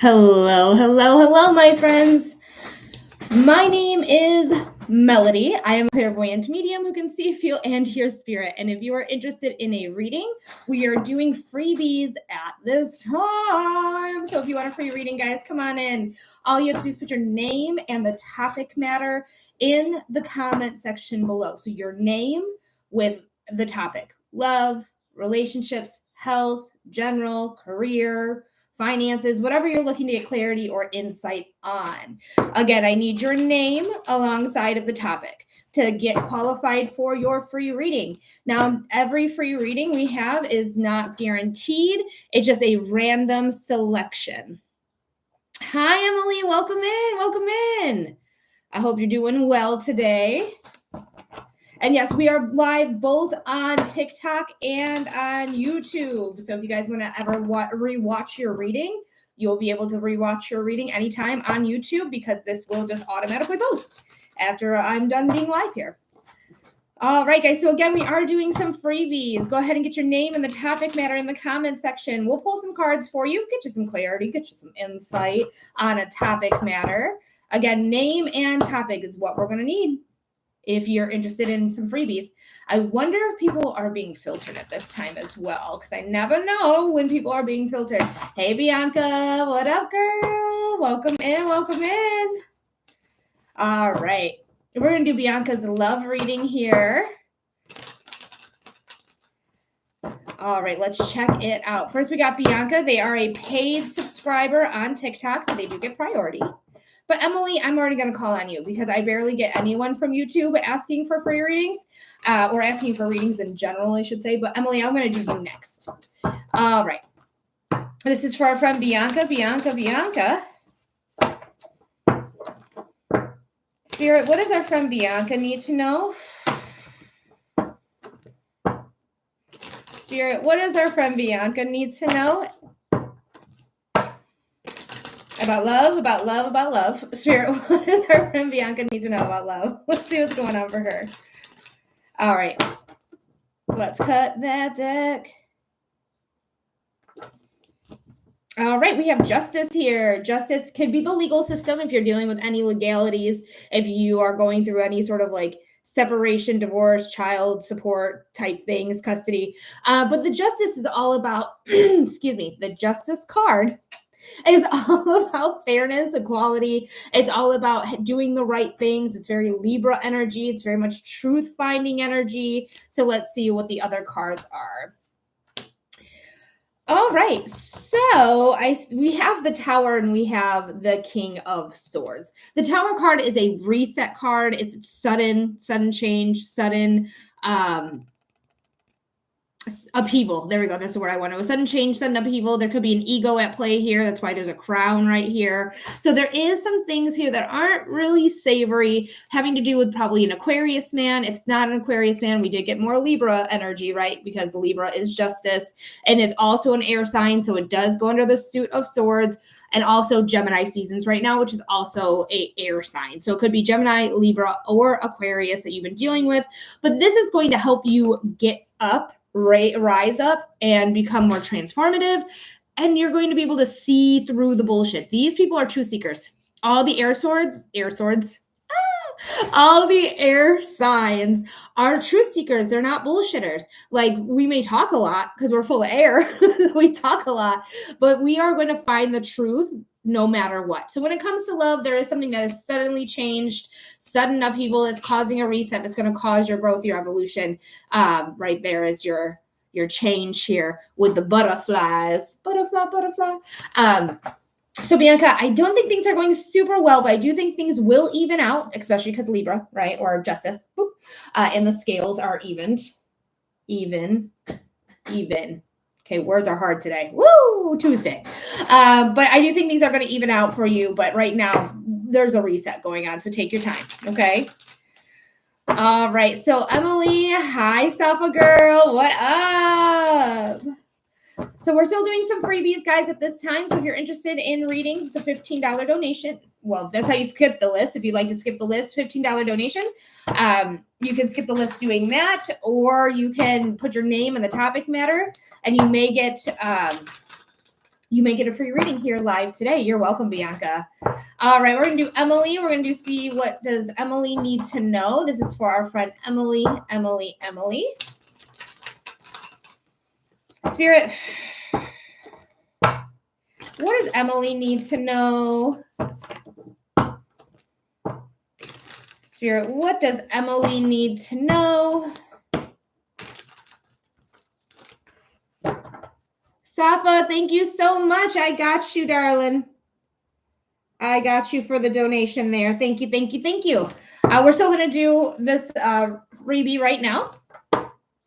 Hello, hello, hello, my friends. My name is Melody. I am a clairvoyant medium who can see, feel, and hear spirit. And if you are interested in a reading, we are doing freebies at this time. So if you want a free reading, guys, come on in. All you have to do is put your name and the topic matter in the comment section below. So your name with the topic: love, relationships, health, general, career, finances, whatever you're looking to get clarity or insight on. Again, I need your name alongside of the topic to get qualified for your free reading. Now, every free reading we have is not guaranteed. It's just a random selection. Hi, Emily. Welcome in. Welcome in. I hope you're doing well today. And yes, we are live both on TikTok and on YouTube. So if you guys want to ever rewatch your reading, you'll be able to rewatch your reading anytime on YouTube because this will just automatically post after I'm done being live here. All right, guys. So again, we are doing some freebies. Go ahead and get your name and the topic matter in the comment section. We'll pull some cards for you, get you some clarity, get you some insight on a topic matter. Again, name and topic is what we're going to need if you're interested in some freebies. I wonder if people are being filtered at this time as well, because I never know when people are being filtered. Hey, Bianca, what up, girl? Welcome in, welcome in. All right. We're going to do Bianca's love reading here. All right, let's check it out. First, we got Bianca. They are a paid subscriber on TikTok, so they do get priority. But Emily, I'm already going to call on you because I barely get anyone from YouTube asking for free readings or asking for readings in general, I should say. But Emily, I'm going to do you next. All right. This is for our friend Bianca. Bianca. Spirit, what does our friend Bianca need to know? Spirit, what does our friend Bianca need to know? About love. Spirit, what does our friend Bianca need to know about love? Let's see what's going on for her. All right. Let's cut that deck. All right, we have justice here. Justice could be the legal system if you're dealing with any legalities, if you are going through any sort of like separation, divorce, child support type things, custody. But the justice is all about, excuse me, the justice card is all about fairness, equality. It's all about doing the right things. It's very Libra energy. It's very much truth-finding energy. So let's see what the other cards are. All right, so we have the Tower and we have the King of Swords. The Tower card is a reset card. It's sudden change, sudden upheaval. There we go. That's the word I want. A sudden change, sudden upheaval. There could be an ego at play here. That's why there's a crown right here. So there is some things here that aren't really savory, having to do with probably an Aquarius man. If it's not an Aquarius man, we did get more Libra energy, right? Because Libra is justice and it's also an air sign. So it does go under the suit of swords, and also Gemini seasons right now, which is also a air sign. So it could be Gemini, Libra, or Aquarius that you've been dealing with. But this is going to help you get up, rise up and become more transformative, and you're going to be able to see through the bullshit. These people are truth seekers. All the all the air signs are truth seekers. They're not bullshitters. Like, we may talk a lot because we're full of air. We talk a lot, but we are going to find the truth no matter what. So when it comes to love, there is something that is suddenly changed, sudden upheaval is causing a reset that's going to cause your growth, your evolution. Right there is your change here with the butterflies. Butterfly. So Bianca, I don't think things are going super well, but I do think things will even out, especially because Libra, right? Or justice. And the scales are evened. Even. Okay, words are hard today. Woo, Tuesday. But I do think these are going to even out for you. But right now, there's a reset going on. So take your time, okay? All right. So Emily, hi, Safa girl. What up? So we're still doing some freebies, guys, at this time. So if you're interested in readings, it's a $15 donation. Well, that's how you skip the list. If you'd like to skip the list, $15 donation. You can skip the list doing that, or you can put your name and the topic matter, and you may get you may get a free reading here live today. You're welcome, Bianca. All right, we're going to do Emily. We're going to see what does Emily need to know. This is for our friend Emily. Spirit, what does Emily need to know? Spirit, what does Emily need to know? Safa, thank you so much. I got you, darling. I got you for the donation there. Thank you. We're still going to do this freebie right now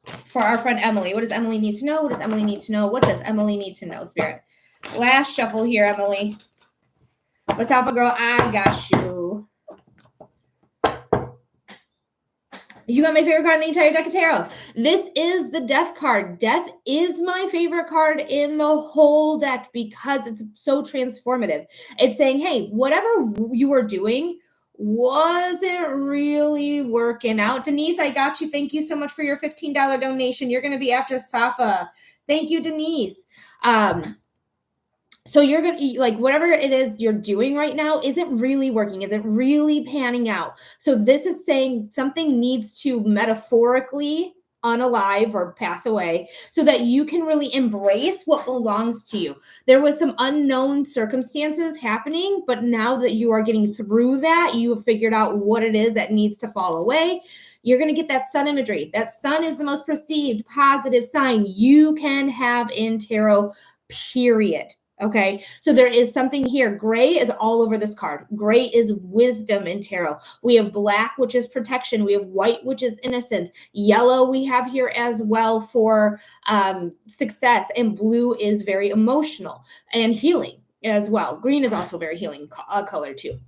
for our friend Emily. What does Emily need to know? What does Emily need to know? What does Emily need to know, Spirit? Last shuffle here, Emily. What's Alpha Girl? I got you. You got my favorite card in the entire deck of tarot. This is the Death card. Death is my favorite card in the whole deck because it's so transformative. It's saying, hey, whatever you were doing wasn't really working out. Denise, I got you. Thank you so much for your $15 donation. You're going to be after Safa. Thank you, Denise. So you're going to like whatever it is you're doing right now isn't really working, isn't really panning out. So this is saying something needs to metaphorically unalive or pass away so that you can really embrace what belongs to you. There was some unknown circumstances happening, but now that you are getting through that, you have figured out what it is that needs to fall away. You're going to get that sun imagery. That sun is the most perceived positive sign you can have in tarot, period. Okay, so there is something here. Gray is all over this card. Gray is wisdom in tarot. We have black, which is protection. We have white, which is innocence. Yellow we have here as well for success. And blue is very emotional and healing as well. Green is also very healing color too.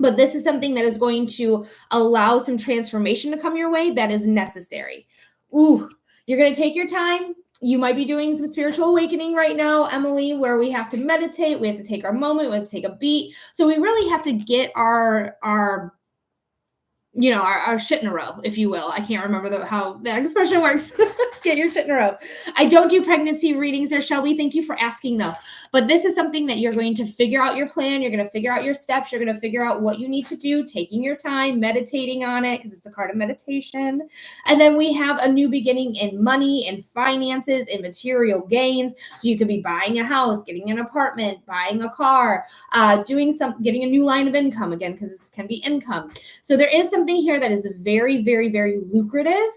But this is something that is going to allow some transformation to come your way that is necessary. Ooh, you're going to take your time. You might be doing some spiritual awakening right now, Emily, where we have to meditate. We have to take our moment. We have to take a beat. So we really have to get our shit in a row, if you will. I can't remember how that expression works. Get your shit in a row. I don't do pregnancy readings there, Shelby. Thank you for asking, though. But this is something that you're going to figure out your plan. You're going to figure out your steps. You're going to figure out what you need to do, taking your time, meditating on it, because it's a card of meditation. And then we have a new beginning in money and finances and material gains. So you could be buying a house, getting an apartment, buying a car, getting a new line of income, again, because this can be income. So there is something here that is very, very, very lucrative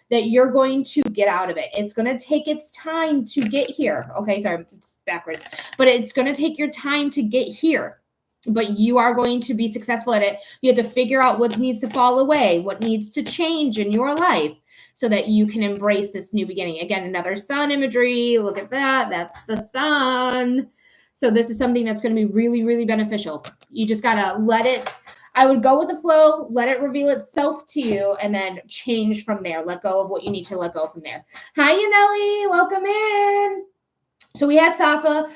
that you're going to get out of it. It's going to take its time to get here. Okay, sorry, it's backwards. But it's going to take your time to get here. But you are going to be successful at it. You have to figure out what needs to fall away, what needs to change in your life so that you can embrace this new beginning. Again, another sun imagery. Look at that. That's the sun. So this is something that's going to be really, really beneficial. You just got to let it. I would go with the flow, let it reveal itself to you, and then change from there. Let go of what you need to let go from there. Hi, Yaneli. Welcome in. So we had Safa.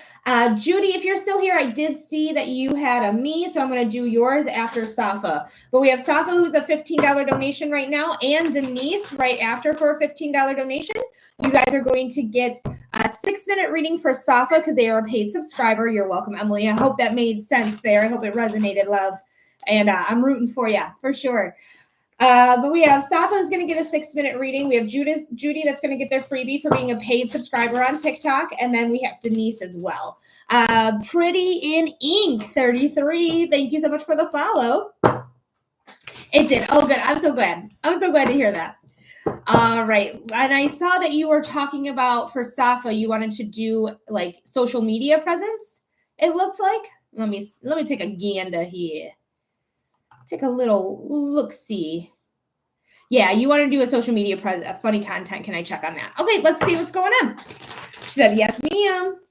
Judy, if you're still here, I did see that you had a me, so I'm going to do yours after Safa. But we have Safa, who's a $15 donation right now, and Denise right after for a $15 donation. You guys are going to get a 6-minute reading for Safa because they are a paid subscriber. You're welcome, Emily. I hope that made sense there. I hope it resonated, love. And I'm rooting for you, for sure. But we have Safa who's going to get a 6-minute reading. We have Judy that's going to get their freebie for being a paid subscriber on TikTok. And then we have Denise as well. Pretty in Ink 33. Thank you so much for the follow. It did. Oh, good. I'm so glad. I'm so glad to hear that. All right. And I saw that you were talking about for Safa, you wanted to do like social media presence. It looked like. Let me take a gander here. Take a little look-see. Yeah, you want to do a social media funny content. Can I check on that? Okay, let's see what's going on. She said, yes, ma'am.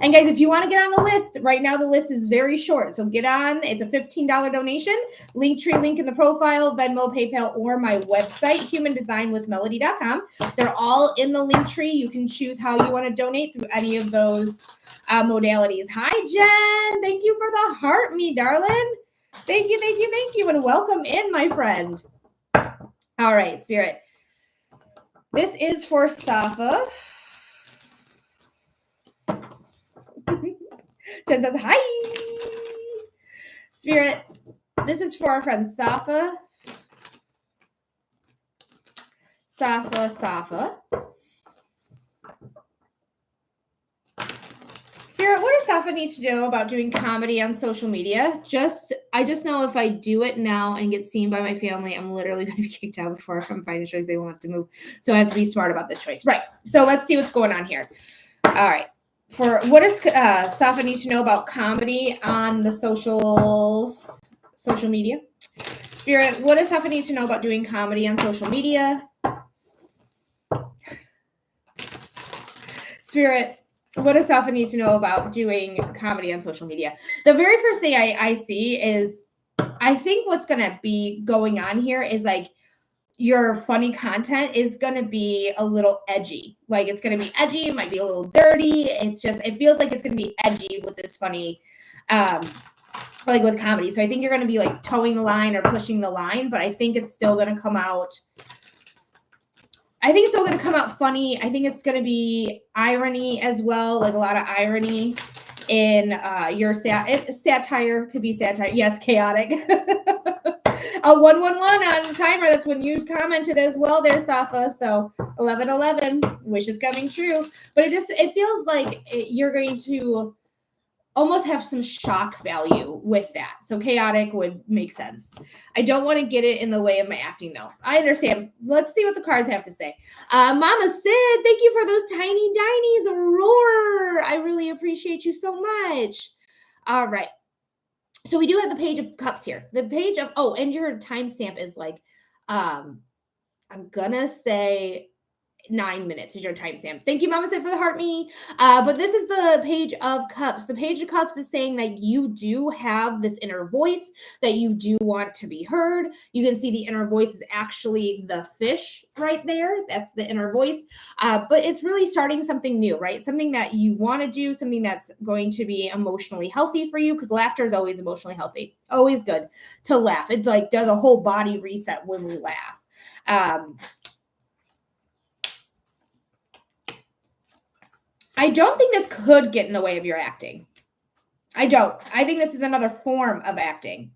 And guys, if you want to get on the list, right now the list is very short. So get on. It's a $15 donation. Linktree link in the profile, Venmo, PayPal, or my website, humandesignwithmelody.com. They're all in the Linktree. You can choose how you want to donate through any of those modalities. Hi, Jen. Thank you for the heart, me darling. Thank you, and welcome in, my friend. All right, Spirit. This is for Safa. Jen says, hi. Spirit, this is for our friend Safa. Safa. Spirit, what does Safa need to know about doing comedy on social media? I just know if I do it now and get seen by my family, I'm literally going to be kicked out before I'm finding a choice. They won't have to move. So I have to be smart about this choice. Right. So let's see what's going on here. All right. For what does Safa need to know about comedy on the social media? Spirit, what does Safa need to know about doing comedy on social media? Spirit, what does Safa need to know about doing comedy on social media? The very first thing I see is, I think what's going to be going on here is like your funny content is going to be a little edgy. Like it's going to be edgy. It might be a little dirty. It feels like it's going to be edgy with this funny, like with comedy. So I think you're going to be like towing the line or pushing the line, but I think it's still going to come out. I think it's still going to come out funny. I think it's going to be irony as well, like a lot of irony in your satire. Could be satire. Yes, chaotic. A 111 on the timer. That's when you commented as well there, Safa. So 1111, wish is coming true. But it feels like you're going to almost have some shock value with that. So chaotic would make sense. I don't want to get it in the way of my acting though. I understand. Let's see what the cards have to say. Mama Sid, thank you for those tiny dinies. Roar. I really appreciate you so much. All right. So we do have the Page of Cups here. The Page of, and your timestamp is like, I'm gonna say 9 minutes is your timestamp. Thank you, Mama Sid, for the heart me. But this is the Page of Cups. The Page of Cups is saying that you do have this inner voice, that you do want to be heard. You can see the inner voice is actually the fish right there. That's the inner voice. But it's really starting something new, right? Something that you want to do, something that's going to be emotionally healthy for you, because laughter is always emotionally healthy. Always good to laugh. It's like does a whole body reset when we laugh. I don't think this could get in the way of your acting. I don't. I think this is another form of acting.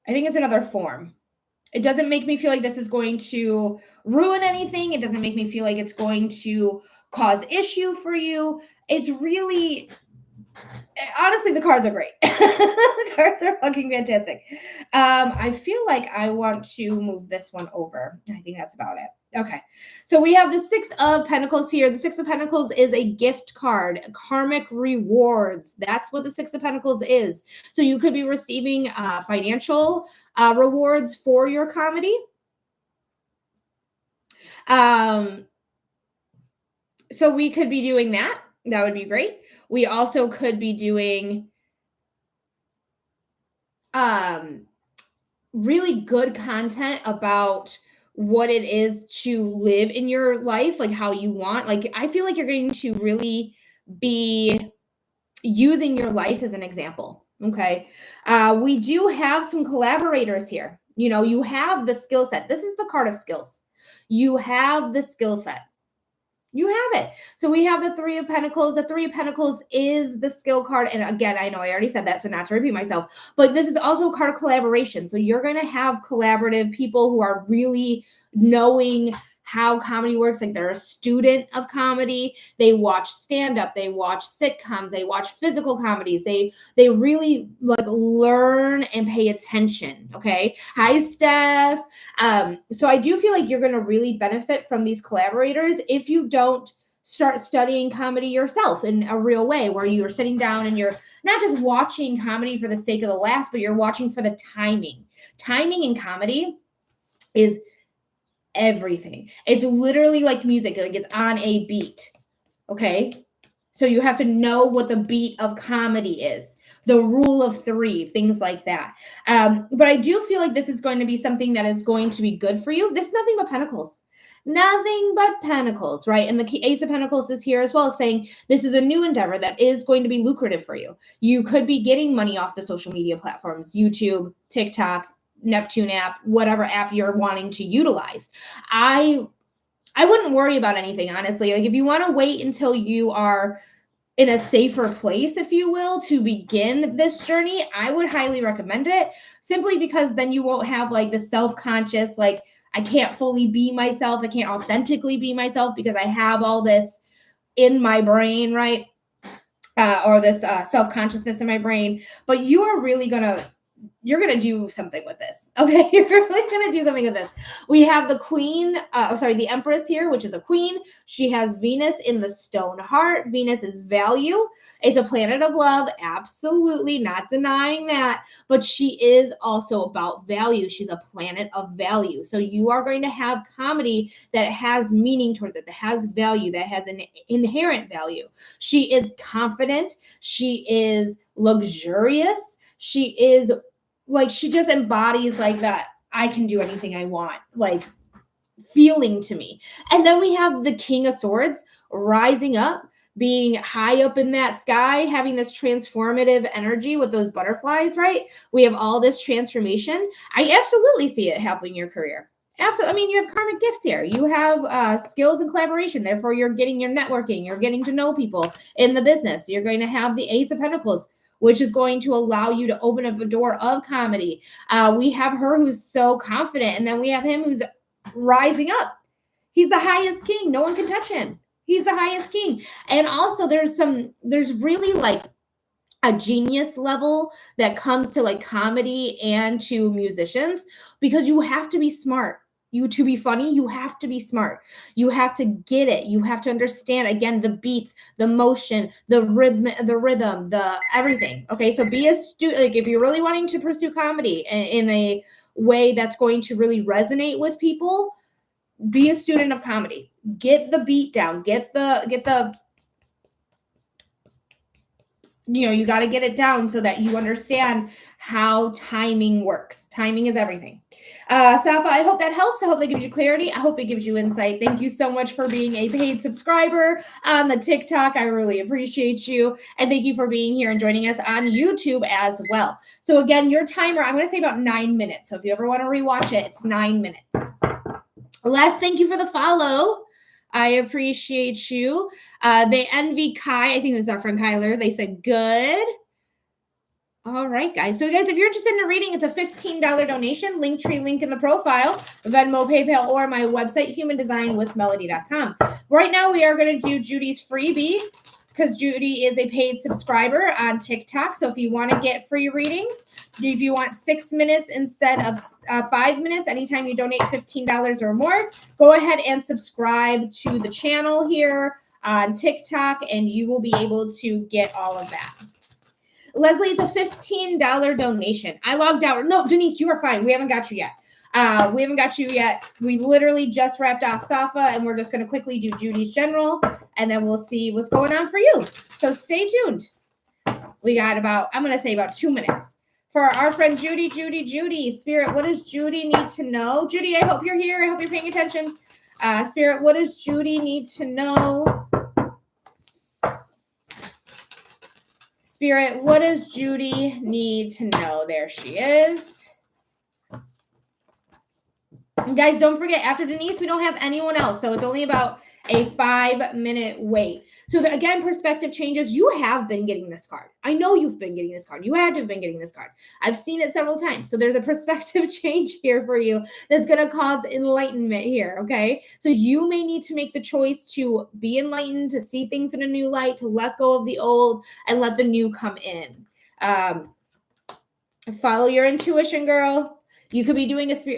I think it's another form. It doesn't make me feel like this is going to ruin anything. It doesn't make me feel like it's going to cause issue for you. It's really, honestly, the cards are great. The cards are fucking fantastic. I feel like I want to move this one over. I think that's about it. Okay, so we have the Six of Pentacles here. The Six of Pentacles is a gift card, karmic rewards. That's what the Six of Pentacles is. So you could be receiving financial rewards for your comedy. So we could be doing that. That would be great. We also could be doing really good content about what it is to live in your life, like how you want. Like, I feel like you're going to really be using your life as an example. Okay. We do have some collaborators here. You know, you have the skill set. This is the card of skills. You have the skill set. You have it. So we have the Three of Pentacles. The Three of Pentacles is the skill card. And again, I know I already said that, so not to repeat myself, but this is also a card of collaboration. So you're going to have collaborative people who are really knowing how comedy works. Like they're a student of comedy. They watch stand-up. They watch sitcoms. They watch physical comedies. They really like learn and pay attention. Okay. Hi, Steph. So I do feel like you're going to really benefit from these collaborators if you don't start studying comedy yourself in a real way, where you're sitting down and you're not just watching comedy for the sake of the laughs, but you're watching for the timing. Timing in comedy is everything. It's literally like music, like it's on a beat. Okay. So you have to know what the beat of comedy is, the rule of three, things like that. But I do feel like this is going to be something that is going to be good for you. This is nothing but pentacles. Nothing but pentacles, right? And the Ace of Pentacles is here as well, saying this is a new endeavor that is going to be lucrative for you. You could be getting money off the social media platforms, YouTube, TikTok, Neptune app, whatever app you're wanting to utilize. I wouldn't worry about anything, honestly. Like if you want to wait until you are in a safer place, if you will, to begin this journey, I would highly recommend it, simply because then you won't have like the self-conscious, like, I can't fully be myself. I can't authentically be myself because I have all this in my brain, right? Or this self-consciousness in my brain. But you are really you're going to do something with this. Okay. You're really going to do something with this. We have the queen, the empress here, which is a queen. She has Venus in the stone heart. Venus is value. It's a planet of love. Absolutely not denying that. But she is also about value. She's a planet of value. So you are going to have comedy that has meaning towards it, that has value, that has an inherent value. She is confident. She is luxurious. She is like, she just embodies like that I can do anything I want, like, feeling to me. And then we have the King of Swords rising up, being high up in that sky, having this transformative energy with those butterflies, right? We have all this transformation. I absolutely see it helping your career. Absolutely. I mean, you have karmic gifts here. You have skills and collaboration. Therefore, you're getting your networking. You're getting to know people in the business. You're going to have the Ace of Pentacles, which is going to allow you to open up a door of comedy. We have her who's so confident, and then we have him who's rising up. He's the highest king. No one can touch him. He's the highest king. And also there's really like a genius level that comes to like comedy and to musicians, because you have to be smart. To be funny, you have to be smart. You have to get it. You have to understand, again, the beats, the motion, the rhythm, the everything. Okay, so be a student. Like, if you're really wanting to pursue comedy in a way that's going to really resonate with people, be a student of comedy. Get the beat down. Get the you got to get it down so that you understand how timing works. Timing is everything. Safa, I hope that helps. I hope that gives you clarity. I hope it gives you insight. Thank you so much for being a paid subscriber on the TikTok. I really appreciate you. And thank you for being here and joining us on YouTube as well. So again, your timer, I'm going to say about 9 minutes. So if you ever want to rewatch it, it's 9 minutes. Les, thank you for the follow. I appreciate you. They envy Kai. I think this is our friend Kyler. They said good. All right, guys. So, guys, if you're interested in a reading, it's a $15 donation. Linktree link in the profile, Venmo, PayPal, or my website, humandesignwithmelody.com. Right now, we are going to do Judy's freebie, because Judy is a paid subscriber on TikTok. So if you want to get free readings, if you want 6 minutes instead of 5 minutes, anytime you donate $15 or more, go ahead and subscribe to the channel here on TikTok, and you will be able to get all of that. Leslie, it's a $15 donation. I logged out. No, Denise, you are fine. We haven't got you yet. We haven't got you yet. We literally just wrapped off Safa, and we're just going to quickly do Judy's general, and then we'll see what's going on for you. So stay tuned. We got I'm going to say about 2 minutes. For our friend Judy, Spirit, what does Judy need to know? Judy, I hope you're here. I hope you're paying attention. Spirit, what does Judy need to know? Spirit, what does Judy need to know? There she is. And guys, don't forget, after Denise, we don't have anyone else. So it's only about a 5-minute wait. So again, perspective changes. You have been getting this card. I know you've been getting this card. You had to have been getting this card. I've seen it several times. So there's a perspective change here for you that's going to cause enlightenment here, okay? So you may need to make the choice to be enlightened, to see things in a new light, to let go of the old and let the new come in. Follow your intuition, girl. You could be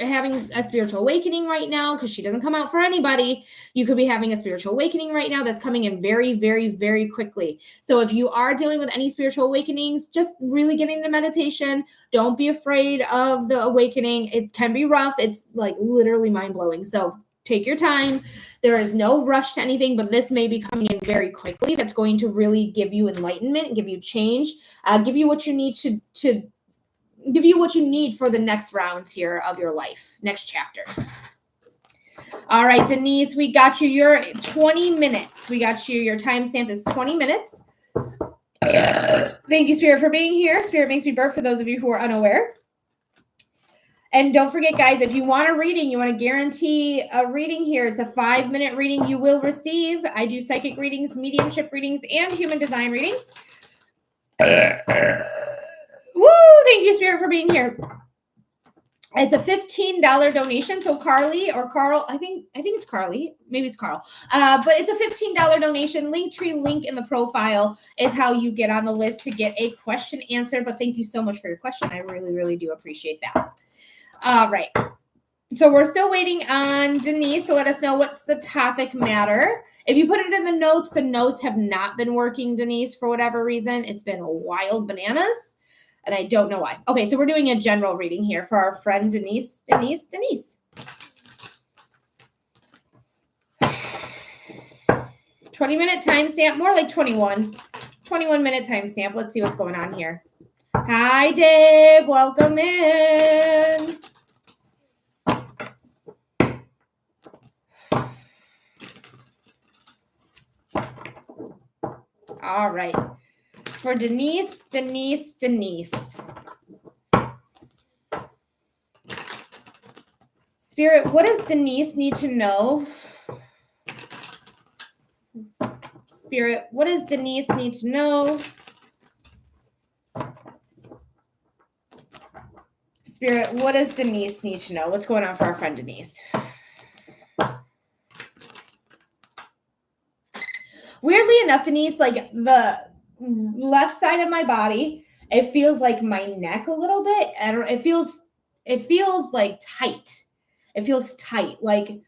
having a spiritual awakening right now, because she doesn't come out for anybody. You could be having a spiritual awakening right now that's coming in very, very, very quickly. So if you are dealing with any spiritual awakenings, just really get into meditation. Don't be afraid of the awakening. It can be rough. It's like literally mind-blowing. So take your time. There is no rush to anything, but this may be coming in very quickly. That's going to really give you enlightenment, give you change, give you what you need to give you what you need for the next rounds here of your life, next chapters. All right, Denise, we got you your 20 minutes. We got you, your timestamp is 20 minutes. Thank you, Spirit, for being here. Spirit makes me burp for those of you who are unaware. And don't forget, guys, if you want a reading, you want to guarantee a reading here. It's a 5-minute reading you will receive. I do psychic readings, mediumship readings, and human design readings. Woo! Thank you, Spirit, for being here. It's a $15 donation. So Carly or Carl, I think it's Carly. Maybe it's Carl. But it's a $15 donation. Linktree link in the profile is how you get on the list to get a question answered. But thank you so much for your question. I really, really do appreciate that. All right. So we're still waiting on Denise to let us know what's the topic matter. If you put it in the notes have not been working, Denise, for whatever reason. It's been wild bananas, and I don't know why. Okay, so we're doing a general reading here for our friend Denise. 20-minute timestamp, more like 21. 21-minute timestamp. Let's see what's going on here. Hi, Dave. Welcome in. All right. For Denise. Spirit, what does Denise need to know? Spirit, what does Denise need to know? Spirit, what does Denise need to know? What's going on for our friend Denise? Weirdly enough, Denise, like the left side of my body, it feels like my neck a little bit. It feels like tight. It feels tight. Like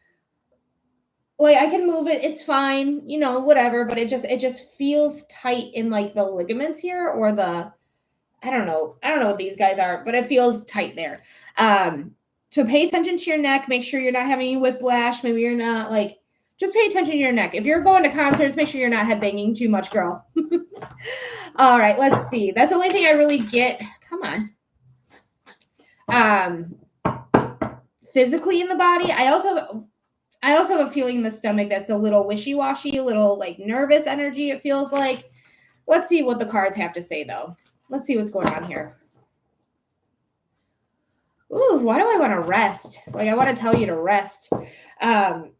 I can move it. It's fine, whatever. But it just feels tight in like the ligaments here, or I don't know what these guys are, but it feels tight there. So pay attention to your neck. Make sure you're not having any whiplash. Maybe you're not just pay attention to your neck. If you're going to concerts, make sure you're not headbanging too much, girl. All right, let's see. That's the only thing I really get. Come on. Physically in the body, I also have a feeling in the stomach that's a little wishy-washy, a little like nervous energy, it feels like. Let's see what the cards have to say, though. Let's see what's going on here. Ooh, why do I want to rest? I want to tell you to rest.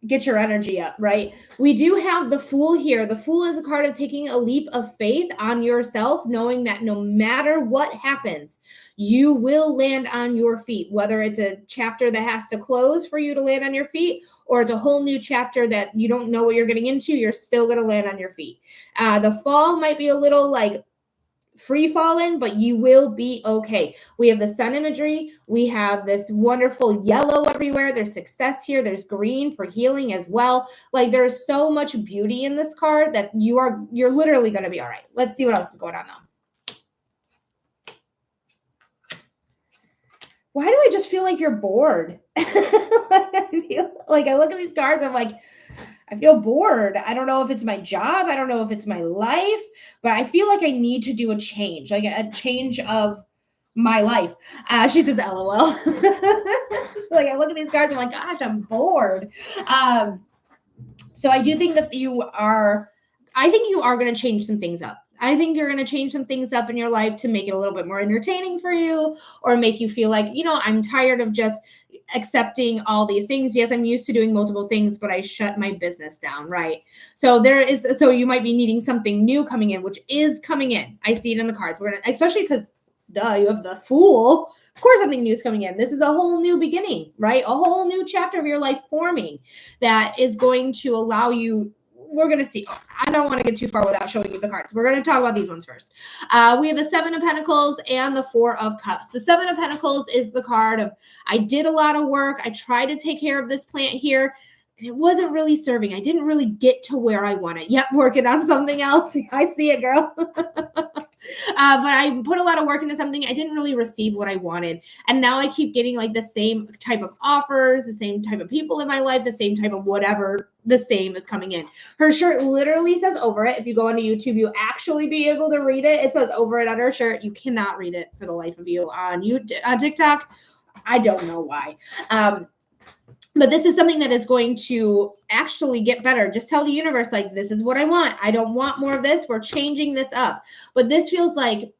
Get your energy up, right? We do have the Fool here. The Fool is a card of taking a leap of faith on yourself, knowing that no matter what happens, you will land on your feet, whether it's a chapter that has to close for you to land on your feet, or it's a whole new chapter that you don't know what you're getting into, you're still going to land on your feet. The fall might be a little free falling, but you will be okay. We have the sun imagery. We have this wonderful yellow everywhere. There's success here. There's green for healing as well. There's so much beauty in this card that you're literally going to be all right. Let's see what else is going on though. Why do I just feel like you're bored? I look at these cards, I'm like, I feel bored. I don't know if it's my job. I don't know if it's my life, but I feel like I need to do a change, a change of my life. She says, LOL. So I look at these cards, I'm like, gosh, I'm bored. So I do think that you are going to change some things up. I think you're going to change some things up in your life to make it a little bit more entertaining for you, or make you feel like, I'm tired of just accepting all these things. Yes, I'm used to doing multiple things, but I shut my business down, right? So you might be needing something new coming in, which is coming in. I see it in the cards. Especially because, you have the Fool. Of course, something new is coming in. This is a whole new beginning, right? A whole new chapter of your life forming that is going to allow you. We're going to see. I don't want to get too far without showing you the cards. We're going to talk about these ones first. We have the Seven of Pentacles and the Four of Cups. The Seven of Pentacles is the card of, I did a lot of work. I tried to take care of this plant here, and it wasn't really serving. I didn't really get to where I wanted. Yep, working on something else. I see it, girl. But I put a lot of work into something. I didn't really receive what I wanted. And now I keep getting the same type of offers, the same type of people in my life, the same type of whatever, the same is coming in. Her shirt literally says over it. If you go onto YouTube, you'll actually be able to read it. It says over it on her shirt. You cannot read it for the life of you on TikTok. I don't know why. But this is something that is going to actually get better. Just tell the universe, this is what I want. I don't want more of this. We're changing this up. But this feels like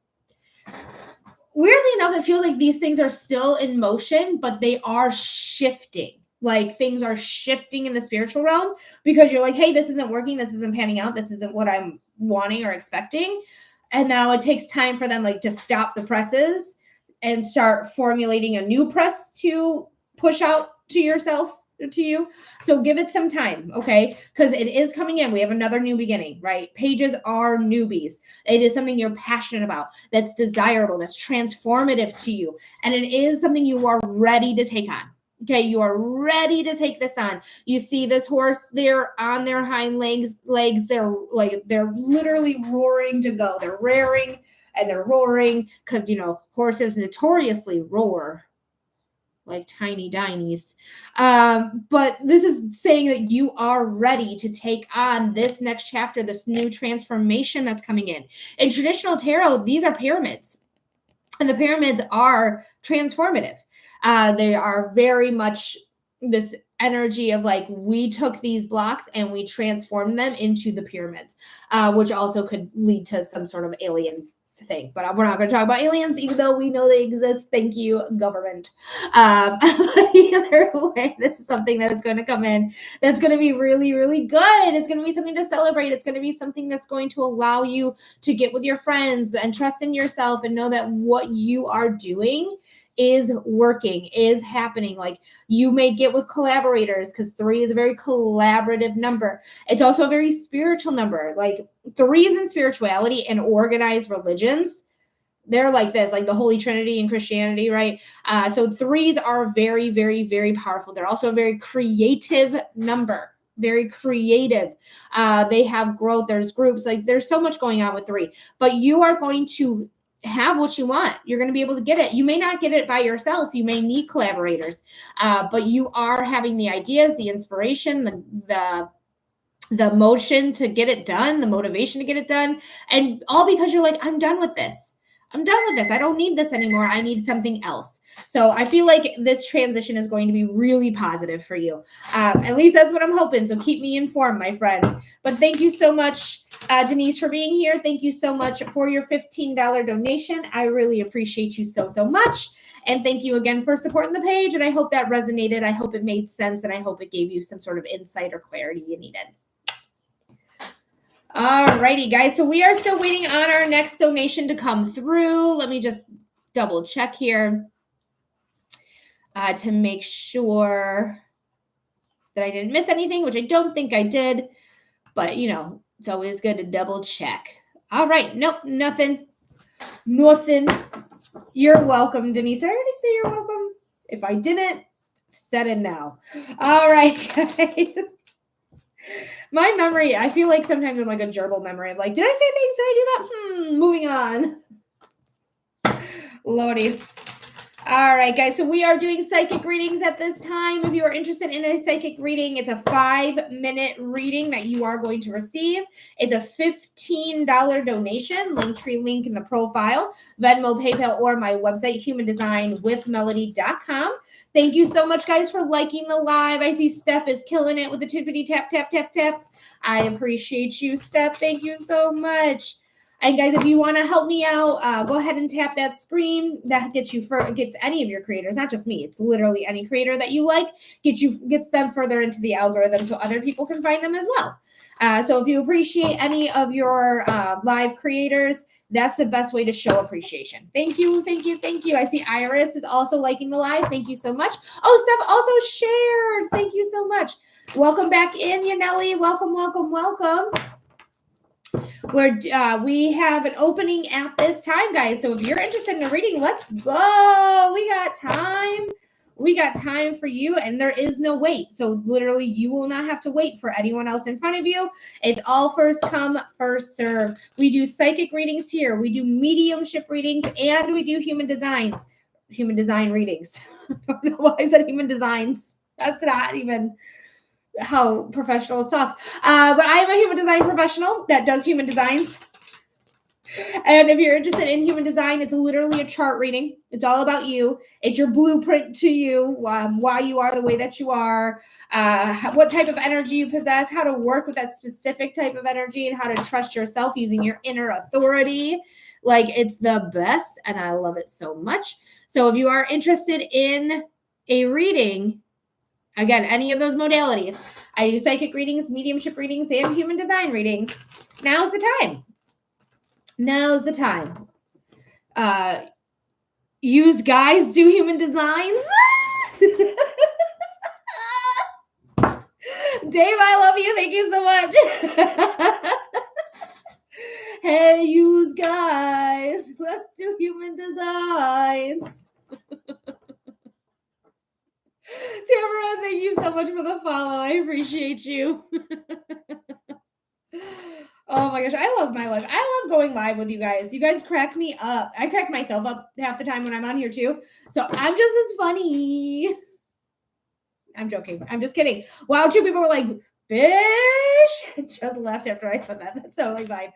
weirdly enough, it feels like these things are still in motion, but they are shifting. Like things are shifting in the spiritual realm because you're like, hey, this isn't working. This isn't panning out. This isn't what I'm wanting or expecting. And now it takes time for them like to stop the presses and start formulating a new press to push out to yourself, to you. So give it some time, okay? Because it is coming in. We have another new beginning, right? Pages are newbies. It is something you're passionate about, that's desirable, that's transformative to you. And it is something you are ready to take on. Okay, you are ready to take this on. You see this horse, they're on their hind legs, they're literally roaring to go. They're rearing and they're roaring because, you know, horses notoriously roar like tiny dinies. But this is saying that you are ready to take on this next chapter, this new transformation that's coming in. In traditional tarot, these are pyramids. And the pyramids are transformative. They are very much this energy of like, we took these blocks and we transformed them into the pyramids, which also could lead to some sort of alien thing. But we're not going to talk about aliens, even though we know they exist. Thank you, government. Either way, this is something that is going to come in that's going to be really, really good. It's going to be something to celebrate. It's going to be something that's going to allow you to get with your friends and trust in yourself and know that what you are doing is working, is happening. Like you may get with collaborators because 3 is a very collaborative number. It's also a very spiritual number. Like 3s in spirituality and organized religions, they're like this, like the Holy Trinity in Christianity, right? So 3s are very, very, very powerful. They're also a very creative number. Very creative. They have growth. There's groups. Like there's so much going on with 3. But you are going to have what you want. You're going to be able to get it. You may not get it by yourself. You may need collaborators, but you are having the ideas, the inspiration, the motion to get it done, the motivation to get it done, and all because you're like, I'm done with this. I'm done with this. I don't need this anymore. I need something else. So I feel like this transition is going to be really positive for you. At least that's what I'm hoping. So keep me informed, my friend. But thank you so much, Denise, for being here. Thank you so much for your $15 donation. I really appreciate you so, so much. And thank you again for supporting the page. And I hope that resonated. I hope it made sense. And I hope it gave you some sort of insight or clarity you needed. All righty, guys. So we are still waiting on our next donation to come through. Let me just double check here to make sure that I didn't miss anything, which I don't think I did. But, you know, it's always good to double check. All right. Nope, nothing. Nothing. You're welcome, Denise. I already say you're welcome. If I didn't, said it now. All right, guys. My memory, I feel like sometimes I'm like a gerbil memory. I'm like, did I say things? Did I do that? Moving on. Lordy. All right, guys. So we are doing psychic readings at this time. If you are interested in a psychic reading, it's a 5-minute reading that you are going to receive. It's a $15 donation. Linktree link in the profile, Venmo, PayPal, or my website, humandesignwithmelody.com. Thank you so much, guys, for liking the live. I see Steph is killing it with the tippity tap, tap, tap, taps. I appreciate you, Steph. Thank you so much. And guys, if you want to help me out, go ahead and tap that screen. That gets any of your creators, not just me. It's literally any creator that you like, gets them further into the algorithm so other people can find them as well. So if you appreciate any of your live creators, that's the best way to show appreciation. Thank you, thank you, thank you. I see Iris is also liking the live. Thank you so much. Oh, Steph also shared. Thank you so much. Welcome back in, Yanelli. Welcome, welcome, welcome. We have an opening at this time, guys. So if you're interested in a reading, let's go. We got time. We got time for you, and there is no wait. So literally, you will not have to wait for anyone else in front of you. It's all first come, first serve. We do psychic readings here. We do mediumship readings, and we do human design readings. I don't know why I said human designs. That's not even how professionals talk. But I am a human design professional that does human designs. And if you're interested in human design, it's literally a chart reading. It's all about you. It's your blueprint to you, why you are the way that you are, what type of energy you possess, how to work with that specific type of energy, and how to trust yourself using your inner authority. Like, it's the best, and I love it so much. So if you are interested in a reading, again, any of those modalities, I do psychic readings, mediumship readings, and human design readings. Now's the time. Now's the time. Use guys do human designs. Dave, I love you. Thank you so much. Hey, use guys. Let's do human designs. Tamara, thank you so much for the follow. I appreciate you. Oh my gosh, I love my life. I love going live with you guys. You guys crack me up. I crack myself up half the time when I'm on here too. So I'm just as funny. I'm joking. I'm just kidding. Wow, 2 people were like, bitch, just left after I said that. That's totally fine.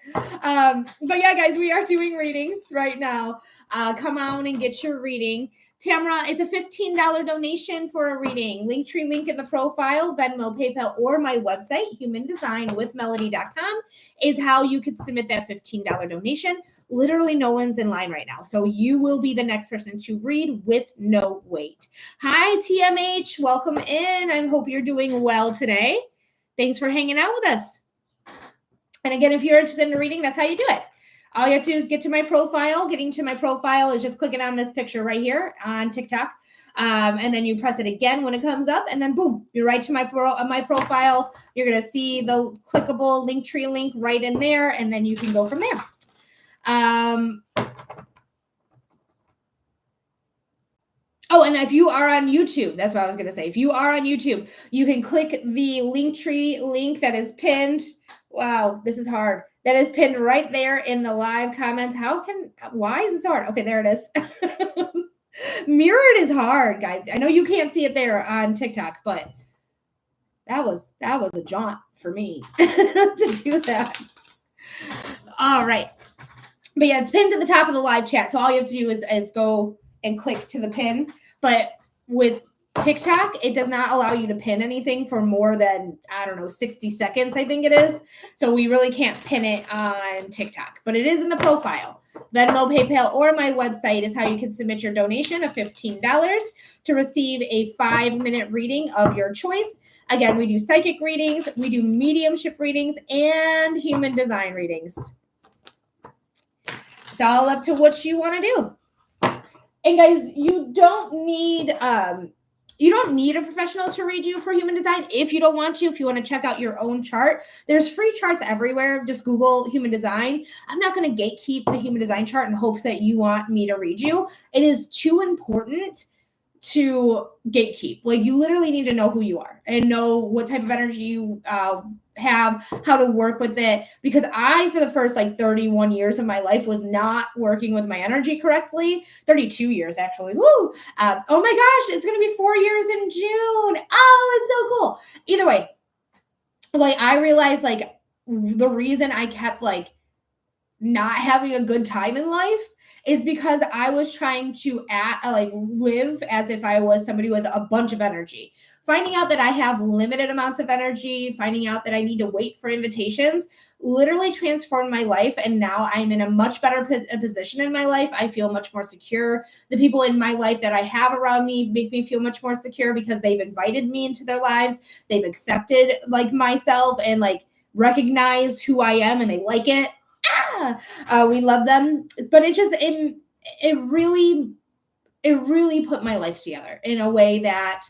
But yeah, guys, we are doing readings right now. Come on and get your reading. Tamara, it's a $15 donation for a reading. Linktree link in the profile, Venmo, PayPal, or my website, humandesignwithmelody.com, is how you could submit that $15 donation. Literally no one's in line right now. So you will be the next person to read with no wait. Hi, TMH. Welcome in. I hope you're doing well today. Thanks for hanging out with us. And again, if you're interested in a reading, that's how you do it. All you have to do is get to my profile. Getting to my profile is just clicking on this picture right here on TikTok. And then you press it again when it comes up, and then boom, you're right to my profile. You're going to see the clickable Linktree link right in there, and then you can go from there. Oh, and if you are on YouTube, that's what I was going to say. If you are on YouTube, you can click the Linktree link that is pinned. Wow, this is hard. That is pinned right there in the live comments. Why is this hard? Okay, there it is. Mirrored is hard, guys. I know you can't see it there on TikTok, but that was a jaunt for me to do that. All right. But yeah, it's pinned to the top of the live chat. So all you have to do is go and click to the pin. But with TikTok, it does not allow you to pin anything for more than, 60 seconds, I think it is. So we really can't pin it on TikTok. But it is in the profile. Venmo, PayPal, or my website is how you can submit your donation of $15 to receive a 5-minute reading of your choice. Again, we do psychic readings, we do mediumship readings, and human design readings. It's all up to what you want to do. And guys, you don't need a professional to read you for human design. If you don't want to, if you want to check out your own chart, there's free charts everywhere. Just Google human design. I'm not going to gatekeep the human design chart in hopes that you want me to read you. It is too important to gatekeep. Like, you literally need to know who you are and know what type of energy you have, how to work with it. Because I, for the first 31 years of my life, was not working with my energy correctly. 32 years, actually. Woo! Oh my gosh, it's going to be 4 years in June. Oh, it's so cool. Either way, I realized the reason I kept not having a good time in life is because I was trying to live as if I was somebody who has a bunch of energy. Finding out that I have limited amounts of energy, finding out that I need to wait for invitations, literally transformed my life. And now I'm in a much better position in my life. I feel much more secure. The people in my life that I have around me make me feel much more secure because they've invited me into their lives. They've accepted myself and recognize who I am, and they like it. We love them. But it really put my life together in a way that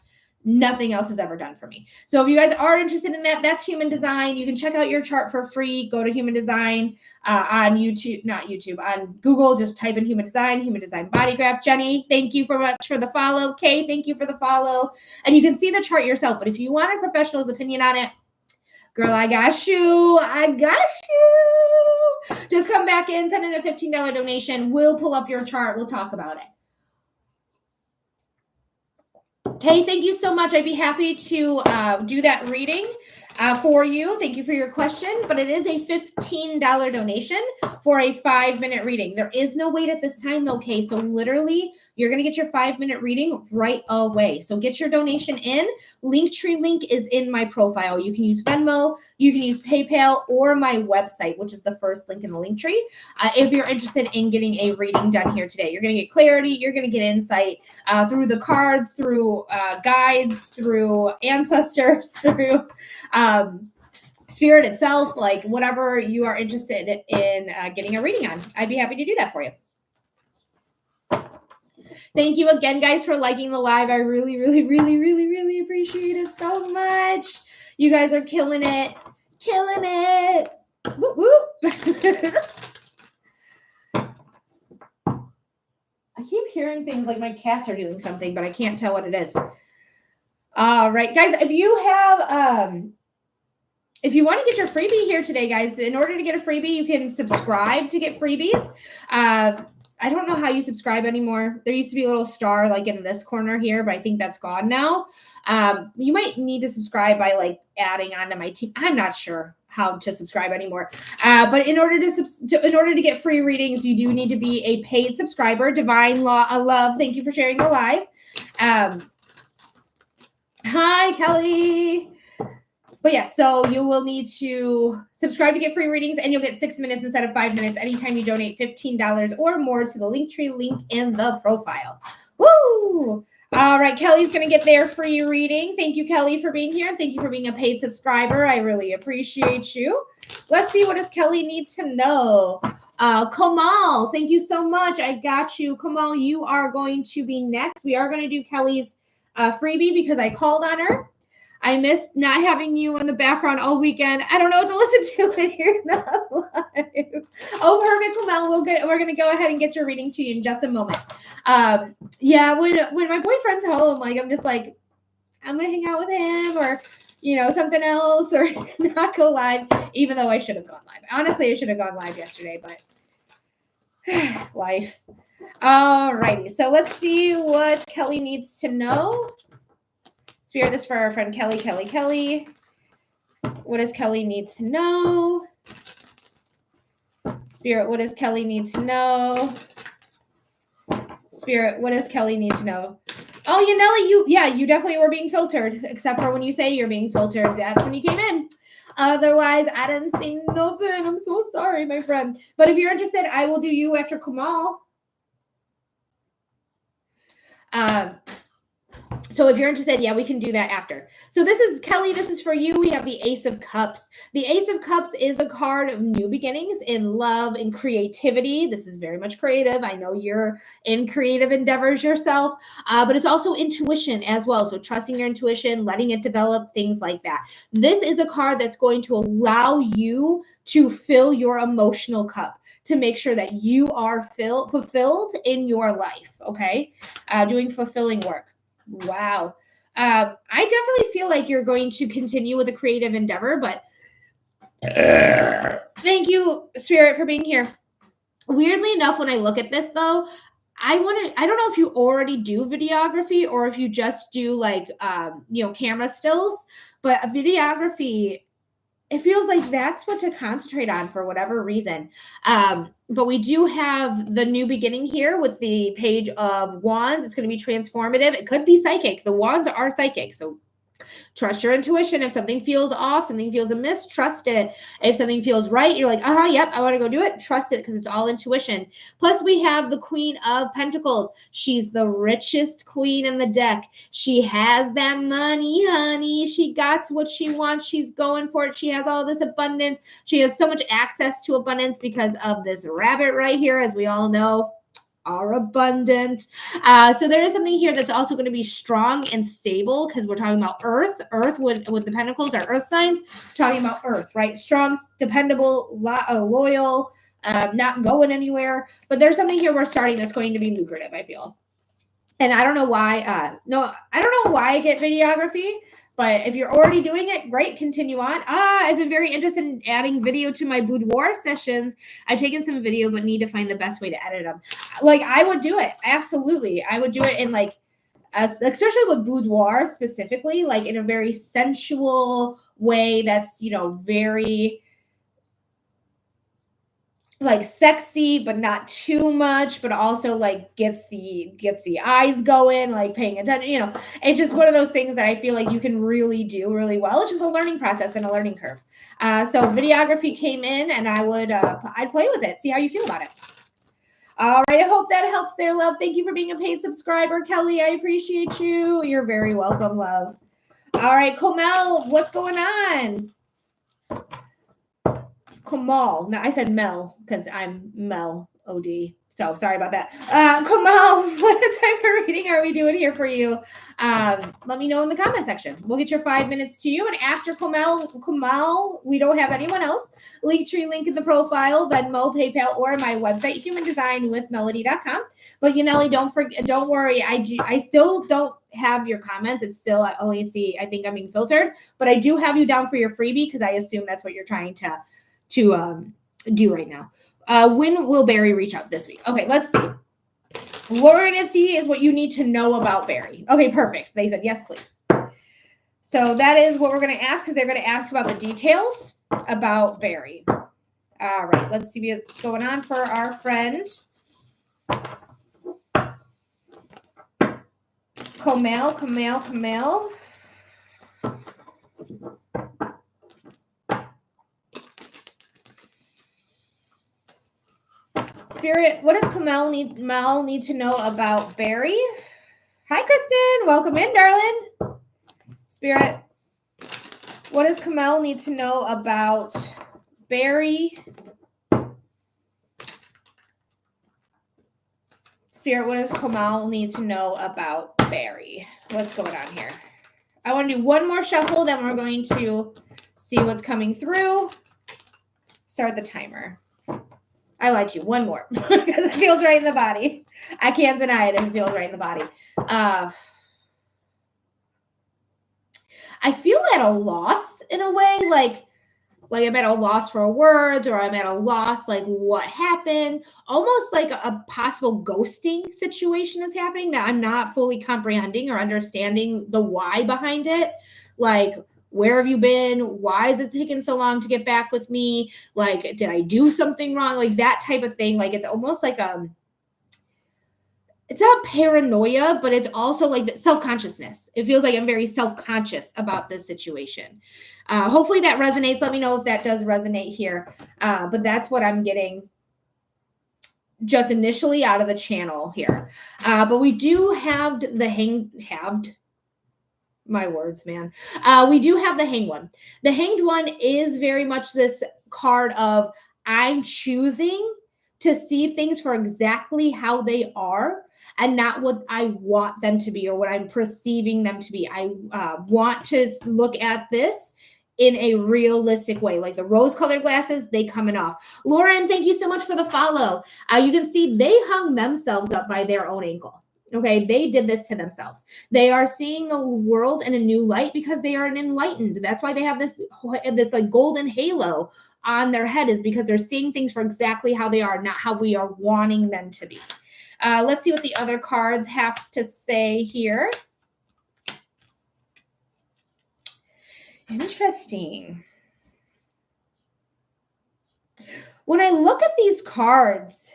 nothing else has ever done for me. So if you guys are interested in that, that's human design. You can check out your chart for free. Go to human design on YouTube, not YouTube, on Google. Just type in human design body graph. Jenny, thank you very much for the follow. Kay, thank you for the follow. And you can see the chart yourself. But if you want a professional's opinion on it, girl, I got you. Just come back in, send in a $15 donation. We'll pull up your chart. We'll talk about it. Okay, thank you so much. I'd be happy to do that reading for you. Thank you for your question, but it is a $15 donation for a 5-minute reading. There is no wait at this time, okay? So literally, you're going to get your 5-minute reading right away. So get your donation in. Linktree link is in my profile. You can use Venmo, you can use PayPal, or my website, which is the first link in the Linktree. If you're interested in getting a reading done here today, you're going to get clarity, you're going to get insight through the cards, through guides, through ancestors, through spirit itself, like whatever you are interested in getting a reading on. I'd be happy to do that for you. Thank you again, guys, for liking the live. I really, really, really, really, really appreciate it so much. You guys are killing it. Killing it. Whoop, whoop. I keep hearing things like my cats are doing something, but I can't tell what it is. All right, guys, if you have, if you want to get your freebie here today, guys, in order to get a freebie, you can subscribe to get freebies. I don't know how you subscribe anymore. There used to be a little star like in this corner here, but I think that's gone now. You might need to subscribe by like adding on to my team. I'm not sure how to subscribe anymore. But in order to get free readings, you do need to be a paid subscriber. Divine Love, thank you for sharing the live. Hi, Kelly. But yeah, so you will need to subscribe to get free readings, and you'll get 6 minutes instead of 5 minutes anytime you donate $15 or more to the Linktree link in the profile. Woo! All right, Kelly's going to get their free reading. Thank you, Kelly, for being here. Thank you for being a paid subscriber. I really appreciate you. Let's see, what does Kelly need to know? Kamal, thank you so much. I got you. Kamal, you are going to be next. We are going to do Kelly's freebie because I called on her. I missed not having you in the background all weekend. I don't know what to listen to when you're not live. Oh, perfect, Kamal. We're going to go ahead and get your reading to you in just a moment. Yeah, when my boyfriend's home, like I'm just like, I'm going to hang out with him or, you know, something else or not go live, even though I should have gone live. Honestly, I should have gone live yesterday, but life. All righty. So let's see what Kelly needs to know. Spirit, this is for our friend Kelly. What does Kelly need to know? Spirit, what does Kelly need to know? Spirit, what does Kelly need to know? Oh, Yaneli, you definitely were being filtered, except for when you say you're being filtered. That's when you came in. Otherwise, I didn't see nothing. I'm so sorry, my friend. But if you're interested, I will do you after Kamal. So if you're interested, yeah, we can do that after. So this is Kelly. This is for you. We have the Ace of Cups. The Ace of Cups is a card of new beginnings in love and creativity. This is very much creative. I know you're in creative endeavors yourself, but it's also intuition as well. So trusting your intuition, letting it develop, things like that. This is a card that's going to allow you to fill your emotional cup to make sure that you are fulfilled in your life. Okay. Doing fulfilling work. Wow. I definitely feel like you're going to continue with a creative endeavor, but thank you, Spirit, for being here. Weirdly enough, when I look at this though, I don't know if you already do videography or if you just do like, camera stills, but a videography, it feels like that's what to concentrate on for whatever reason. But we do have the new beginning here with the Page of Wands. It's going to be transformative. It could be psychic. The wands are psychic. So trust your intuition. If something feels off, something feels amiss, trust it. If something feels right, you're like, yep, I want to go do it. Trust it because it's all intuition. Plus, we have the Queen of Pentacles. She's the richest queen in the deck. She has that money, honey. She got what she wants. She's going for it. She has all this abundance. She has so much access to abundance because of this rabbit right here, as we all know. Are abundant. So there is something here that's also going to be strong and stable because we're talking about earth with the pentacles are earth signs, talking about earth, right? Strong, dependable, loyal, not going anywhere. But there's something here we're starting that's going to be lucrative, I feel. And I don't know why. I don't know why I get videography. But if you're already doing it, great, continue on. I've been very interested in adding video to my boudoir sessions. I've taken some video, but need to find the best way to edit them. Like, I would do it. Absolutely. I would do it in, like, especially with boudoir specifically, like in a very sensual way that's, very like sexy, but not too much, but also like gets the eyes going, like paying attention. It's just one of those things that I feel like you can really do really well. It's just a learning process and a learning curve. So videography came in, and I'd play with it, see how you feel about it. All right, I hope that helps there, love. Thank you for being a paid subscriber, Kelly. I appreciate you. You're very welcome, love. All right, Komel, what's going on? Kamal. No, I said Mel because I'm Mel OD. So sorry about that. Kamal, what type of reading are we doing here for you? Let me know in the comment section. We'll get your 5 minutes to you. And after Kamal, we don't have anyone else. Linktree link in the profile, Venmo, PayPal, or my website, humandesignwithmelody.com. But Yaneli, don't worry. I still don't have your comments. It's still, I only see, I think I'm being filtered. But I do have you down for your freebie because I assume that's what you're trying to do right now. When will Barry reach out this week? Okay, let's see. What we're going to see is what you need to know about Barry. Okay, perfect. They said, yes, please. So that is what we're going to ask because they're going to ask about the details about Barry. All right, let's see what's going on for our friend. Kamel. Spirit, what does Mel need to know about Barry? Hi, Kristen. Welcome in, darling. Spirit, what does Kamel need to know about Barry? Spirit, what does Kamel need to know about Barry? What's going on here? I want to do one more shuffle, then we're going to see what's coming through. Start the timer. I lied to you. One more because it feels right in the body. I can't deny it. It feels right in the body. I feel at a loss in a way, like I'm at a loss for words, or I'm at a loss, like what happened. Almost like a possible ghosting situation is happening that I'm not fully comprehending or understanding the why behind it. Like, where have you been? Why is it taking so long to get back with me? Like, did I do something wrong? Like that type of thing. Like, it's almost like it's not paranoia, but it's also like self-consciousness. It feels like I'm very self-conscious about this situation. Hopefully that resonates. Let me know if that does resonate here. But that's what I'm getting just initially out of the channel here. But we do have the my words, man. We do have the Hanged One. The Hanged One is very much this card of I'm choosing to see things for exactly how they are and not what I want them to be or what I'm perceiving them to be. I want to look at this in a realistic way. Like the rose-colored glasses, they coming off. Lauren, thank you so much for the follow. You can see they hung themselves up by their own ankle. Okay, they did this to themselves. They are seeing the world in a new light because they are enlightened. That's why they have this like golden halo on their head, is because they're seeing things for exactly how they are, not how we are wanting them to be. Let's see what the other cards have to say here. Interesting. When I look at these cards,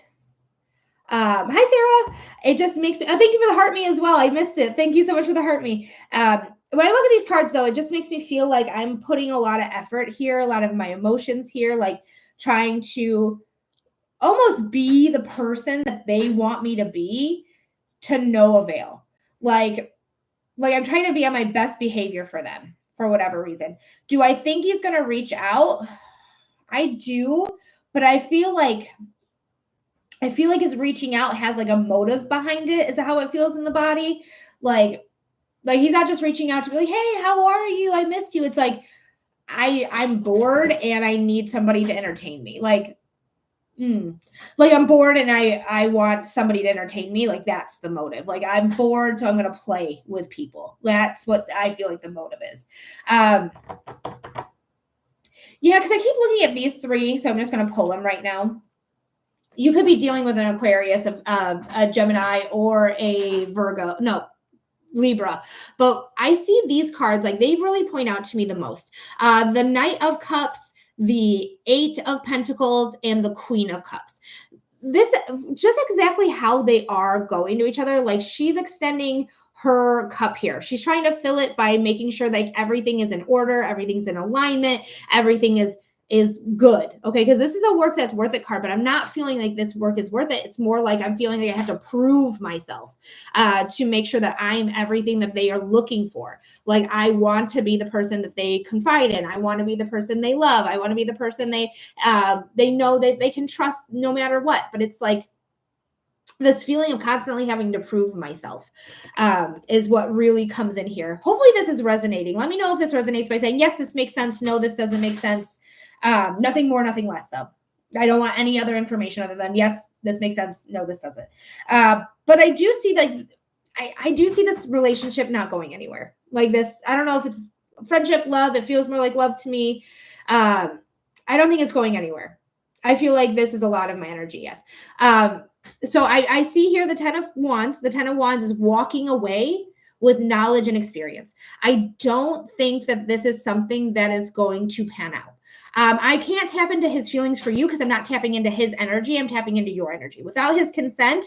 hi Sarah, it just makes me, thank you for the heart me as well. I missed it. Thank you so much for the heart me. When I look at these cards though, it just makes me feel like I'm putting a lot of effort here, a lot of my emotions here, like trying to almost be the person that they want me to be, to no avail. Like I'm trying to be on my best behavior for them for whatever reason. Do I think he's going to reach out? I do, but I feel like his reaching out has like a motive behind it. Is that how it feels in the body? Like he's not just reaching out to be like, hey, how are you? I missed you. It's like, I'm bored and I need somebody to entertain me. Like I'm bored and I want somebody to entertain me. Like that's the motive. Like I'm bored, so I'm going to play with people. That's what I feel like the motive is. Yeah, because I keep looking at these three, so I'm just going to pull them right now. You could be dealing with an Aquarius, a Gemini, or a Virgo. No, Libra. But I see these cards, like they really point out to me the most. The Knight of Cups, the Eight of Pentacles, and the Queen of Cups. This just exactly how they are going to each other. Like she's extending her cup here. She's trying to fill it by making sure like everything is in order, everything's in alignment, everything is good. Okay, because this is a work that's worth it card, but I'm not feeling like this work is worth it. It's more like I'm feeling like I have to prove myself to make sure that I'm everything that they are looking for. Like I want to be the person that they confide in. I want to be the person they love. I want to be the person they know that they can trust no matter what. But it's like this feeling of constantly having to prove myself is what really comes in here. Hopefully this is resonating. Let me know if this resonates by saying, yes, this makes sense. No, this doesn't make sense. Nothing more, nothing less though. I don't want any other information other than, yes, this makes sense. No, this doesn't. But I do see that I do see this relationship not going anywhere. Like this, I don't know if it's friendship, love. It feels more like love to me. I don't think it's going anywhere. I feel like this is a lot of my energy. Yes. So I see here the Ten of Wands. The Ten of Wands is walking away with knowledge and experience. I don't think that this is something that is going to pan out. I can't tap into his feelings for you because I'm not tapping into his energy. I'm tapping into your energy. Without his consent,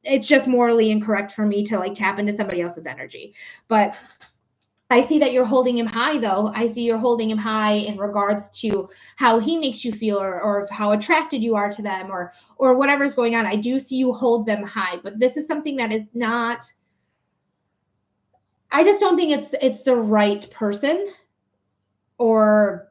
it's just morally incorrect for me to like tap into somebody else's energy. But I see that you're holding him high, though. I see you're holding him high in regards to how he makes you feel, or how attracted you are to them, or whatever's going on. I do see you hold them high, but this is something that is not. I just don't think it's the right person, or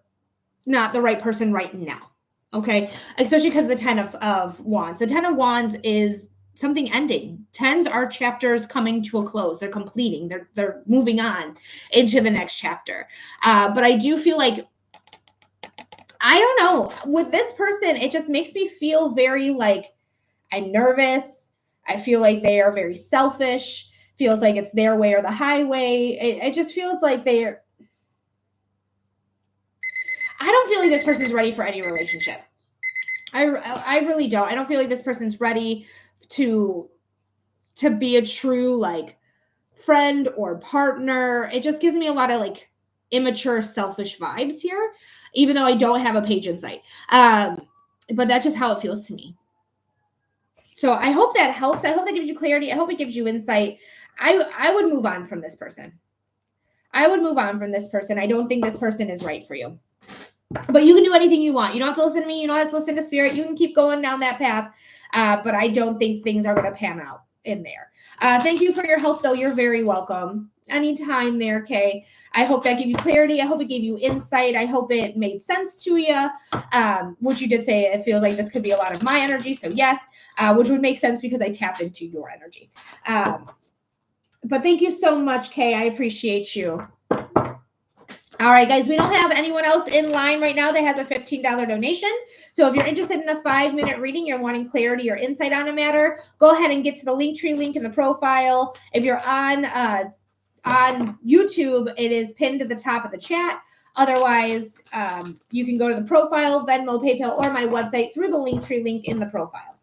not the right person right now. Okay, especially because the Ten of Wands. The Ten of Wands is something ending. Tens are chapters coming to a close. They're completing. They're moving on into the next chapter. But I do feel like, I don't know, with this person, it just makes me feel very like I'm nervous. I feel like they are very selfish. Feels like it's their way or the highway. It just feels like they're. I don't feel like this person's ready for any relationship. I really don't. I don't feel like this person's ready to be a true like friend or partner. It just gives me a lot of like immature, selfish vibes here, even though I don't have a page in sight. But that's just how it feels to me. So I hope that helps. I hope that gives you clarity. I hope it gives you insight. I would move on from this person. I would move on from this person. I don't think this person is right for you. But you can do anything you want. You don't have to listen to me. You don't have to listen to spirit. You can keep going down that path. But I don't think things are going to pan out in there. Thank you for your help, though. You're very welcome. Anytime there, Kay. I hope that gave you clarity. I hope it gave you insight. I hope it made sense to you, which you did say it feels like this could be a lot of my energy. So yes, which would make sense because I tapped into your energy. But thank you so much, Kay. I appreciate you. All right, guys, we don't have anyone else in line right now that has a $15 donation. So if you're interested in a 5-minute reading, you're wanting clarity or insight on a matter, go ahead and get to the Linktree link in the profile. If you're on YouTube, it is pinned to the top of the chat. Otherwise, you can go to the profile, Venmo, PayPal, or my website through the Linktree link in the profile.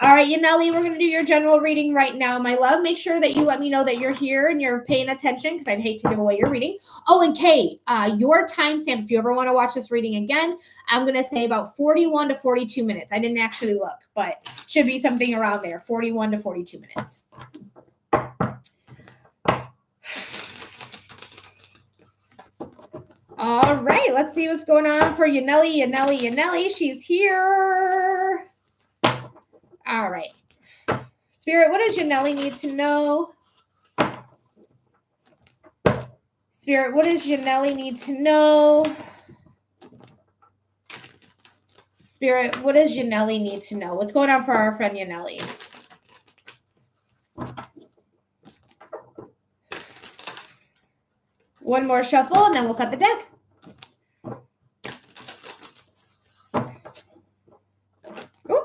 All right, Yaneli, we're going to do your general reading right now, my love. Make sure that you let me know that you're here and you're paying attention because I'd hate to give away your reading. Oh, and Kay, your timestamp, if you ever want to watch this reading again, I'm going to say about 41 to 42 minutes. I didn't actually look, but should be something around there, 41 to 42 minutes. All right, let's see what's going on for Yaneli. She's here. All right. Spirit, what does Yaneli need to know? Spirit, what does Yaneli need to know? Spirit, what does Yaneli need to know? What's going on for our friend Yaneli? One more shuffle, and then we'll cut the deck. Ooh.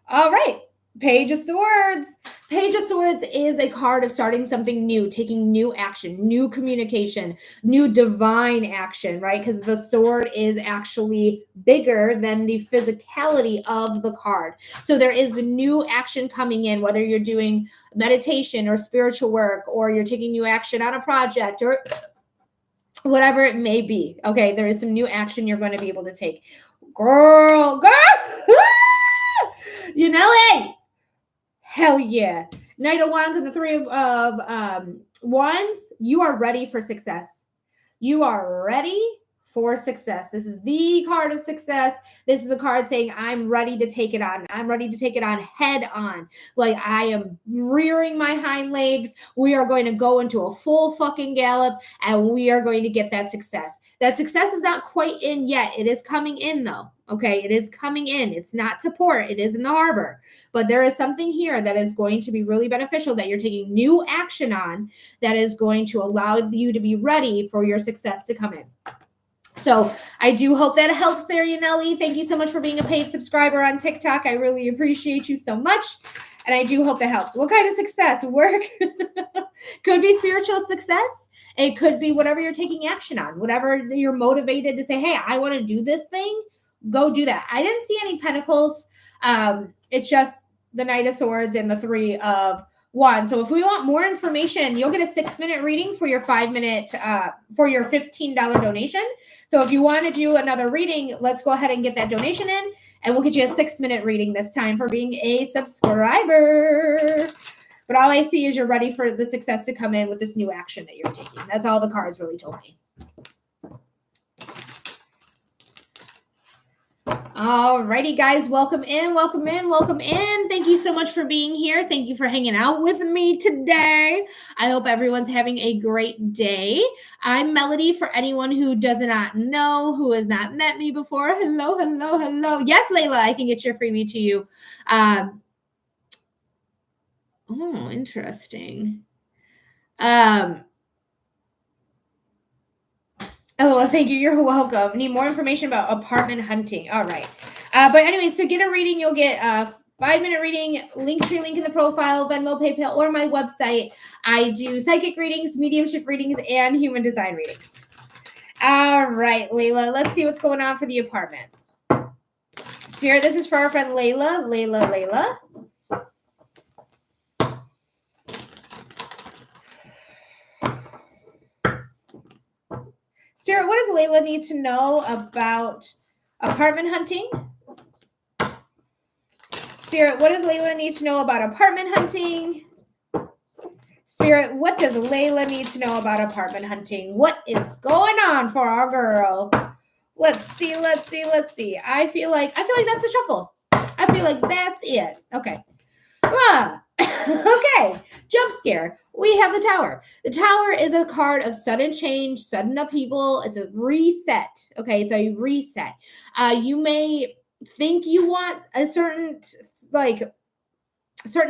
All right. Page of Swords. Page of Swords is a card of starting something new, taking new action, new communication, new divine action, right? Because the sword is actually bigger than the physicality of the card. So there is a new action coming in, whether you're doing meditation or spiritual work, or you're taking new action on a project, or whatever it may be. Okay, there is some new action you're going to be able to take. Girl, you know it. Hell yeah. Knight of Wands and the Three of Wands, you are ready for success. You are ready for success. This is the card of success. This is a card saying, I'm ready to take it on. I'm ready to take it on head on. Like, I am rearing my hind legs. We are going to go into a full fucking gallop, and we are going to get that success. That success is not quite in yet. It is coming in, though. Okay, it is coming in. It's not to port. It is in the harbor. But there is something here that is going to be really beneficial that you're taking new action on, that is going to allow you to be ready for your success to come in. So I do hope that helps there, Yaneli. Thank you so much for being a paid subscriber on TikTok. I really appreciate you so much. And I do hope that helps. What kind of success? Work? Could be spiritual success. It could be whatever you're taking action on, whatever you're motivated to say, hey, I want to do this thing. Go do that. I didn't see any pentacles. It's just the Knight of Swords and the Three of Wands. So if we want more information, you'll get a 6-minute reading for your 5-minute, for your $15 donation. So if you want to do another reading, let's go ahead and get that donation in, and we'll get you a 6-minute reading this time for being a subscriber. But all I see is you're ready for the success to come in with this new action that you're taking. That's all the cards really told me. Alrighty, guys, welcome in, welcome in, welcome in. Thank you so much for being here. Thank you for hanging out with me today. I hope everyone's having a great day. I'm Melody, for anyone who does not know, who has not met me before. Hello, hello, hello. Yes, Layla, I can get your freebie to you. Oh, interesting. LOL, thank you. You're welcome. Need more information about apartment hunting. All right. But anyways, to get a reading, you'll get a 5-minute reading, Linktree link in the profile, Venmo, PayPal, or my website. I do psychic readings, mediumship readings, and human design readings. All right, Layla, let's see what's going on for the apartment. Spirit, this is for our friend Layla. Layla. Spirit, what does Layla need to know about apartment hunting? Spirit, what does Layla need to know about apartment hunting? Spirit, what does Layla need to know about apartment hunting? What is going on for our girl? Let's see. I feel like that's the shuffle. I feel like that's it. Okay. Okay. Jump scare. We have the Tower. The Tower is a card of sudden change, sudden upheaval. It's a reset. Okay. It's a reset. You may think you want a certain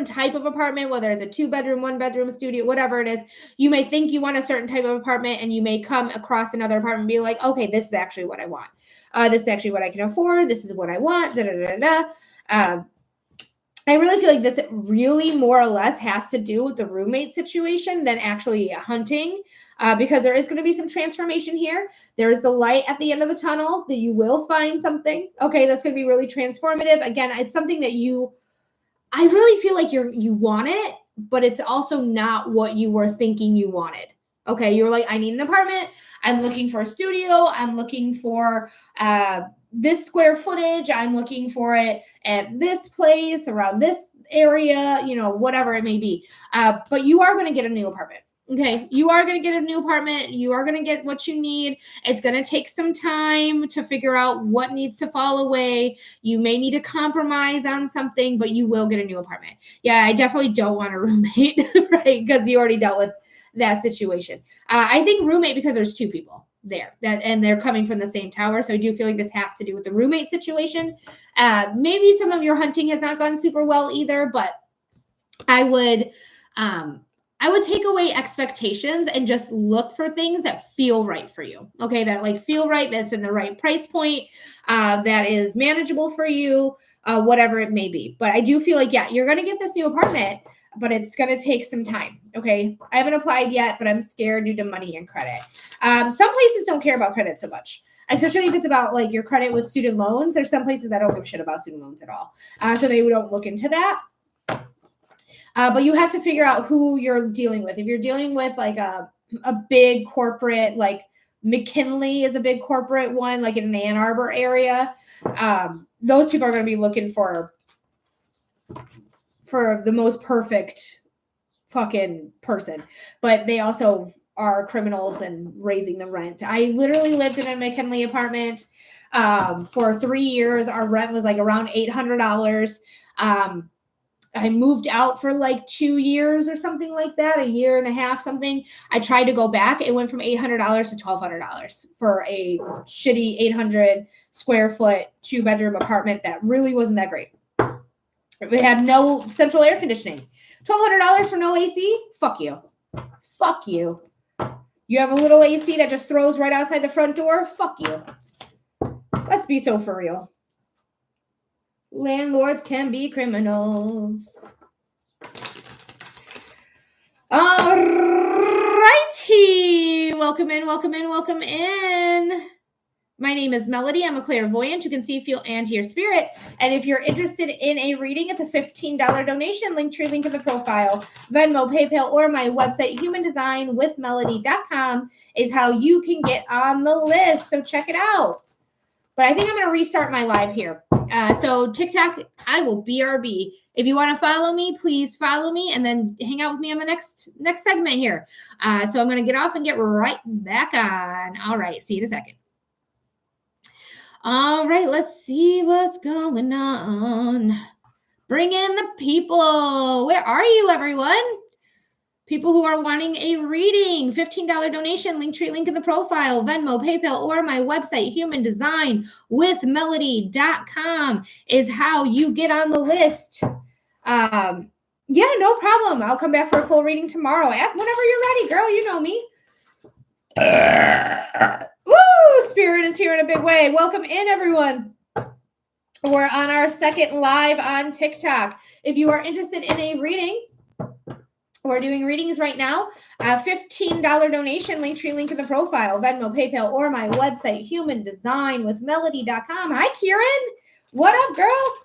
type of apartment, whether it's a 2-bedroom, 1-bedroom studio, whatever it is. You may think you want a certain type of apartment, and you may come across another apartment and be like, okay, this is actually what I want. This is actually what I can afford. This is what I want. I really feel like this really more or less has to do with the roommate situation than actually hunting, because there is going to be some transformation here. There's the light at the end of the tunnel that you will find something. Okay, that's going to be really transformative. Again, it's something that I really feel like you want it, but it's also not what you were thinking you wanted. Okay, you're like, I need an apartment. I'm looking for a studio. I'm looking for this square footage. I'm looking for it at this place, around this area, whatever it may be. But you are going to get a new apartment. Okay, you are going to get a new apartment. You are going to get what you need. It's going to take some time to figure out what needs to fall away. You may need to compromise on something, but you will get a new apartment. Yeah, I definitely don't want a roommate, right? Because you already dealt with that situation. I think roommate because there's 2 people there and they're coming from the same tower. So I do feel like this has to do with the roommate situation. Maybe some of your hunting has not gone super well either, but I would take away expectations and just look for things that feel right for you. Okay, that feel right, that's in the right price point, that is manageable for you. whatever it may be. But I do feel like, yeah, you're going to get this new apartment, but it's going to take some time. Okay. I haven't applied yet, but I'm scared due to money and credit. Some places don't care about credit so much, especially if it's about like your credit with student loans. There's some places that don't give a shit about student loans at all. So they don't look into that. But you have to figure out who you're dealing with. If you're dealing with like a big corporate, like McKinley is a big corporate one, like in the Ann Arbor area, those people are going to be looking for the most perfect fucking person. But they also are criminals and raising the rent. I literally lived in a McKinley apartment for 3 years. Our rent was like around $800. I moved out for like 2 years or something like that, a year and a half, something. I tried to go back. It went from $800 to $1,200 for a shitty 800 square foot 2-bedroom apartment that really wasn't that great. It had no central air conditioning. $1,200 for no AC? Fuck you. Fuck you. You have a little AC that just throws right outside the front door? Fuck you. Let's be so for real. Landlords can be criminals. All righty. Welcome in, welcome in, welcome in. My name is Melody. I'm a clairvoyant who can see, feel, and hear spirit. And if you're interested in a reading, it's a $15 donation. Link in the profile. Venmo, PayPal, or my website, humandesignwithmelody.com, is how you can get on the list. So check it out. But I think I'm going to restart my live here. So TikTok, I will BRB. If you want to follow me, please follow me and then hang out with me on the next segment here. So I'm going to get off and get right back on. All right. See you in a second. All right. Let's see what's going on. Bring in the people. Where are you, everyone? People who are wanting a reading, $15 donation, link in the profile, Venmo, PayPal, or my website, humandesignwithmelody.com, is how you get on the list. Yeah, no problem. I'll come back for a full reading tomorrow. Whenever you're ready, girl, you know me. Woo! Spirit is here in a big way. Welcome in, everyone. We're on our second live on TikTok. If you are interested in a reading, we're doing readings right now. $15 donation, link in the profile, Venmo, PayPal, or my website, humandesignwithmelody.com. Hi, Kieran. What up, girl?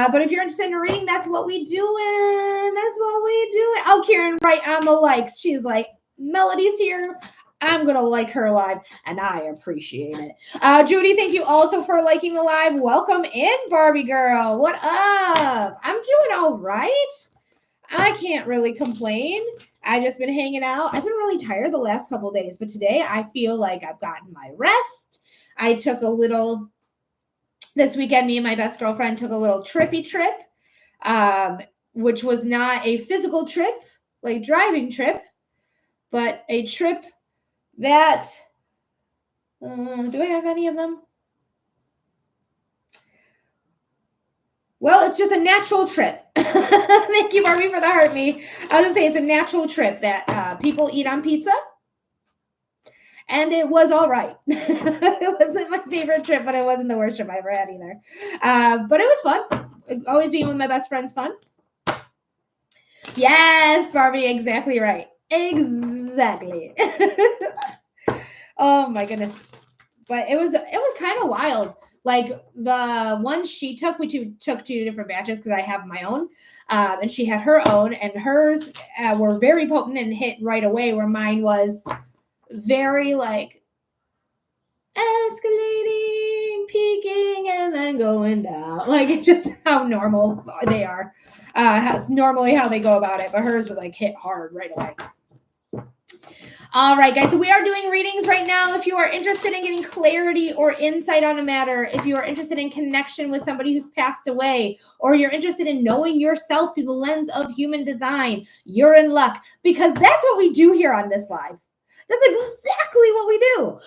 But if you're interested in a reading, that's what we doing. That's what we doing. Oh, Kieran, right on the likes. She's like, Melody's here. I'm going to like her live, and I appreciate it. Judy, thank you also for liking the live. Welcome in, Barbie girl. What up? I'm doing all right. I can't really complain. I've just been hanging out. I've been really tired the last couple of days, but today I feel like I've gotten my rest. I took this weekend, me and my best girlfriend took a little trippy trip, which was not a physical trip, like driving trip, but a trip that, do I have any of them? Well, it's just a natural trip. Thank you, Barbie, for the heart me. I was going to say it's a natural trip that people eat on pizza. And it was all right. It wasn't my favorite trip, but it wasn't the worst trip I ever had either. But it was fun. Always being with my best friend's fun. Yes, Barbie, exactly right. Exactly. Oh, my goodness. But it was kind of wild. Like the one she took, we took two different batches because I have my own. And she had her own, and hers were very potent and hit right away, where mine was very like escalating, peaking, and then going down. Like it's just how normal they are. That's normally how they go about it. But hers would like hit hard right away. All right, guys, so we are doing readings right now. If you are interested in getting clarity or insight on a matter, if you are interested in connection with somebody who's passed away, or you're interested in knowing yourself through the lens of human design, you're in luck, because that's what we do here on this live. That's exactly what we do.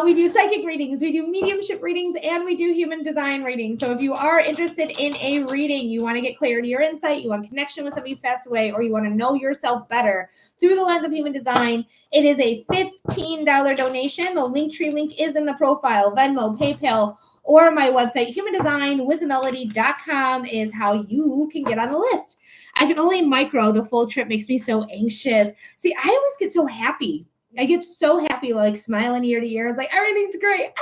We do psychic readings, we do mediumship readings, and we do human design readings. So if you are interested in a reading, you want to get clarity or insight, you want connection with somebody who's passed away, or you want to know yourself better through the lens of human design, it is a $15 donation. The Linktree link is in the profile, Venmo, PayPal, or my website, humandesignwithmelody.com, is how you can get on the list. I can only micro. The full trip makes me so anxious. See, I always get so happy. I get so happy, like smiling ear to ear. It's like, everything's great.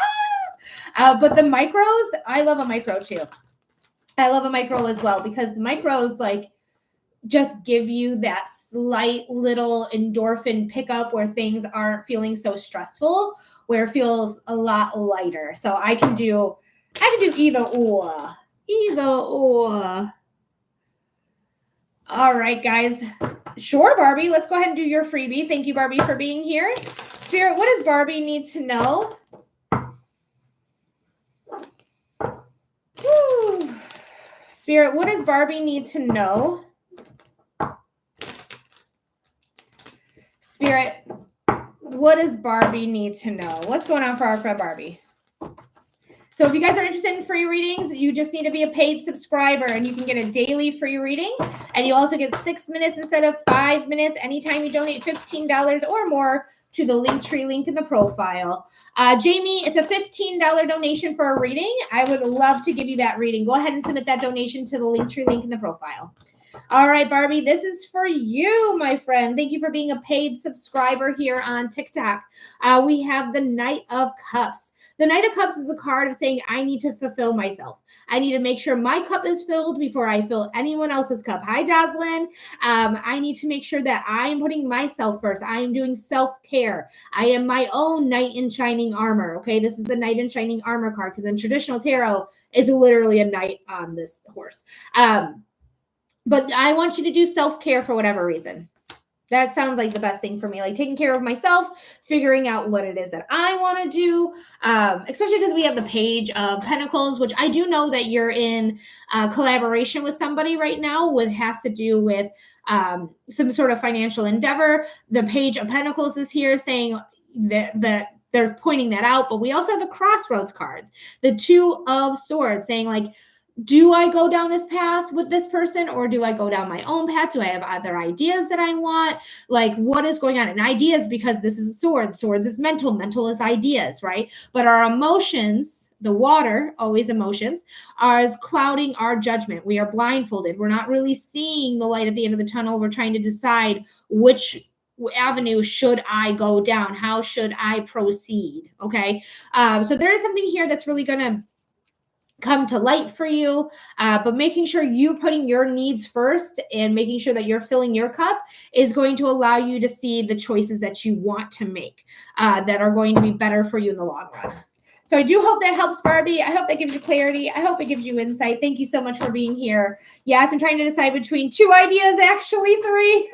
But the micros, I love a micro too. I love a micro as well, because the micros like just give you that slight little endorphin pickup where things aren't feeling so stressful, where it feels a lot lighter. So I can do either or. All right, guys. Sure, Barbie. Let's go ahead and do your freebie. Thank you, Barbie, for being here. Spirit, what does Barbie need to know? Whew. Spirit, what does Barbie need to know? Spirit, what does Barbie need to know? What's going on for our friend Barbie? So if you guys are interested in free readings, you just need to be a paid subscriber, and you can get a daily free reading. And you also get 6 minutes instead of 5 minutes anytime you donate $15 or more to the Linktree link in the profile. Jamie, it's a $15 donation for a reading. I would love to give you that reading. Go ahead and submit that donation to the Linktree link in the profile. All right, Barbie, this is for you, my friend. Thank you for being a paid subscriber here on TikTok. We have the Knight of Cups. The Knight of Cups is a card of saying, I need to fulfill myself. I need to make sure my cup is filled before I fill anyone else's cup. Hi, Jocelyn. I need to make sure that I am putting myself first. I am doing self-care. I am my own knight in shining armor. Okay, this is the knight in shining armor card, because in traditional tarot, it's literally a knight on this horse. But I want you to do self-care for whatever reason. That sounds like the best thing for me, like taking care of myself, figuring out what it is that I want to do, especially because we have the Page of Pentacles, which I do know that you're in collaboration with somebody right now with has to do with some sort of financial endeavor. The Page of Pentacles is here saying that they're pointing that out, but we also have the Crossroads cards, the Two of Swords saying like, do I go down this path with this person, or do I go down my own path? Do I have other ideas that I want? Like, what is going on? And ideas, because this is a sword. Swords is mental. Mental is ideas, right? But our emotions, the water, always emotions, are clouding our judgment. We are blindfolded. We're not really seeing the light at the end of the tunnel. We're trying to decide which avenue should I go down? How should I proceed? Okay. So there is something here that's really going to come to light for you, but making sure you're putting your needs first and making sure that you're filling your cup is going to allow you to see the choices that you want to make that are going to be better for you in the long run. So I do hope that helps, Barbie. I hope that gives you clarity. I hope it gives you insight. Thank you so much for being here. Yes, I'm trying to decide between 2 ideas, actually 3.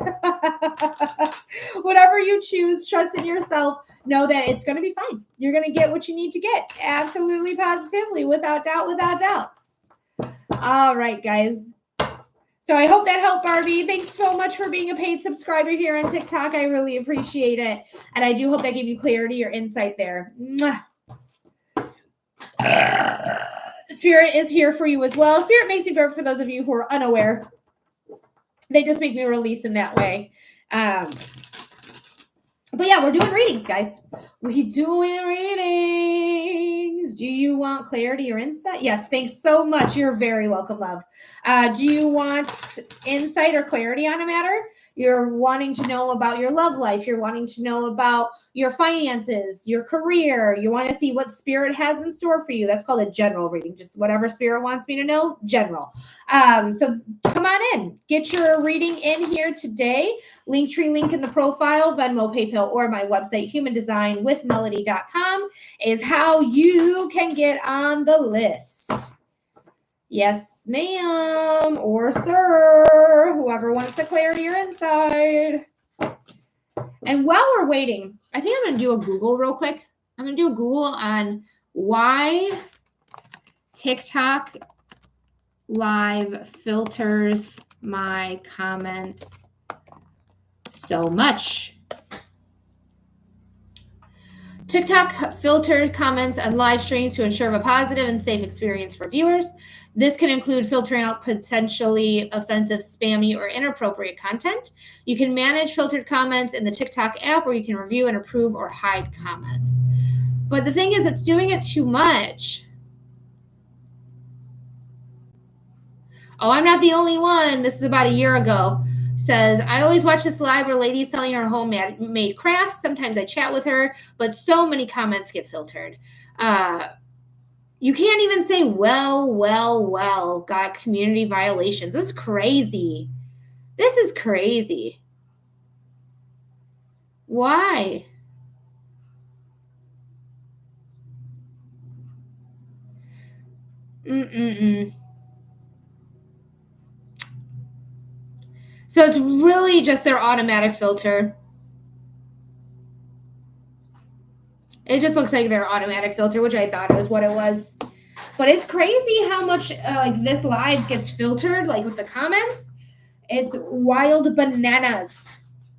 Whatever you choose, trust in yourself. Know that it's going to be fine. You're going to get what you need to get. Absolutely, positively, without doubt, without doubt. All right, guys. So I hope that helped, Barbie. Thanks so much for being a paid subscriber here on TikTok. I really appreciate it. And I do hope that gave you clarity or insight there. Mwah. Spirit is here for you as well. Spirit makes me burp for those of you who are unaware. They just make me release in that way. But yeah, we're doing readings, guys. We're doing readings. Do you want clarity or insight? Yes, thanks so much. You're very welcome, love. Do you want insight or clarity on a matter? You're wanting to know about your love life. You're wanting to know about your finances, your career. You want to see what Spirit has in store for you. That's called a general reading. Just whatever Spirit wants me to know, general. So come on in. Get your reading in here today. Linktree link in the profile, Venmo, PayPal, or my website, humandesignwithmelody.com, is how you can get on the list. Yes, ma'am, or sir, whoever wants the clarity or insight. And while we're waiting, I think I'm going to do a Google real quick. I'm going to do a Google on why TikTok Live filters my comments so much. TikTok filters comments on live streams to ensure a positive and safe experience for viewers. This can include filtering out potentially offensive, spammy, or inappropriate content. You can manage filtered comments in the TikTok app, where you can review and approve or hide comments. But the thing is, it's doing it too much. Oh, I'm not the only one. This is about a year ago. Says, I always watch this live where ladies selling her homemade crafts. Sometimes I chat with her, but so many comments get filtered. You can't even say, well, got community violations. This is crazy. This is crazy. Why? So it's really just their automatic filter. It just looks like their automatic filter, which I thought was what it was. But it's crazy how much like this live gets filtered, like with the comments. It's wild bananas.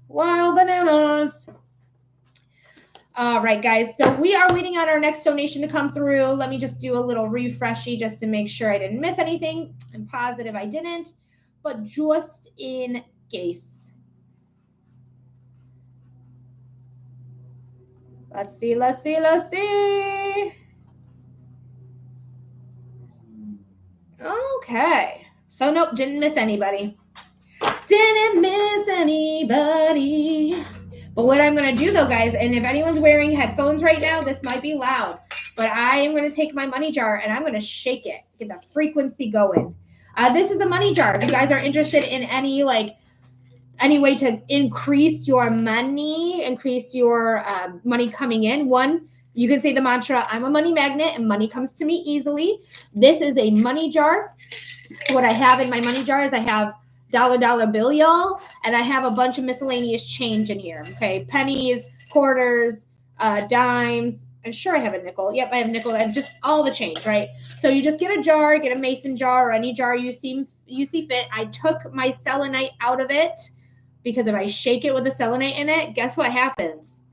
Wild bananas. All right, guys. So we are waiting on our next donation to come through. Let me just do a little refreshy just to make sure I didn't miss anything. I'm positive I didn't, but just in case. Let's see. Okay. So nope, didn't miss anybody. Didn't miss anybody. But what I'm going to do though, guys, and if anyone's wearing headphones right now, this might be loud, but I am going to take my money jar and I'm going to shake it, get the frequency going. This is a money jar. If you guys are interested in any way to increase your money, increase your money coming in, one, you can say the mantra, I'm a money magnet and money comes to me easily. This is a money jar. What I have in my money jar is I have dollar bill, y'all, and I have a bunch of miscellaneous change in here. Okay, pennies, quarters, dimes. I'm sure I have a nickel. Yep, I have a nickel, and just all the change, right? So you just get a jar, get a mason jar or any jar you see fit. I took my selenite out of it because if I shake it with the selenite in it, guess what happens?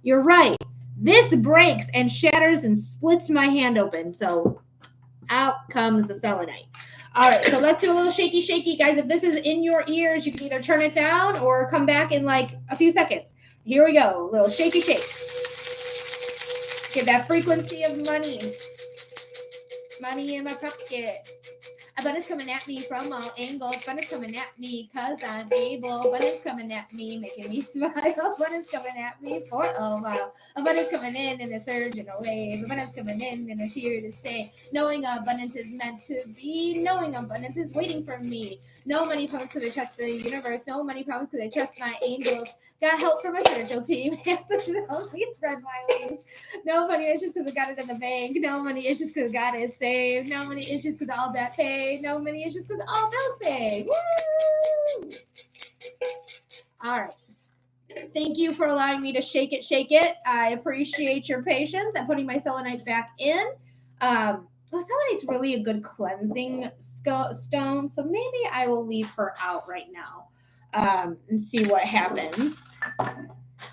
You're right. This breaks and shatters and splits my hand open. So out comes the selenite. All right, so let's do a little shaky, guys. If this is in your ears, you can either turn it down or come back in like a few seconds. Here we go, a little shaky shake. Get that frequency of money. Money in my pocket. But it's coming at me from all angles. But it's coming at me because I'm able. But it's coming at me, making me smile. But it's coming at me for a while. But it's coming in a surge and a wave. But it's coming in and it's here to stay. Knowing abundance is meant to be. Knowing abundance is waiting for me. No money promise because I trust the universe. No money promise because I trust my angels. Got help from a spiritual team. Please spread my wings. No money issues because I got it in the bank. No money issues because God is saved. No money issues because all that paid. No money issues because all bills paid. Woo! All right. Thank you for allowing me to shake it. I appreciate your patience. I'm putting my selenite back in. Selenite's really a good cleansing stone, so maybe I will leave her out right now and see what happens.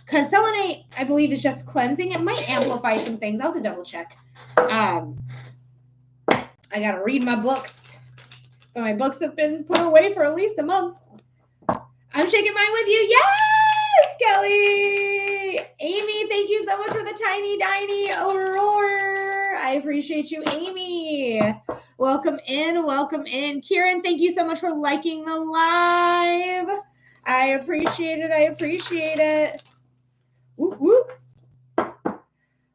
Because selenite, I believe, is just cleansing. It might amplify some things. I'll have to double check. I got to read my books. But my books have been put away for at least a month. I'm shaking mine with you. Yes, Kelly. Amy, thank you so much for the tiny aurora. I appreciate you, Amy. Welcome in. Kieran, thank you so much for liking the live. I appreciate it. Whoop, whoop.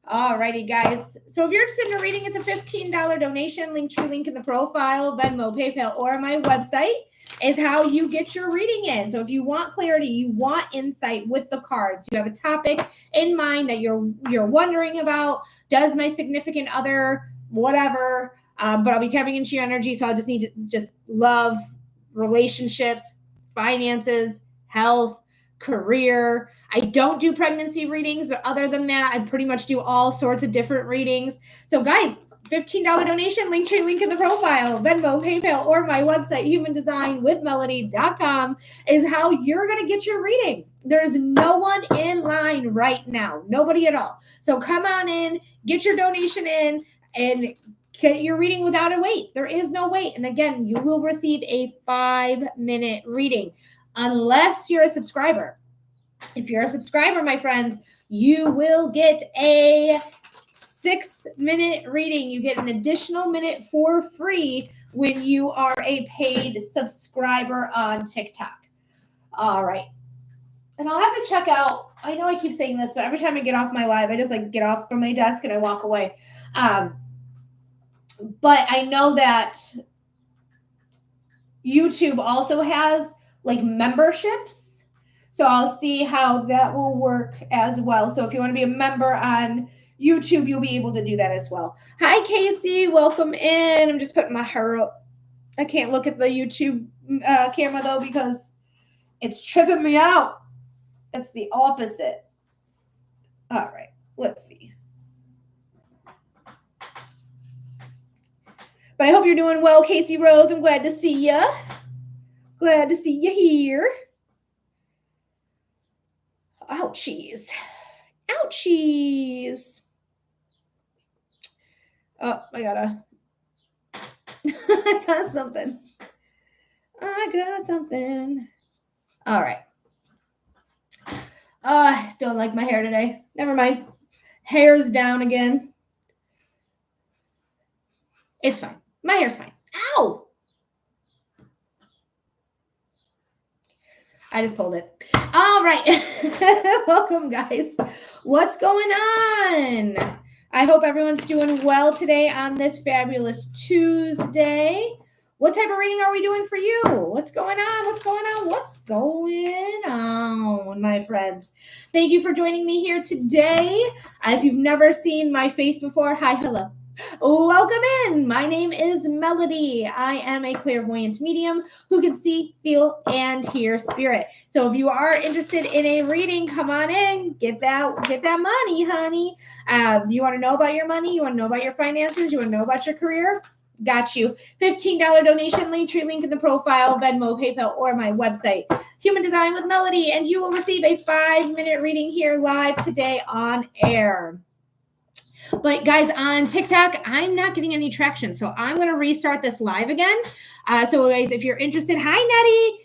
Alrighty, guys. So if you're interested in a reading, it's a $15 donation. Link in the profile, Venmo, PayPal, or my website is how you get your reading in. So if you want clarity, you want insight with the cards, you have a topic in mind that you're wondering about, does my significant other, whatever, but I'll be tapping into your energy, so I'll just need to just love, relationships, finances, health, career. I don't do pregnancy readings, but other than that, I pretty much do all sorts of different readings. So guys, $15 donation, link in the profile, Venmo, PayPal, or my website, humandesignwithmelody.com is how you're going to get your reading. There's no one in line right now, nobody at all. So come on in, get your donation in, and get your reading without a wait. There is no wait. And again, you will receive a 5-minute reading unless you're a subscriber. If you're a subscriber, my friends, you will get a 6-minute reading. You get an additional minute for free when you are a paid subscriber on TikTok. All right. And I'll have to check out, I know I keep saying this, but every time I get off my live, I just like get off from my desk and I walk away. But I know that YouTube also has like memberships. So I'll see how that will work as well. So if you want to be a member on YouTube, you'll be able to do that as well. Hi, Casey. Welcome in. I'm just putting my hair up. I can't look at the YouTube camera though because it's tripping me out. It's the opposite. All right. Let's see. But I hope you're doing well, Casey Rose. I'm glad to see you. Glad to see you here. Ouchies. Ouchies. Oh, I got something. All right. Don't like my hair today. Never mind. Hair's down again. It's fine. My hair's fine. Ow! I just pulled it. All right. Welcome, guys. What's going on? I hope everyone's doing well today on this fabulous Tuesday. What type of reading are we doing for you? What's going on? What's going on? What's going on, my friends? Thank you for joining me here today. If you've never seen my face before, hi, hello. Welcome in. My name is Melody. I am a clairvoyant medium who can see, feel, and hear spirit. So if you are interested in a reading, come on in. Get that money, honey. You want to know about your money? You want to know about your finances? You want to know about your career? Got you. $15 donation, Linktree link in the profile, Venmo, PayPal, or my website, Human Design with Melody, and you will receive a 5-minute reading here live today on air. But guys, on TikTok, I'm not getting any traction. So I'm going to restart this live again. So guys, if you're interested, hi, Nettie.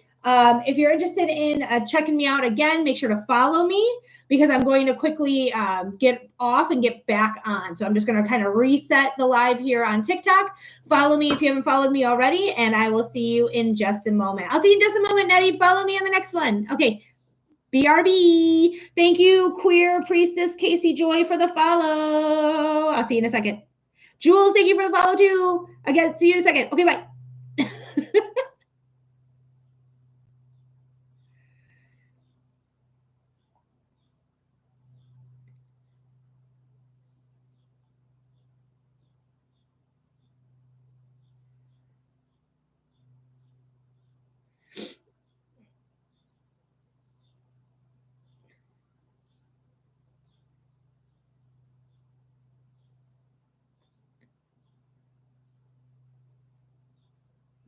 If you're interested in checking me out again, make sure to follow me because I'm going to quickly get off and get back on. So I'm just going to kind of reset the live here on TikTok. Follow me if you haven't followed me already, and I will see you in just a moment. I'll see you in just a moment, Nettie. Follow me on the next one. Okay. BRB. Thank you, Queer Priestess Casey Joy, for the follow. I'll see you in a second. Jules, thank you for the follow too. Again, see you in a second. Okay, bye.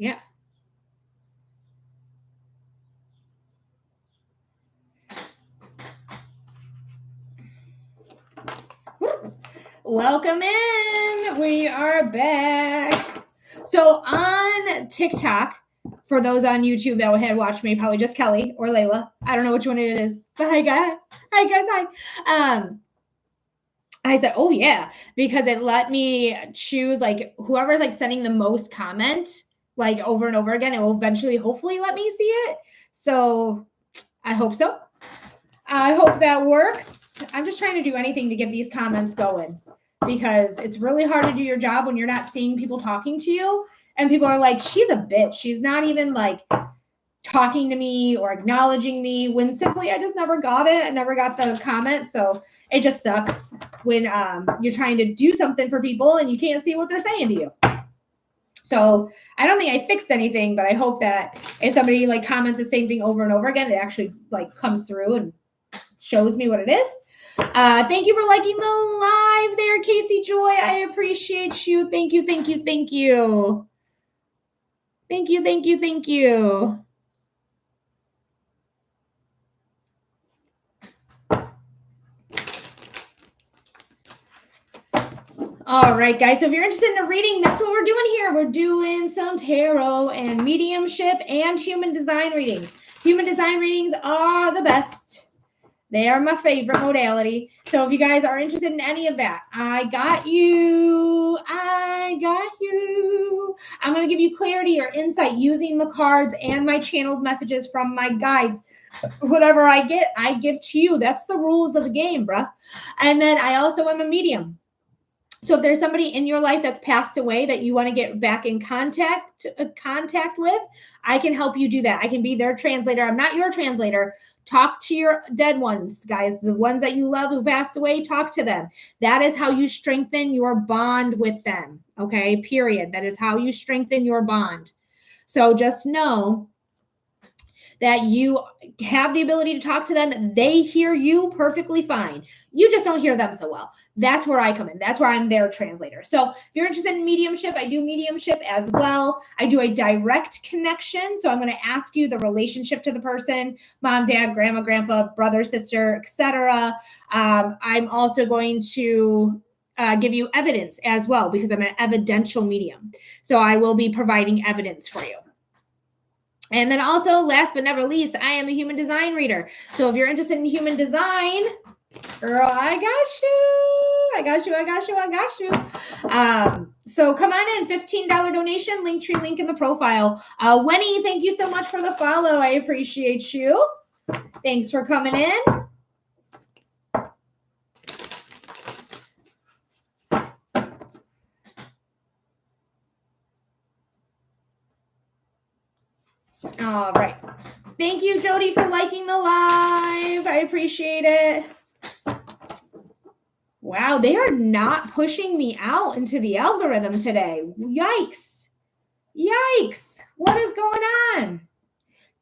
Yeah. Welcome in. We are back. So on TikTok, for those on YouTube that had watched me, probably just Kelly or Layla. I don't know which one it is. But hi guys. Hi. I said, oh yeah, because it let me choose like whoever's like sending the most comment like over and over again. It will eventually, hopefully, let me see it. So I hope so. I hope that works. I'm just trying to do anything to get these comments going because it's really hard to do your job when you're not seeing people talking to you and people are like, she's a bitch. She's not even like talking to me or acknowledging me when simply I just never got it. I never got the comment. So it just sucks when you're trying to do something for people and you can't see what they're saying to you. So I don't think I fixed anything, but I hope that if somebody like comments the same thing over and over again, it actually like comes through and shows me what it is. Thank you for liking the live there, Casey Joy. I appreciate you. Thank you. All right, guys. So if you're interested in a reading, that's what we're doing here. We're doing some tarot and mediumship and human design readings. Human design readings are the best. They are my favorite modality. So if you guys are interested in any of that, I got you. I got you. I'm going to give you clarity or insight using the cards and my channeled messages from my guides. Whatever I get, I give to you. That's the rules of the game, bruh. And then I also am a medium. So if there's somebody in your life that's passed away that you want to get back in contact with, I can help you do that. I can be their translator. I'm not your translator. Talk to your dead ones, guys. The ones that you love who passed away, talk to them. That is how you strengthen your bond with them. Okay, period. That is how you strengthen your bond. So just know that you have the ability to talk to them. They hear you perfectly fine. You just don't hear them so well. That's where I come in. That's where I'm their translator. So if you're interested in mediumship, I do mediumship as well. I do a direct connection. So I'm going to ask you the relationship to the person, mom, dad, grandma, grandpa, brother, sister, etc. I'm also going to give you evidence as well because I'm an evidential medium. So I will be providing evidence for you. And then also, last but never least, I am a human design reader. So if you're interested in human design, girl, I got you. I got you. I got you. I got you. So come on in, $15 donation, Linktree link in the profile. Winnie, thank you so much for the follow. I appreciate you. Thanks for coming in. All right. Thank you, Jody, for liking the live. I appreciate it. Wow, they are not pushing me out into the algorithm today. Yikes. Yikes. What is going on?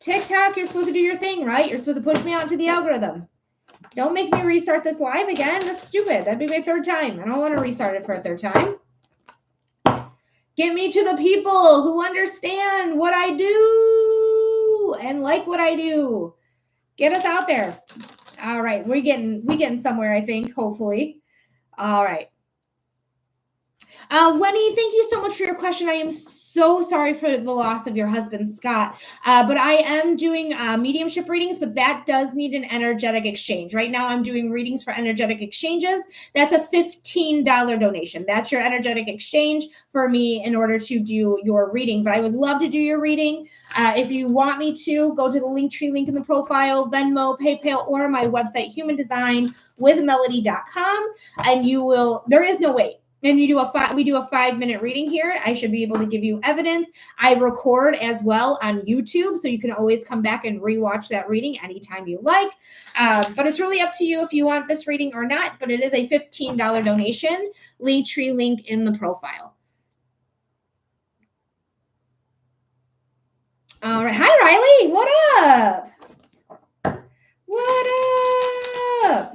TikTok, you're supposed to do your thing, right? You're supposed to push me out into the algorithm. Don't make me restart this live again. That's stupid. That'd be my third time. I don't want to restart it for a third time. Get me to the people who understand what I do and like what I do. Get us out there. All right. We're getting somewhere, I think, hopefully. All right. Winnie, thank you so much for your question. I am so sorry for the loss of your husband, Scott. But I am doing mediumship readings, but that does need an energetic exchange. Right now, I'm doing readings for energetic exchanges. That's a $15 donation. That's your energetic exchange for me in order to do your reading. But I would love to do your reading. If you want me to, go to the Linktree link in the profile, Venmo, PayPal, or my website, humandesignwithmelody.com, and you will. There is no wait. And we do a 5-minute reading here. I should be able to give you evidence. I record as well on YouTube, so you can always come back and rewatch that reading anytime you like. But it's really up to you if you want this reading or not, but it is a $15 donation. Linktree link in the profile. All right. Hi, Riley. What up? What up?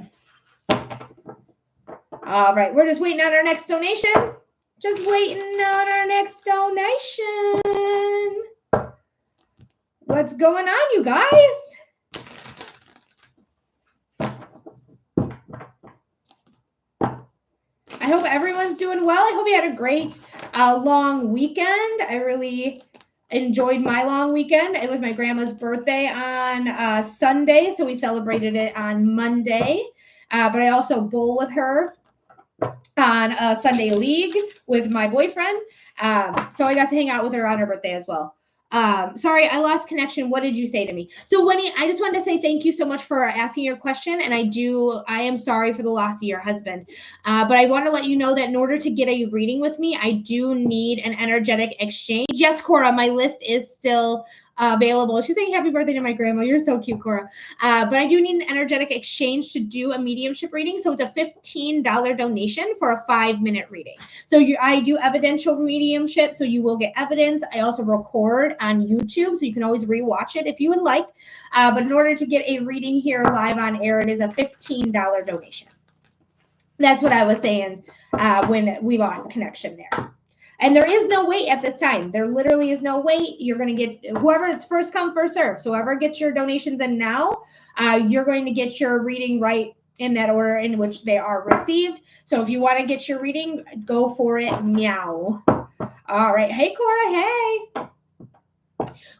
All right, we're just waiting on our next donation. Just waiting on our next donation. What's going on, you guys? I hope everyone's doing well. I hope you had a great long weekend. I really enjoyed my long weekend. It was my grandma's birthday on Sunday, so we celebrated it on Monday. But I also bowl with her on a Sunday league with my boyfriend. So I got to hang out with her on her birthday as well. Sorry, I lost connection. What did you say to me? So Winnie, I just wanted to say thank you so much for asking your question. And I am sorry for the loss of your husband. But I want to let you know that in order to get a reading with me, I do need an energetic exchange. Yes, Cora, my list is still available. She's saying happy birthday to my grandma. You're so cute, Cora. But I do need an energetic exchange to do a mediumship reading. So it's a $15 donation for a 5-minute reading. So I do evidential mediumship, so you will get evidence. I also record on YouTube, so you can always rewatch it if you would like. But in order to get a reading here live on air, it is a $15 donation. That's what I was saying when we lost connection there. And there is no wait at this time. There literally is no wait. You're going to get whoever, it's first come, first serve. So whoever gets your donations in now, you're going to get your reading right in that order in which they are received. So if you want to get your reading, go for it now. All right. Hey, Cora. Hey.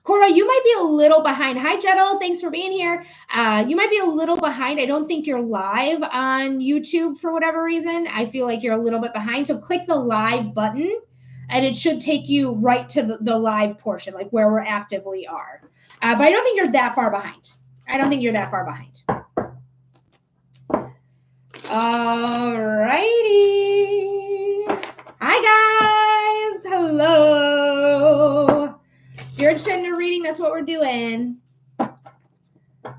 Cora, you might be a little behind. Hi, Jettle. Thanks for being here. You might be a little behind. I don't think you're live on YouTube for whatever reason. I feel like you're a little bit behind. So click the live button and it should take you right to the live portion, like where we're actively are. But I don't think you're that far behind. All righty. Hi, guys. Hello. If you're interested in a reading, that's what we're doing.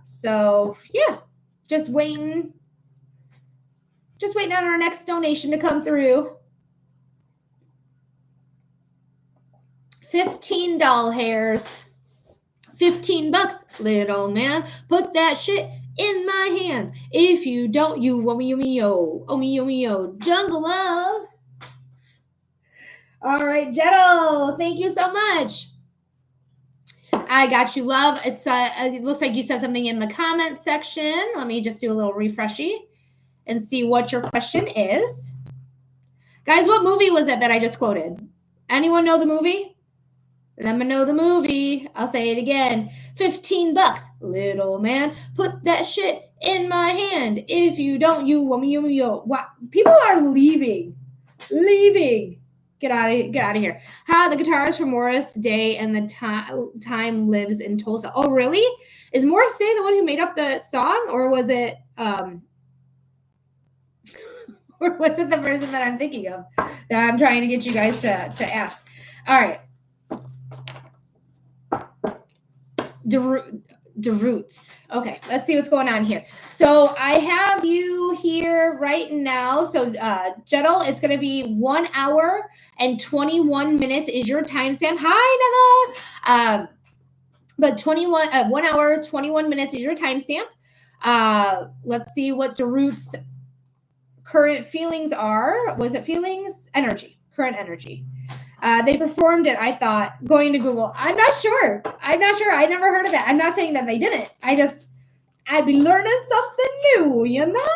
So, yeah, just waiting on our next donation to come through. 15 doll hairs. 15 bucks, little man. Put that shit in my hands. If you don't, you oh me, yo. Jungle love. All right, Jetto, thank you so much. I got you, love. It looks like you said something in the comment section. Let me just do a little refreshy and see what your question is. Guys, what movie was it that I just quoted? Anyone know the movie? Let me know the movie. I'll say it again. 15 bucks, little man. Put that shit in my hand. If you don't, you yo. Wow. People are leaving. Get out of here. The guitar is from Morris Day and the time lives in Tulsa. Oh, really? Is Morris Day the one who made up the song, or was it the person that I'm thinking of that I'm trying to get you guys to ask? All right. The roots. Okay, let's see what's going on here. So I have you here right now. So Jettle, it's going to be 1 hour and 21 minutes is your timestamp. Hi, Nella. But 1 hour, 21 minutes is your timestamp. Let's see what the roots current feelings are. Was it feelings? Energy. Current energy. They performed it, I thought, going to Google. I'm not sure. I never heard of it. I'm not saying that they didn't. I'd be learning something new, you know?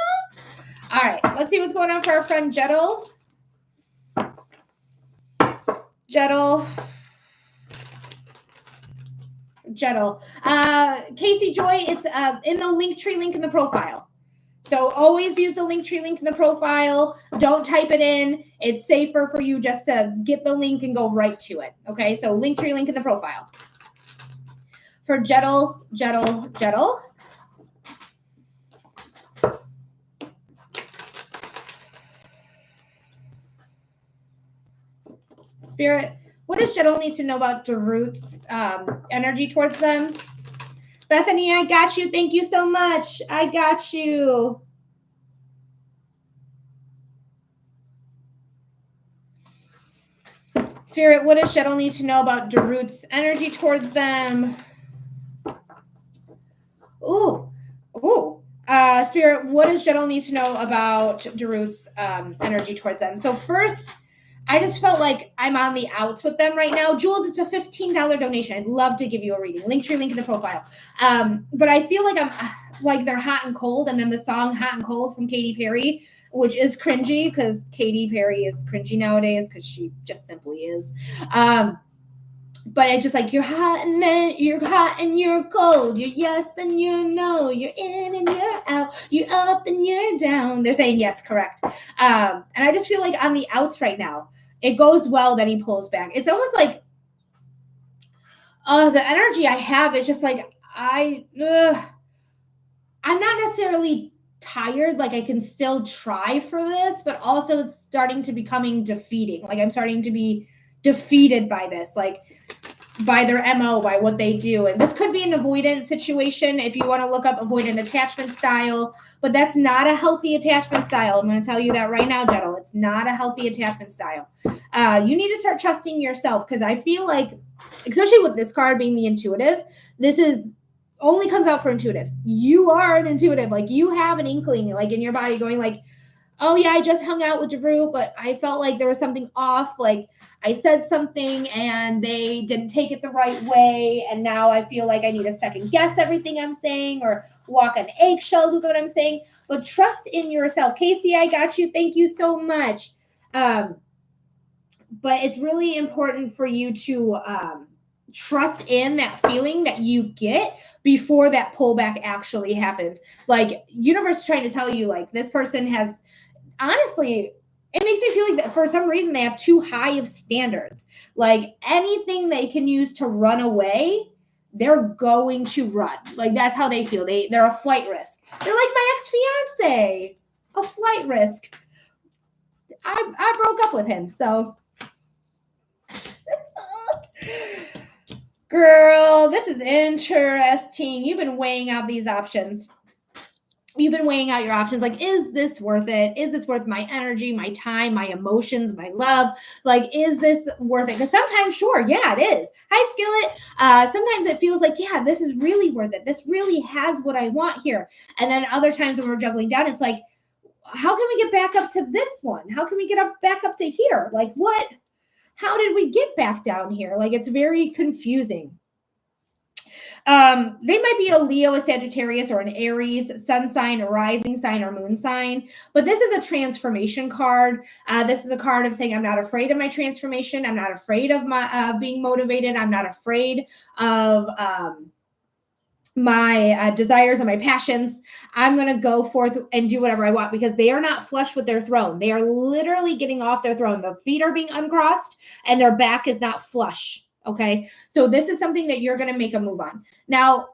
All right, let's see what's going on for our friend Jettle. Casey Joy, it's in the Linktree link in the profile. So always use the Linktree link in the profile. Don't type it in. It's safer for you just to get the link and go right to it. Okay, so Linktree link in the profile. For Jettle. Spirit, what does Jettle need to know about the roots energy towards them? Bethany, I got you. Thank you so much. I got you. Spirit, what does Jettle need to know about Darut's energy towards them? Spirit, what does Jettle need to know about Darut's energy towards them? So first, I just felt like I'm on the outs with them right now. Jules, it's a $15 donation. I'd love to give you a reading. Linktree link in the profile. But I feel like I'm like they're hot and cold, and then the song Hot and Cold from Katy Perry, which is cringy because Katy Perry is cringy nowadays because she just simply is. But it's just like you're hot and then you're hot and you're cold. You're yes and you're no. You're in and you're out. You're up and you're down. They're saying yes, correct. And I just feel like on the outs right now. It goes well, then he pulls back. It's almost like the energy I have is just like I'm not necessarily tired. Like I can still try for this, but also it's starting to becoming defeating. Like I'm starting to be defeated by this, like by their MO, by what they do. And this could be an avoidant situation if you want to look up avoidant attachment style, but that's not a healthy attachment style. I'm going to tell you that right now, Jettle. It's not a healthy attachment style. You need to start trusting yourself because I feel like, especially with this card being the intuitive, this is only comes out for intuitives. You are an intuitive. Like you have an inkling like in your body going like, oh yeah, I just hung out with Javru, but I felt like there was something off. Like I said something and they didn't take it the right way. And now I feel like I need to second guess everything I'm saying or walk on eggshells with what I'm saying. But trust in yourself. Casey, I got you. Thank you so much. But it's really important for you to trust in that feeling that you get before that pullback actually happens. Like, universe is trying to tell you, like, this person has, honestly, it makes me feel like that for some reason they have too high of standards. Like, anything they can use to run away, they're going to run. Like, that's how they feel. They're a flight risk. They're like my ex-fiance, a flight risk. I broke up with him, so girl, this is interesting. You've been weighing out these options. You've been weighing out your options. Like, is this worth it? Is this worth my energy, my time, my emotions, my love? Like, is this worth it? Because sometimes, sure, yeah, it is. Hi, Skillet. Sometimes it feels like, yeah, this is really worth it. This really has what I want here. And then other times when we're juggling down, it's like, how can we get back up to this one? How can we get back up to here? Like, what? How did we get back down here? Like, it's very confusing. They might be a Leo, a Sagittarius, or an Aries, sun sign, a rising sign, or moon sign. But this is a transformation card. This is a card of saying, I'm not afraid of my transformation. I'm not afraid of my being motivated. I'm not afraid of my desires and my passions. I'm going to go forth and do whatever I want, because they are not flush with their throne. They are literally getting off their throne. The feet are being uncrossed and their back is not flush. Okay. So this is something that you're going to make a move on. Now,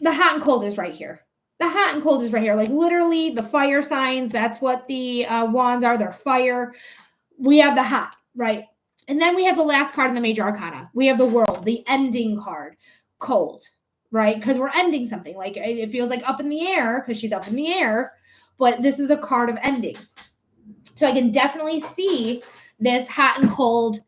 the hot and cold is right here. The hot and cold is right here. Like, literally the fire signs. That's what the wands are. They're fire. We have the hot, right? And then we have the last card in the major arcana. We have the world, the ending card, cold, right? Because we're ending something. Like, it feels like up in the air because she's up in the air, but this is a card of endings. So I can definitely see this hot and cold,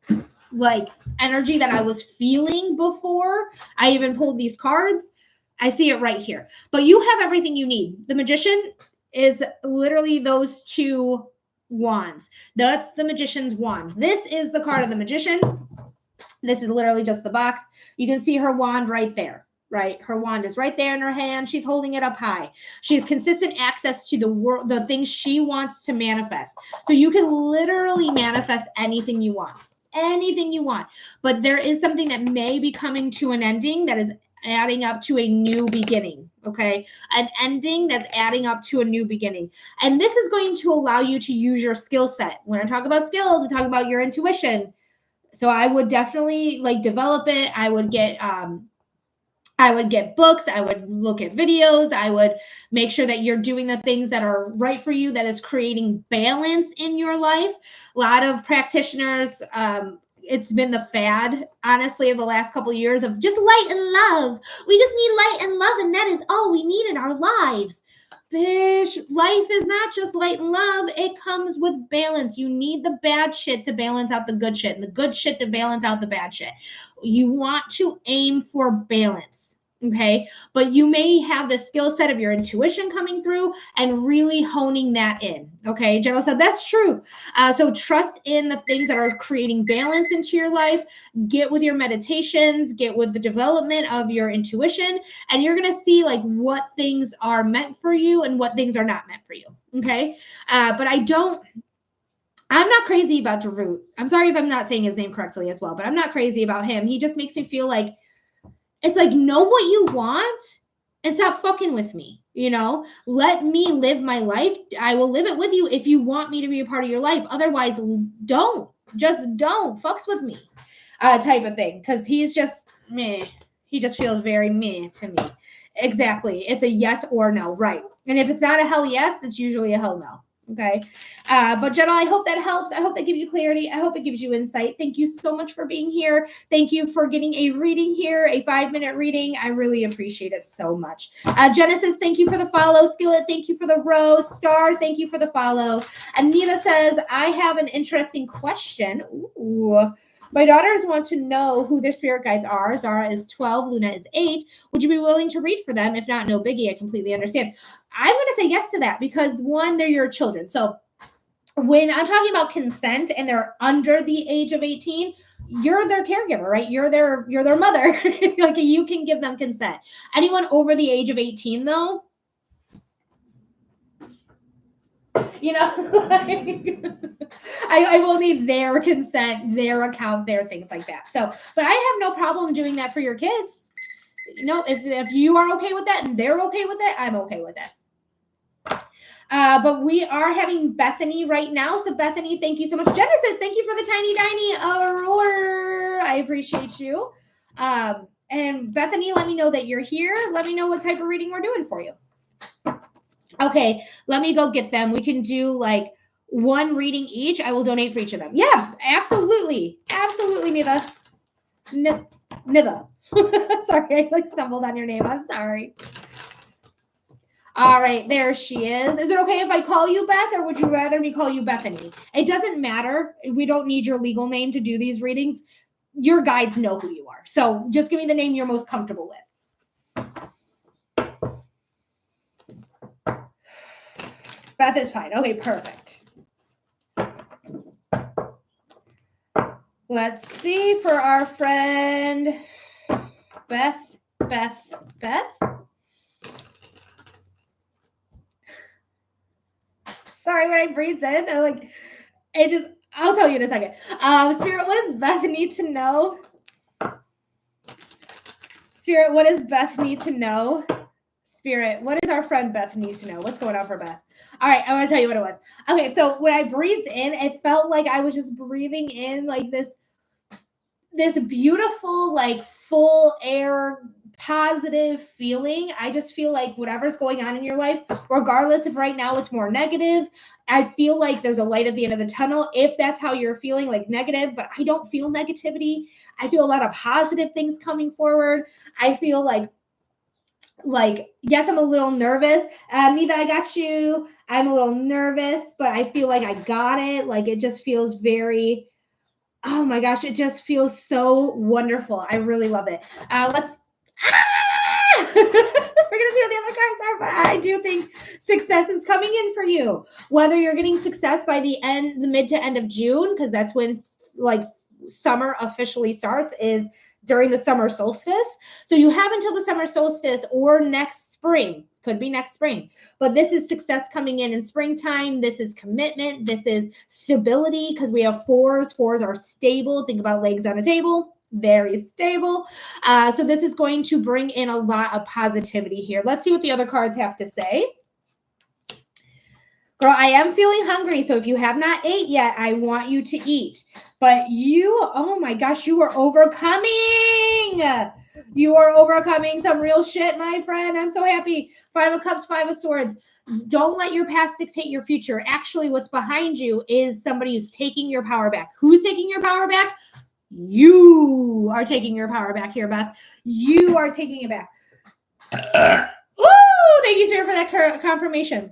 like, energy that I was feeling before I even pulled these cards. I see it right here. But you have everything you need. The Magician is literally those two wands. That's the Magician's wand. This is the card of the Magician. This is literally just the box. You can see her wand right there, right? Her wand is right there in her hand. She's holding it up high. She has consistent access to the world, the things she wants to manifest. So you can literally manifest anything you want. Anything you want. But there is something that may be coming to an ending that is adding up to a new beginning. Okay. An ending that's adding up to a new beginning. And this is going to allow you to use your skill set. When I talk about skills, we talk about your intuition. So I would definitely, like, develop it. I would get books. I would look at videos. I would make sure that you're doing the things that are right for you, that is creating balance in your life. A lot of practitioners, it's been the fad, honestly, of the last couple of years of just light and love. We just need light and love, and that is all we need in our lives. Bitch, life is not just light and love. It comes with balance. You need the bad shit to balance out the good shit, and the good shit to balance out the bad shit. You want to aim for balance. Okay. But you may have the skill set of your intuition coming through and really honing that in. Okay. Jenna said that's true. So trust in the things that are creating balance into your life. Get with your meditations, get with the development of your intuition, and you're going to see, like, what things are meant for you and what things are not meant for you. Okay. But I'm not crazy about Drew. I'm sorry if I'm not saying his name correctly as well, but I'm not crazy about him. He just makes me feel like, it's like, know what you want and stop fucking with me. You know, let me live my life. I will live it with you if you want me to be a part of your life. Otherwise, don't. Just don't. Fucks with me, type of thing. Because he's just meh. He just feels very meh to me. Exactly. It's a yes or no, right? And if it's not a hell yes, it's usually a hell no. Okay. But Jenna, I hope that helps. I hope that gives you clarity. I hope it gives you insight. Thank you so much for being here. Thank you for getting a reading here, a 5-minute reading. I really appreciate it so much. Genesis, thank you for the follow. Skillet, thank you for the rose. Star, thank you for the follow. And Nina says, I have an interesting question. Ooh. My daughters want to know who their spirit guides are. Zara is 12, Luna is 8. Would you be willing to read for them? If not, no biggie. I completely understand. I'm going to say yes to that because, one, they're your children. So when I'm talking about consent and they're under the age of 18, you're their caregiver, right? You're their mother. Like, you can give them consent. Anyone over the age of 18, though, You know, like, I will need their consent, their account, their things like that. So, but I have no problem doing that for your kids. You know, if you are okay with that and they're okay with it, I'm okay with it. But we are having Bethany right now. So Bethany, thank you so much. Genesis, thank you for the tiny Aurora. I appreciate you. And Bethany, let me know that you're here. Let me know what type of reading we're doing for you. Okay, let me go get them. We can do like one reading each. I will donate for each of them. Yeah, absolutely. Absolutely, Nitha. Nitha. Sorry, I like stumbled on your name. I'm sorry. All right, there she is. Is it okay if I call you Beth, or would you rather me call you Bethany? It doesn't matter. We don't need your legal name to do these readings. Your guides know who you are. So just give me the name you're most comfortable with. Beth is fine. Okay, perfect. Let's see for our friend Beth. Sorry, when I breathed in, I'm like, I'll tell you in a second. Spirit, what does Beth need to know? Spirit, what does Beth need to know? Spirit, what does our friend Beth need to know? What's going on for Beth? All right, I want to tell you what it was. Okay, so when I breathed in, it felt like I was just breathing in like this beautiful, like full air, positive feeling. I just feel like whatever's going on in your life, regardless if right now it's more negative, I feel like there's a light at the end of the tunnel. If that's how you're feeling, like negative, but I don't feel negativity. I feel a lot of positive things coming forward. I feel like yes, I'm a little nervous. Neva, I got you. I'm a little nervous, but I feel like I got it. Like it just feels very, oh my gosh, it just feels so wonderful. I really love it. Let's. We're gonna see what the other cards are, but I do think success is coming in for you. Whether you're getting success by the mid to end of June, because that's when like summer officially starts, is during the summer solstice. So you have until the summer solstice or next spring. Could be next spring. But this is success coming in springtime. This is commitment. This is stability, because we have fours. Fours are stable. Think about legs on a table. Very stable. So this is going to bring in a lot of positivity here. Let's see what the other cards have to say. Girl, I am feeling hungry. So if you have not ate yet, I want you to eat. But you, oh my gosh, you are overcoming. You are overcoming some real shit, my friend. I'm so happy. 5 of Cups, 5 of Swords. Don't let your past dictate your future. Actually, what's behind you is somebody who's taking your power back. Who's taking your power back? You are taking your power back here, Beth. You are taking it back. Ooh, thank you, Spirit, for that confirmation.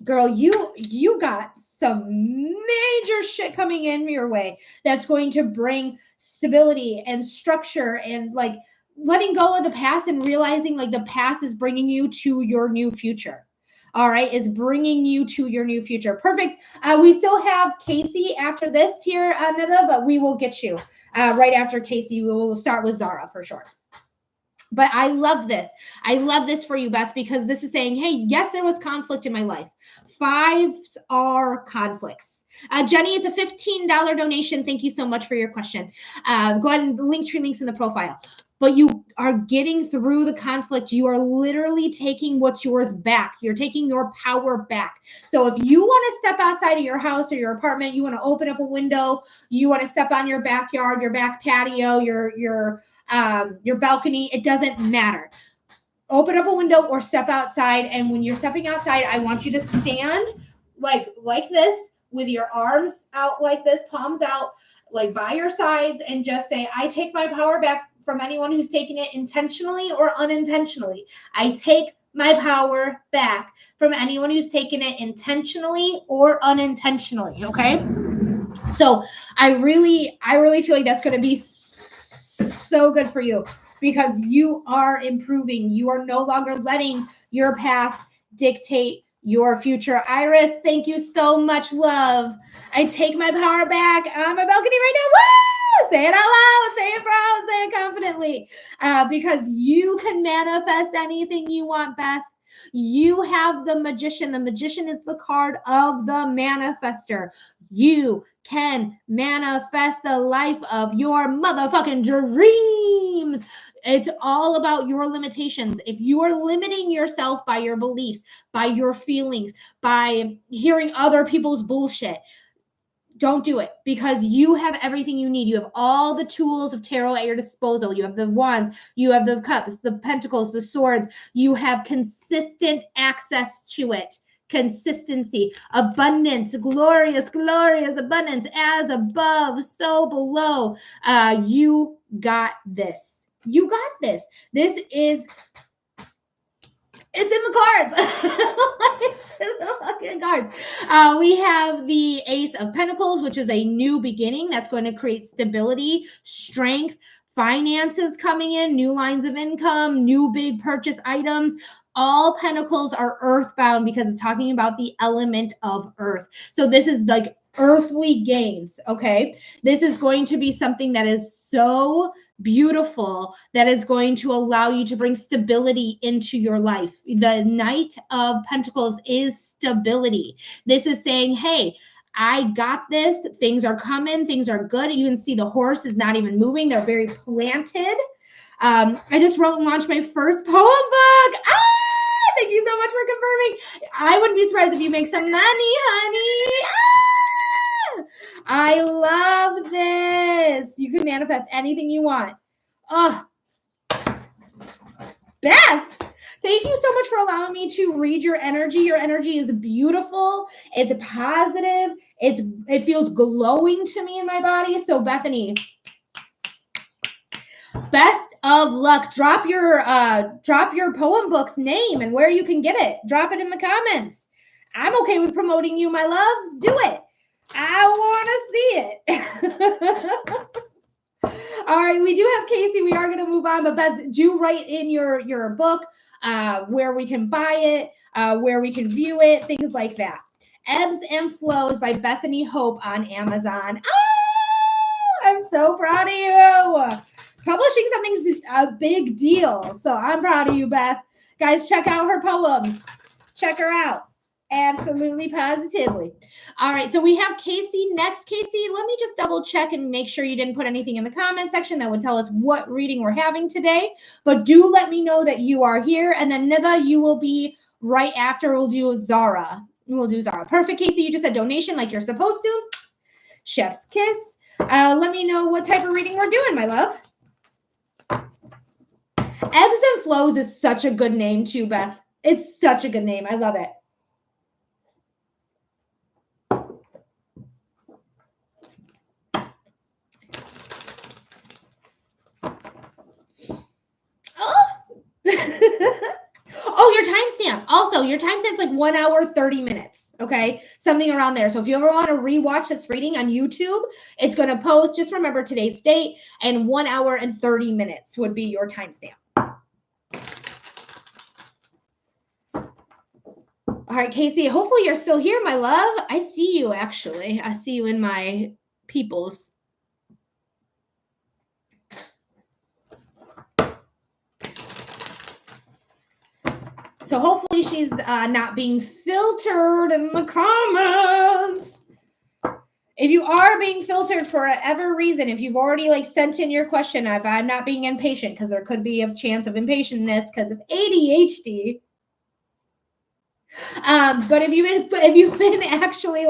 Girl, you got some major shit coming in your way that's going to bring stability and structure and like letting go of the past and realizing like the past is bringing you to your new future. All right, is bringing you to your new future. Perfect. We still have Casey after this here, Nida, but we will get you right after Casey. We will start with Zara for sure. But I love this. I love this for you, Beth, because this is saying, hey, yes, there was conflict in my life. 5s are conflicts. Jenny, it's a $15 donation. Thank you so much for your question. Go ahead and Linktree links in the profile. But you are getting through the conflict. You are literally taking what's yours back. You're taking your power back. So if you want to step outside of your house or your apartment, you want to open up a window, you want to step on your backyard, your back patio, your balcony, it doesn't matter. Open up a window or step outside. And when you're stepping outside, I want you to stand like this with your arms out like this, palms out, like by your sides, and just say, I take my power back from anyone who's taken it intentionally or unintentionally. I take my power back from anyone who's taken it intentionally or unintentionally. Okay. So I really feel like that's going to be so good for you because you are improving. You are no longer letting your past dictate your future. Iris, thank you so much, love. I take my power back on my balcony right now. Woo! Say it out loud, say it proud, say it confidently, because you can manifest anything you want, Beth. You have the Magician. The Magician is the card of the manifester. You can manifest the life of your motherfucking dreams. It's all about your limitations. If you are limiting yourself by your beliefs, by your feelings, by hearing other people's bullshit, don't do it, because you have everything you need. You have all the tools of tarot at your disposal. You have the wands, you have the cups, the pentacles, the swords. You have consistent access to it. Consistency, abundance, glorious, glorious abundance, as above, so below. You got this. You got this. This is, it's in the cards. It's in the fucking cards. We have the Ace of Pentacles, which is a new beginning that's going to create stability, strength, finances coming in, new lines of income, new big purchase items. All pentacles are earthbound because it's talking about the element of earth. So this is like earthly gains, okay? This is going to be something that is so beautiful, that is going to allow you to bring stability into your life. The Knight of Pentacles is stability. This is saying, hey, I got this. Things are coming. Things are good. You can see the horse is not even moving. They're very planted. I just wrote and launched my first poem book. Thank you so much for confirming. I wouldn't be surprised if you make some money, honey. I love this. You can manifest anything you want. Oh, Beth, thank you so much for allowing me to read your energy. Your energy is beautiful. It's positive. It feels glowing to me in my body. So Bethany, best of luck. Drop your poem book's name and where you can get it. Drop it in the comments. I'm okay with promoting you, my love. Do it. I want to see it. All right, we do have Casey. We are going to move on, but Beth, do write in your book where we can buy it, where we can view it, things like that. Ebbs and Flows by Bethany Hope on Amazon. Oh, I'm so proud of you. Publishing something's a big deal, so I'm proud of you, Beth. Guys, check out her poems. Check her out. Absolutely, positively. All right, so we have Casey next. Casey, let me just double check and make sure you didn't put anything in the comment section that would tell us what reading we're having today. But do let me know that you are here. And then Niva, you will be right after. We'll do Zara. Perfect, Casey. You just said donation like you're supposed to. Chef's kiss. Let me know what type of reading we're doing, my love. Ebbs and Flows is such a good name too, Beth. It's such a good name. I love it. Oh, your timestamp. Also, your timestamp's like 1 hour, 30 minutes. Okay. Something around there. So if you ever want to rewatch this reading on YouTube, it's going to post. Just remember today's date, and 1 hour and 30 minutes would be your timestamp. All right, Casey, hopefully you're still here, my love. I see you, actually. I see you in my peoples. So hopefully she's not being filtered in the comments. If you are being filtered for whatever reason, if you've already sent in your question, if I'm not being impatient, because there could be a chance of impatientness because of ADHD. But if you've been actually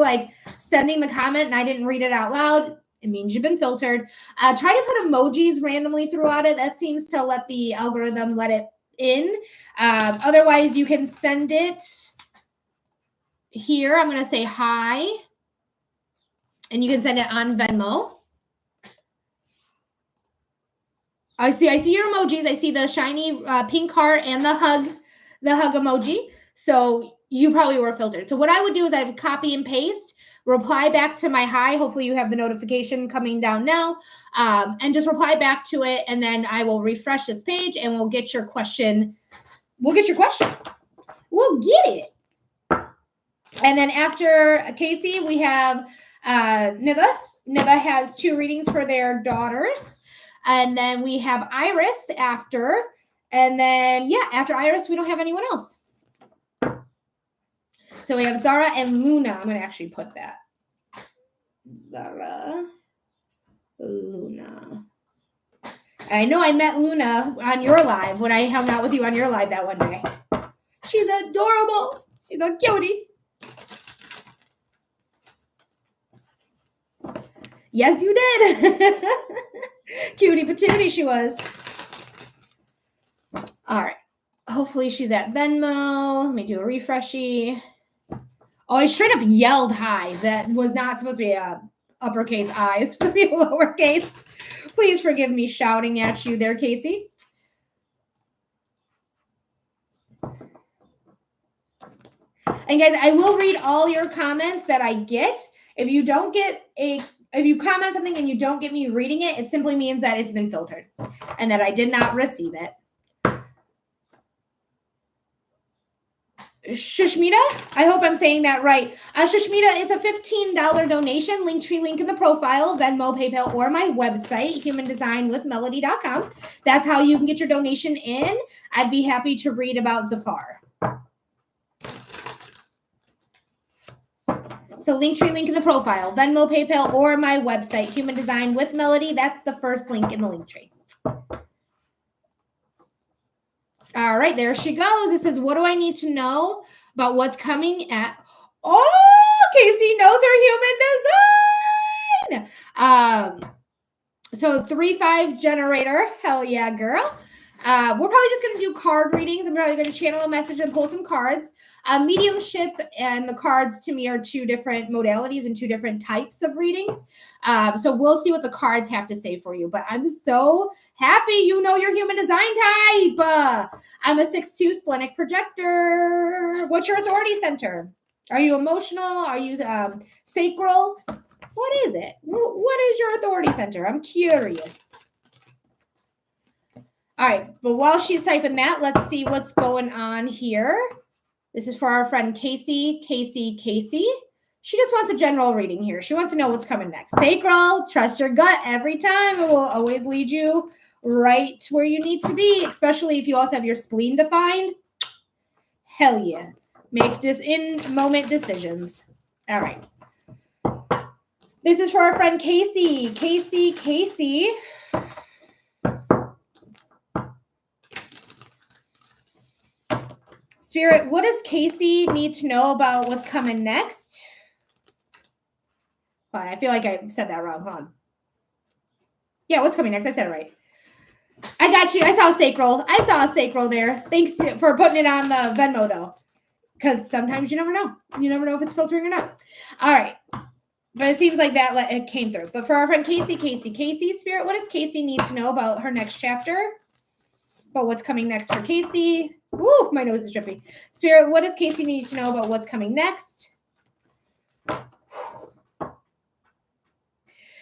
sending the comment and I didn't read it out loud, it means you've been filtered. Try to put emojis randomly throughout it. That seems to let the algorithm let it in. Otherwise, you can send it here. I'm going to say hi, and you can send it on Venmo. I see your emojis. I see the shiny pink heart and the hug emoji. So you probably were filtered. So what I would do is I would copy and paste, reply back to my hi. Hopefully you have the notification coming down now, and just reply back to it. And then I will refresh this page and we'll get your question. We'll get it. And then after Casey, we have Niva. Niva has 2 readings for their daughters. And then we have Iris after. And then, after Iris, we don't have anyone else. So we have Zara and Luna. I'm going to actually put that. Zara, Luna. I know I met Luna on your live when I hung out with you on your live that one day. She's adorable. She's a cutie. Yes, you did. Cutie patootie she was. All right. Hopefully she's at Venmo. Let me do a refreshy. Oh, I straight up yelled hi. That was not supposed to be a uppercase I. It's supposed to be a lowercase. Please forgive me shouting at you there, Casey. And guys, I will read all your comments that I get. If you comment something and you don't get me reading it, it simply means that it's been filtered and that I did not receive it. Shushmita, I hope I'm saying that right. Shushmita, it's a $15 donation. Linktree link in the profile, Venmo, PayPal, or my website, humandesignwithmelody.com. That's how you can get your donation in. I'd be happy to read about Zafar. So Linktree link in the profile, Venmo, PayPal, or my website, Human Design with Melody. That's the first link in the Linktree. All right, there she goes. It says, what do I need to know about what's coming at... Oh, Casey knows her human design. So 3-5 generator. Hell yeah, girl. We're probably just going to do card readings. I'm probably going to channel a message and pull some cards. Mediumship and the cards to me are two different modalities and two different types of readings. So we'll see what the cards have to say for you. But I'm so happy you know your human design type. I'm a 6-2 splenic projector. What's your authority center? Are you emotional? Are you sacral? What is it? What is your authority center? I'm curious. All right, but while she's typing that, let's see what's going on here. This is for our friend Casey. Casey. She just wants a general reading here. She wants to know what's coming next. Sacral, trust your gut every time. It will always lead you right where you need to be, especially if you also have your spleen defined. Hell yeah. Make this in-moment decisions. All right. This is for our friend Casey. Casey. Spirit, what does Casey need to know about what's coming next? Fine, I feel like I said that wrong. Hold on. Yeah, what's coming next? I said it right. I got you. I saw a sacral. There. Thanks for putting it on the Venmo, though. Because sometimes you never know. You never know if it's filtering or not. All right. But it seems like that it came through. But for our friend Casey, Spirit, what does Casey need to know about her next chapter? About what's coming next for Casey? Woo, my nose is dripping. Spirit, what does Casey need to know about what's coming next?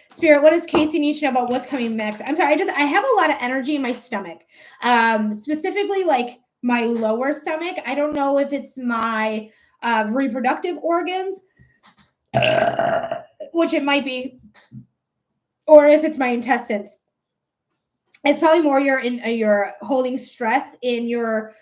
Spirit, what does Casey need to know about what's coming next? I'm sorry, I have a lot of energy in my stomach. Specifically like my lower stomach. I don't know if it's my reproductive organs, which it might be, or if it's my intestines. It's probably more you're holding stress in your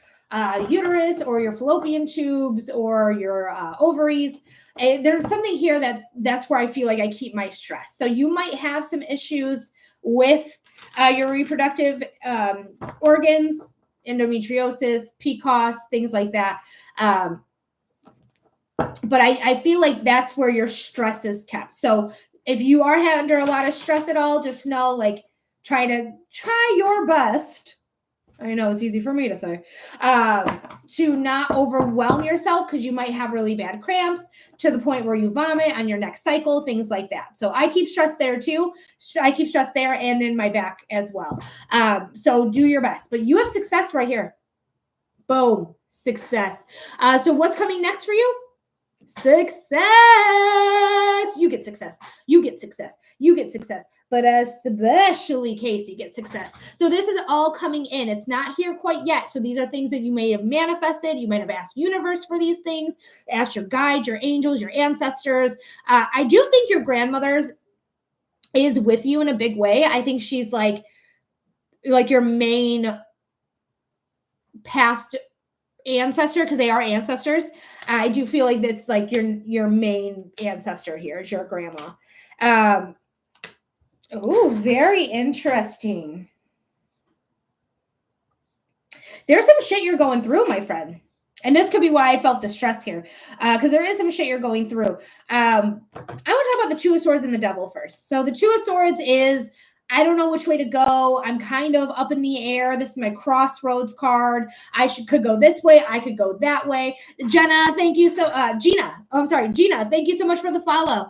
uterus or your fallopian tubes or your ovaries. There's something here that's where I feel like I keep my stress. So you might have some issues with your reproductive organs, endometriosis, PCOS, things like that. But I feel like that's where your stress is kept. So if you are under a lot of stress at all, just know, like, try your best. I know it's easy for me to say, to not overwhelm yourself, because you might have really bad cramps to the point where you vomit on your next cycle, things like that. So I keep stress there too. I keep stress there and in my back as well. So do your best, but you have success right here. Boom, success. So what's coming next for you? Success. You get success. You get success. You get success. But especially Casey gets success. So this is all coming in. It's not here quite yet. So these are things that you may have manifested. You might have asked universe for these things, asked your guides, your angels, your ancestors. I do think your grandmother is with you in a big way. I think she's like your main past ancestor, because they are ancestors. I do feel like that's like your main ancestor here is your grandma. Oh, very interesting. There's some shit you're going through, my friend. And this could be why I felt the stress here, because there is some shit you're going through. I want to talk about the Two of Swords and the Devil first. So the Two of Swords is, I don't know which way to go. I'm kind of up in the air. This is my crossroads card. Could go this way. I could go that way. Jenna, thank you so. Gina, oh, I'm sorry, Gina, thank you so much for the follow.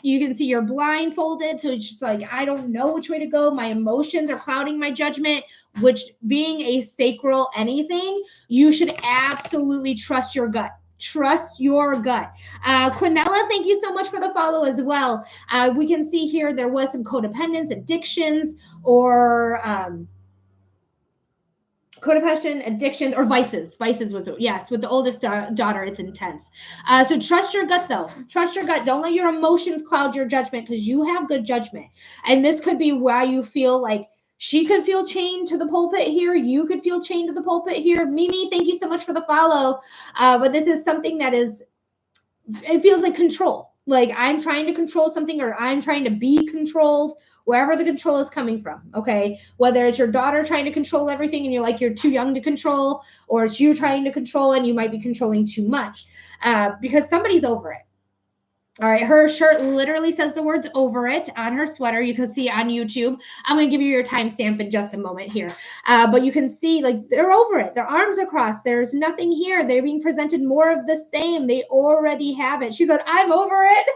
You can see you're blindfolded, so it's just like, I don't know which way to go. My emotions are clouding my judgment, which, being a sacral anything, you should absolutely trust your gut. Trust your gut. Quinella, thank you so much for the follow as well. We can see here there was some codependence, addictions, or codependent, addictions, or vices. Vices was, yes, with the oldest daughter, it's intense. So trust your gut, though. Trust your gut. Don't let your emotions cloud your judgment, because you have good judgment. And this could be why you feel like she could feel chained to the pulpit here. You could feel chained to the pulpit here. Mimi, thank you so much for the follow. But this is something that is, it feels like control. Like I'm trying to control something, or I'm trying to be controlled, wherever the control is coming from. Okay. Whether it's your daughter trying to control everything and you're like, you're too young to control, or it's you trying to control and you might be controlling too much, because somebody's over it. All right, her shirt literally says the words "over it" on her sweater. You can see on YouTube. I'm going to give you your timestamp in just a moment here. But you can see, like, they're over it. Their arms are crossed. There's nothing here. They're being presented more of the same. They already have it. She said, I'm over it.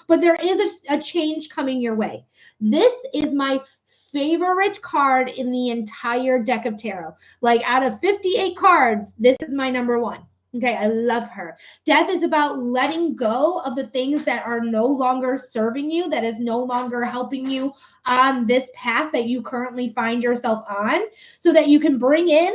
But there is a change coming your way. This is my favorite card in the entire deck of tarot. Like, out of 58 cards, this is my number one. Okay, I love her. Death is about letting go of the things that are no longer serving you, that is no longer helping you on this path that you currently find yourself on, so that you can bring in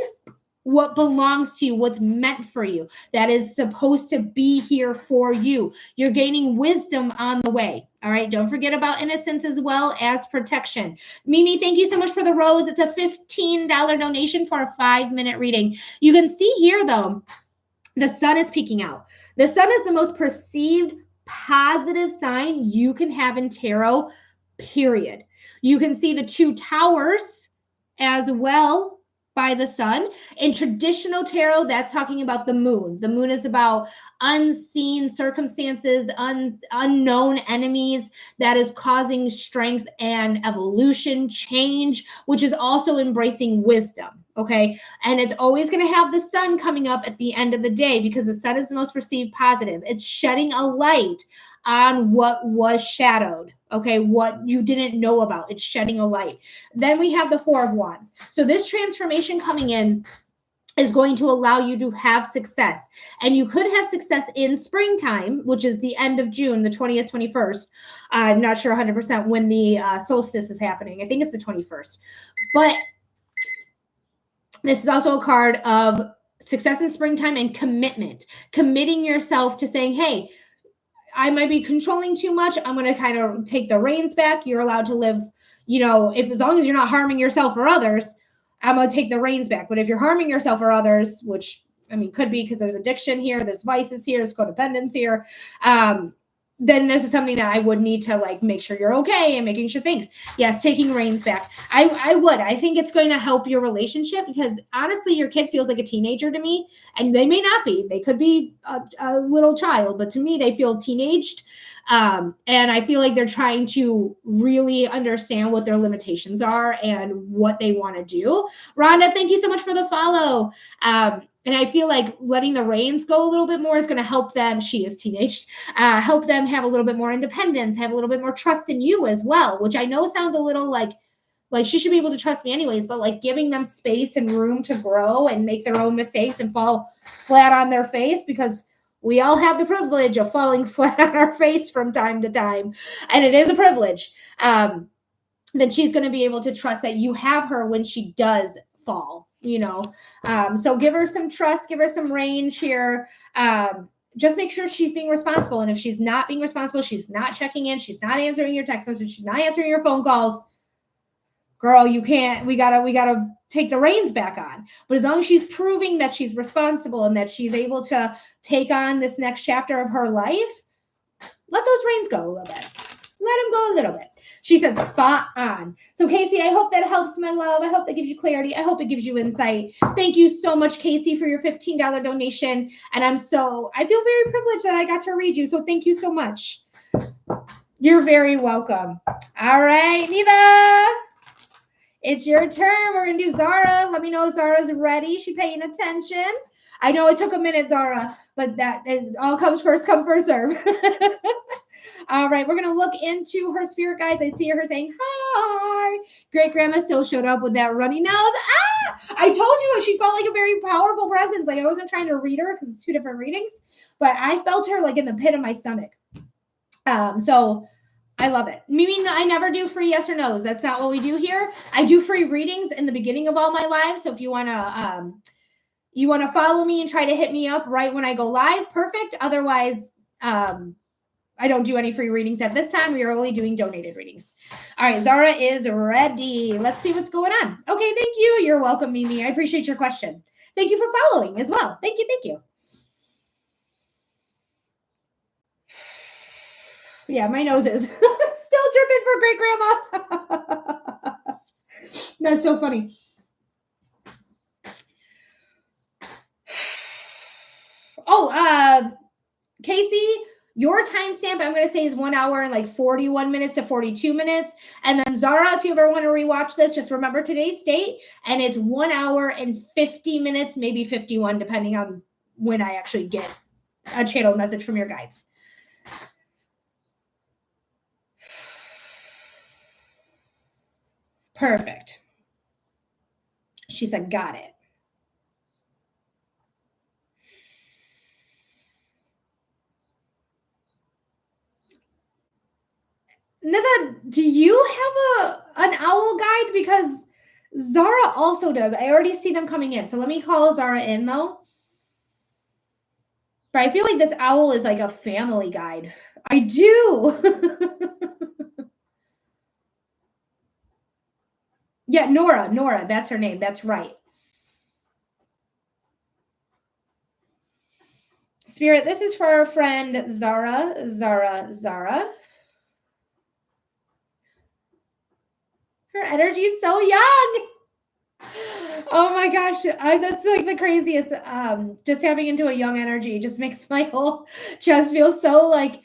what belongs to you, what's meant for you, that is supposed to be here for you. You're gaining wisdom on the way. All right, don't forget about innocence as well as protection. Mimi, thank you so much for the rose. It's a $15 donation for a 5-minute reading. You can see here, though, the sun is peeking out. The sun is the most perceived positive sign you can have in tarot, period. You can see the 2 towers as well by the sun. In traditional tarot, that's talking about the moon. The moon is about unseen circumstances, unknown enemies, that is causing strength and evolution, change, which is also embracing wisdom. Okay. And it's always going to have the sun coming up at the end of the day, because the sun is the most perceived positive. It's shedding a light on what was shadowed. Okay, what you didn't know about. It's shedding a light. Then we have the 4 of Wands. So this transformation coming in is going to allow you to have success. And you could have success in springtime, which is the end of June, the 20th, 21st. I'm not sure 100% when the solstice is happening. I think it's the 21st. But this is also a card of success in springtime and commitment. Committing yourself to saying, hey, I might be controlling too much. I'm going to kind of take the reins back. You're allowed to live, as long as you're not harming yourself or others, I'm going to take the reins back. But if you're harming yourself or others, which, could be because there's addiction here, there's vices here, there's codependence here, then this is something that I would need to make sure you're okay and making sure things. Yes, taking reins back. I think it's going to help your relationship, because honestly, your kid feels like a teenager to me, and they may not be. They could be a little child, but to me, they feel teenaged. And I feel like they're trying to really understand what their limitations are and what they want to do. Rhonda, thank you so much for the follow. And I feel like letting the reins go a little bit more is going to help them. She is teenaged. Help them have a little bit more independence, have a little bit more trust in you as well, which I know sounds a little like she should be able to trust me anyways, but giving them space and room to grow and make their own mistakes and fall flat on their face, because we all have the privilege of falling flat on our face from time to time. And it is a privilege. Then she's going to be able to trust that you have her when she does fall. So give her some trust, give her some range here. Just make sure she's being responsible. And if she's not being responsible, she's not checking in, she's not answering your text message, she's not answering your phone calls, girl, you can't, we gotta take the reins back on. But as long as she's proving that she's responsible and that she's able to take on this next chapter of her life, let those reins go a little bit. Let them go a little bit. She said, spot on. So Casey, I hope that helps, my love. I hope that gives you clarity. I hope it gives you insight. Thank you so much, Casey, for your $15 donation. And I feel very privileged that I got to read you. So thank you so much. You're very welcome. All right, Neva, it's your turn. We're going to do Zara. Let me know if Zara's ready. She's paying attention. I know it took a minute, Zara, but that it all comes first, come first serve. All right, we're going to look into her spirit guides. I see her saying, hi. Great grandma still showed up with that runny nose. Ah, I told you she felt like a very powerful presence. Like I wasn't trying to read her because it's 2 different readings, but I felt her like in the pit of my stomach. So I love it. Meaning I never do free yes or no's. That's not what we do here. I do free readings in the beginning of all my lives. So if you want to follow me and try to hit me up right when I go live, perfect. Otherwise, I don't do any free readings at this time. We are only doing donated readings. All right, Zara is ready. Let's see what's going on. Okay, thank you. You're welcome, Mimi. I appreciate your question. Thank you for following as well. Thank you, thank you. Yeah, my nose is still dripping for great grandma. That's so funny. Oh, Casey, your timestamp, I'm going to say, is 1 hour and like 41 minutes to 42 minutes. And then Zara, if you ever want to rewatch this, just remember today's date. And it's 1 hour and 50 minutes, maybe 51, depending on when I actually get a channel message from your guides. Perfect. She said, got it. Neva, do you have an owl guide? Because Zara also does. I already see them coming in. So let me call Zara in, though. But I feel like this owl is like a family guide. I do. Yeah, Nora, that's her name. That's right. Spirit, this is for our friend Zara. Her energy is so young. Oh my gosh, that's like the craziest. Just tapping into a young energy just makes my whole chest feel so like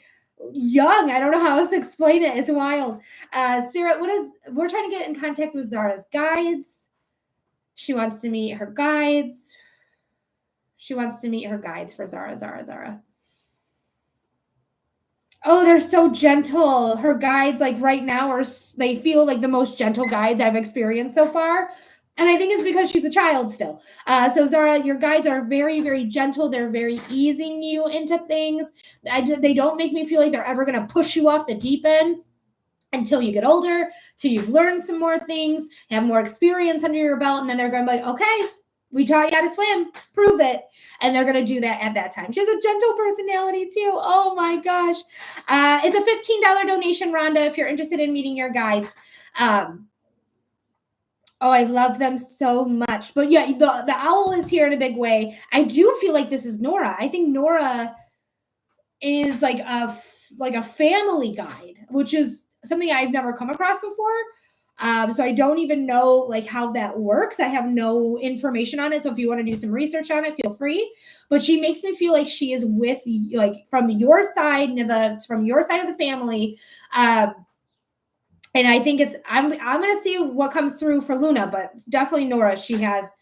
young. I don't know how else to explain it. It's wild. Spirit, we're trying to get in contact with Zara's guides. She wants to meet her guides. She wants to meet her guides for Zara. Oh, they're so gentle. Her guides, like right now, they feel like the most gentle guides I've experienced so far. And I think it's because she's a child still. So Zara, your guides are very, very gentle. They're very easing you into things. They don't make me feel like they're ever going to push you off the deep end until you get older, till you've learned some more things, have more experience under your belt. And then they're going to be like, okay, we taught you how to swim, prove it. And they're going to do that at that time. She has a gentle personality too. Oh my gosh. It's a $15 donation, Rhonda, if you're interested in meeting your guides. Oh, I love them so much. But yeah, the owl is here in a big way. I do feel like this is Nora. I think Nora is like a family guide, which is something I've never come across before. So I don't even know like how that works. I have no information on it. So if you want to do some research on it, feel free. But she makes me feel like she is with, like, from your side, from your side of the family. And I think I'm going to see what comes through for Luna, but definitely Nora, she has,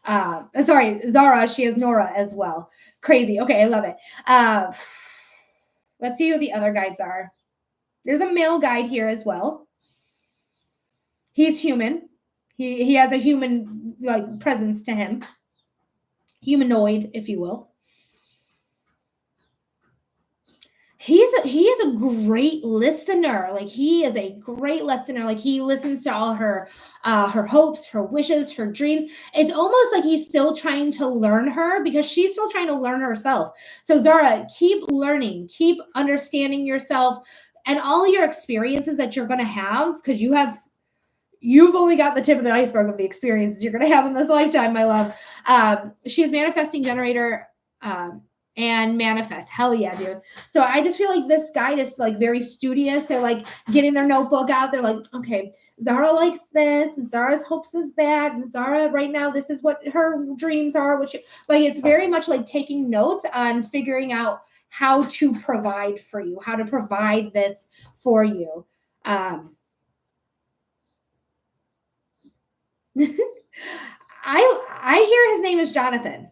Zara, she has Nora as well. Crazy. Okay, I love it. Let's see who the other guides are. There's a male guide here as well. He's human. He has a human like presence to him. Humanoid, if you will. He is a great listener. Like he is a great listener. Like he listens to all her hopes, her wishes, her dreams. It's almost like he's still trying to learn her because she's still trying to learn herself. So Zara, keep learning, keep understanding yourself and all your experiences that you're going to have, because you have you've only got the tip of the iceberg of the experiences you're going to have in this lifetime, my love. She is manifesting generator and manifest. Hell yeah, dude. So I just feel like this guide is like very studious. They're like getting their notebook out. They're like, okay, Zara likes this, and Zara's hopes is that, and Zara right now, this is what her dreams are. Which, like, it's very much like taking notes on figuring out how to provide for you, how to provide this for you. I hear his name is Jonathan.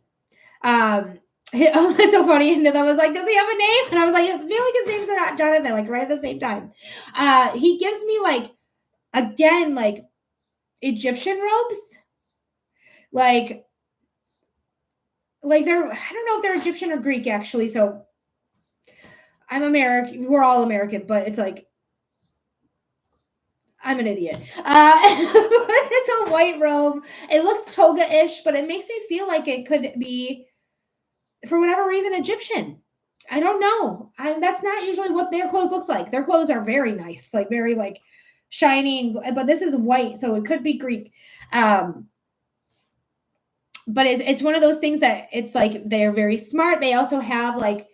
It's so funny. And I was like, does he have a name? And I was like, I feel like his name's not Jonathan, like right at the same time. He gives me like, again, like Egyptian robes. Like they're, I don't know if they're Egyptian or Greek actually. So I'm American. We're all American, but it's like, I'm an idiot. It's a white robe. It looks toga-ish, but it makes me feel like it could be, for whatever reason, Egyptian. I don't know. That's not usually what their clothes looks like. Their clothes are very nice, like very like shining, but this is white, so it could be Greek. But it's one of those things that it's like they're very smart. They also have like,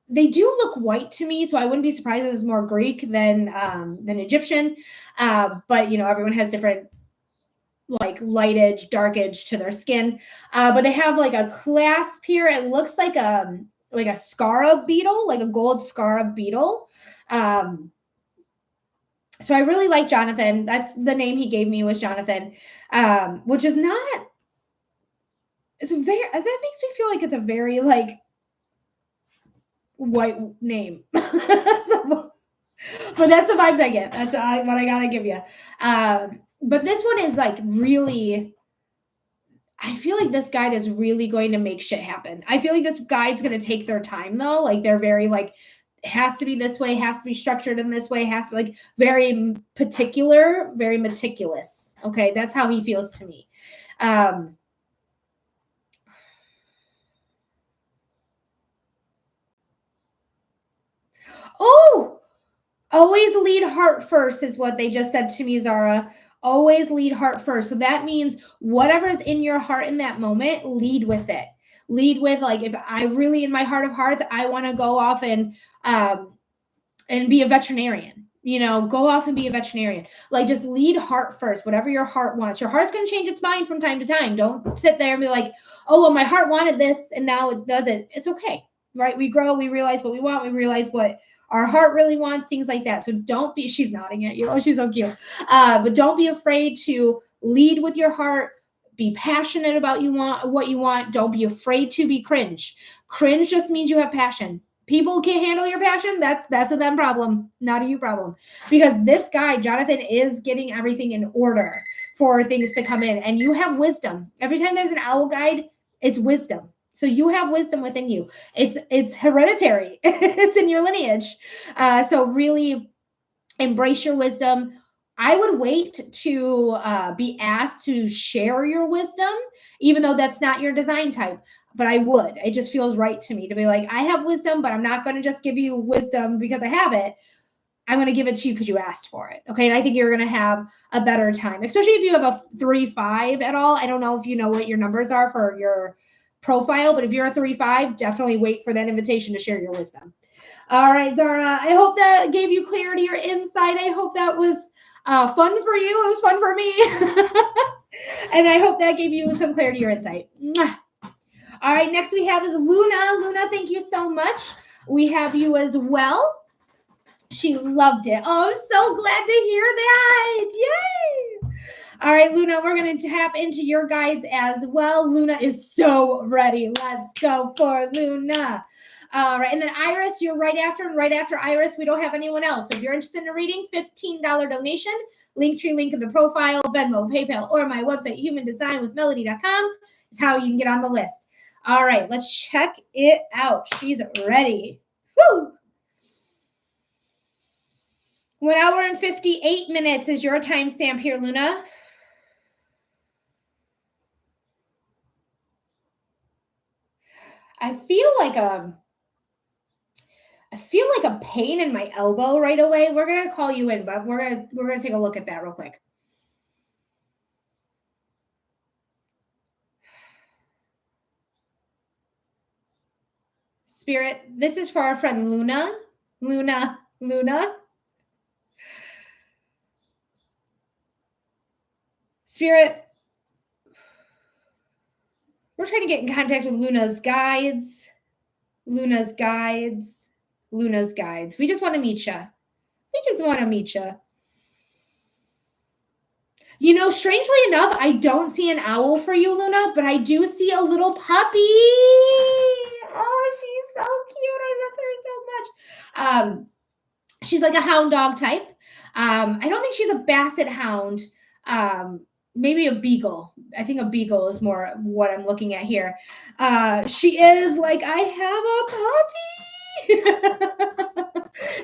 they do look white to me, so I wouldn't be surprised if it's more Greek than Egyptian. But you know, everyone has different like light edge, dark edge to their skin. But they have like a clasp here. It looks like a scarab beetle, like a gold scarab beetle. So I really like Jonathan. That's the name he gave me, was Jonathan, which is not. It's very. That makes me feel like it's a very like white name. But that's the vibes I get. That's what I gotta give you. But this one is like really, I feel like this guide is really going to make shit happen. I feel like this guide's going to take their time though. Like they're very like, it has to be this way, has to be structured in this way, has to be like very particular, very meticulous. Okay. That's how he feels to me. Oh, always lead heart first is what they just said to me, Zara. Always lead heart first. So that means whatever's in your heart in that moment, lead with it. Lead with, like, if I really, in my heart of hearts, I want to go off and be a veterinarian. You know, go off and be a veterinarian. Like, just lead heart first, whatever your heart wants. Your heart's going to change its mind from time to time. Don't sit there and be like, oh, well, my heart wanted this and now it doesn't. It's okay, right? We grow, we realize what we want, we realize what our heart really wants, things like that. So don't be, she's nodding at you. Oh, she's so cute. But don't be afraid to lead with your heart. Be passionate about what you want. Don't be afraid to be cringe. Cringe just means you have passion. People can't handle your passion. That's a them problem, not a you problem. Because this guy, Jonathan, is getting everything in order for things to come in. And you have wisdom. Every time there's an owl guide, it's wisdom. So you have wisdom within you. It's hereditary. It's in your lineage. So really embrace your wisdom. I would wait to be asked to share your wisdom, even though that's not your design type. But I would. It just feels right to me to be like, I have wisdom, but I'm not going to just give you wisdom because I have it. I'm going to give it to you because you asked for it. Okay. And I think you're going to have a better time, especially if you have a 3-5 at all. I don't know if you know what your numbers are for your profile, but if you're a 3-5, definitely wait for that invitation to share your wisdom. All right, Zara, I hope that gave you clarity or insight. I hope that was fun for you. It was fun for me. And I hope that gave you some clarity or insight. Mwah. All right, next we have is Luna. Luna, thank you so much. We have you as well. She loved it. Oh, I'm so glad to hear that. Yay. All right, Luna, we're going to tap into your guides as well. Luna is so ready. Let's go for Luna. All right, and then Iris, you're right after, and right after Iris, we don't have anyone else. So if you're interested in a reading, $15 donation, Linktree link in the profile, Venmo, PayPal, or my website, humandesignwithmelody.com is how you can get on the list. All right, let's check it out. She's ready. Woo! 1 hour and 58 minutes is your timestamp here, Luna. I feel like a pain in my elbow right away. We're gonna call you in, but we're gonna take a look at that real quick. Spirit, this is for our friend Luna. Luna. Spirit, we're trying to get in contact with Luna's guides. Luna's guides. Luna's guides. We just want to meet you. We just want to meet you. You know, strangely enough, I don't see an owl for you, Luna, but I do see a little puppy. Oh, she's so cute. I love her so much. She's like a hound dog type. I don't think she's a basset hound. Maybe a beagle. I think a beagle is more what I'm looking at here. She is like, I have a puppy.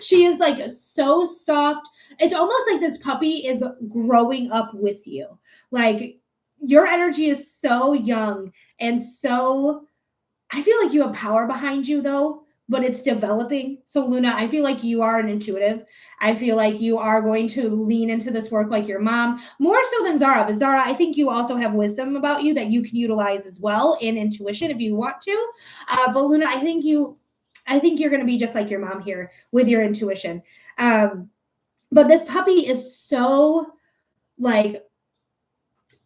She is like so soft. It's almost like this puppy is growing up with you. Like your energy is so young and so, I feel like you have power behind you though, but it's developing. So Luna, I feel like you are an intuitive. I feel like you are going to lean into this work like your mom, more so than Zara. But Zara, I think you also have wisdom about you that you can utilize as well in intuition if you want to. But Luna, I think you're going to be just like your mom here with your intuition. But this puppy is so like,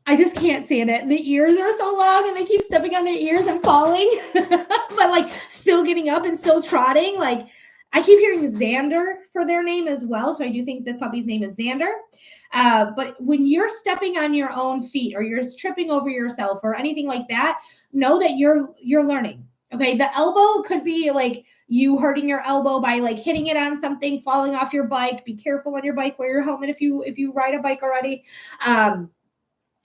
I just can't stand it. The ears are so long and they keep stepping on their ears and falling, but like still getting up and still trotting. Like I keep hearing Xander for their name as well. So I do think this puppy's name is Xander. But when you're stepping on your own feet or you're tripping over yourself or anything like that, know that you're learning. Okay. The elbow could be like you hurting your elbow by like hitting it on something, falling off your bike. Be careful on your bike, wear your helmet if you ride a bike already.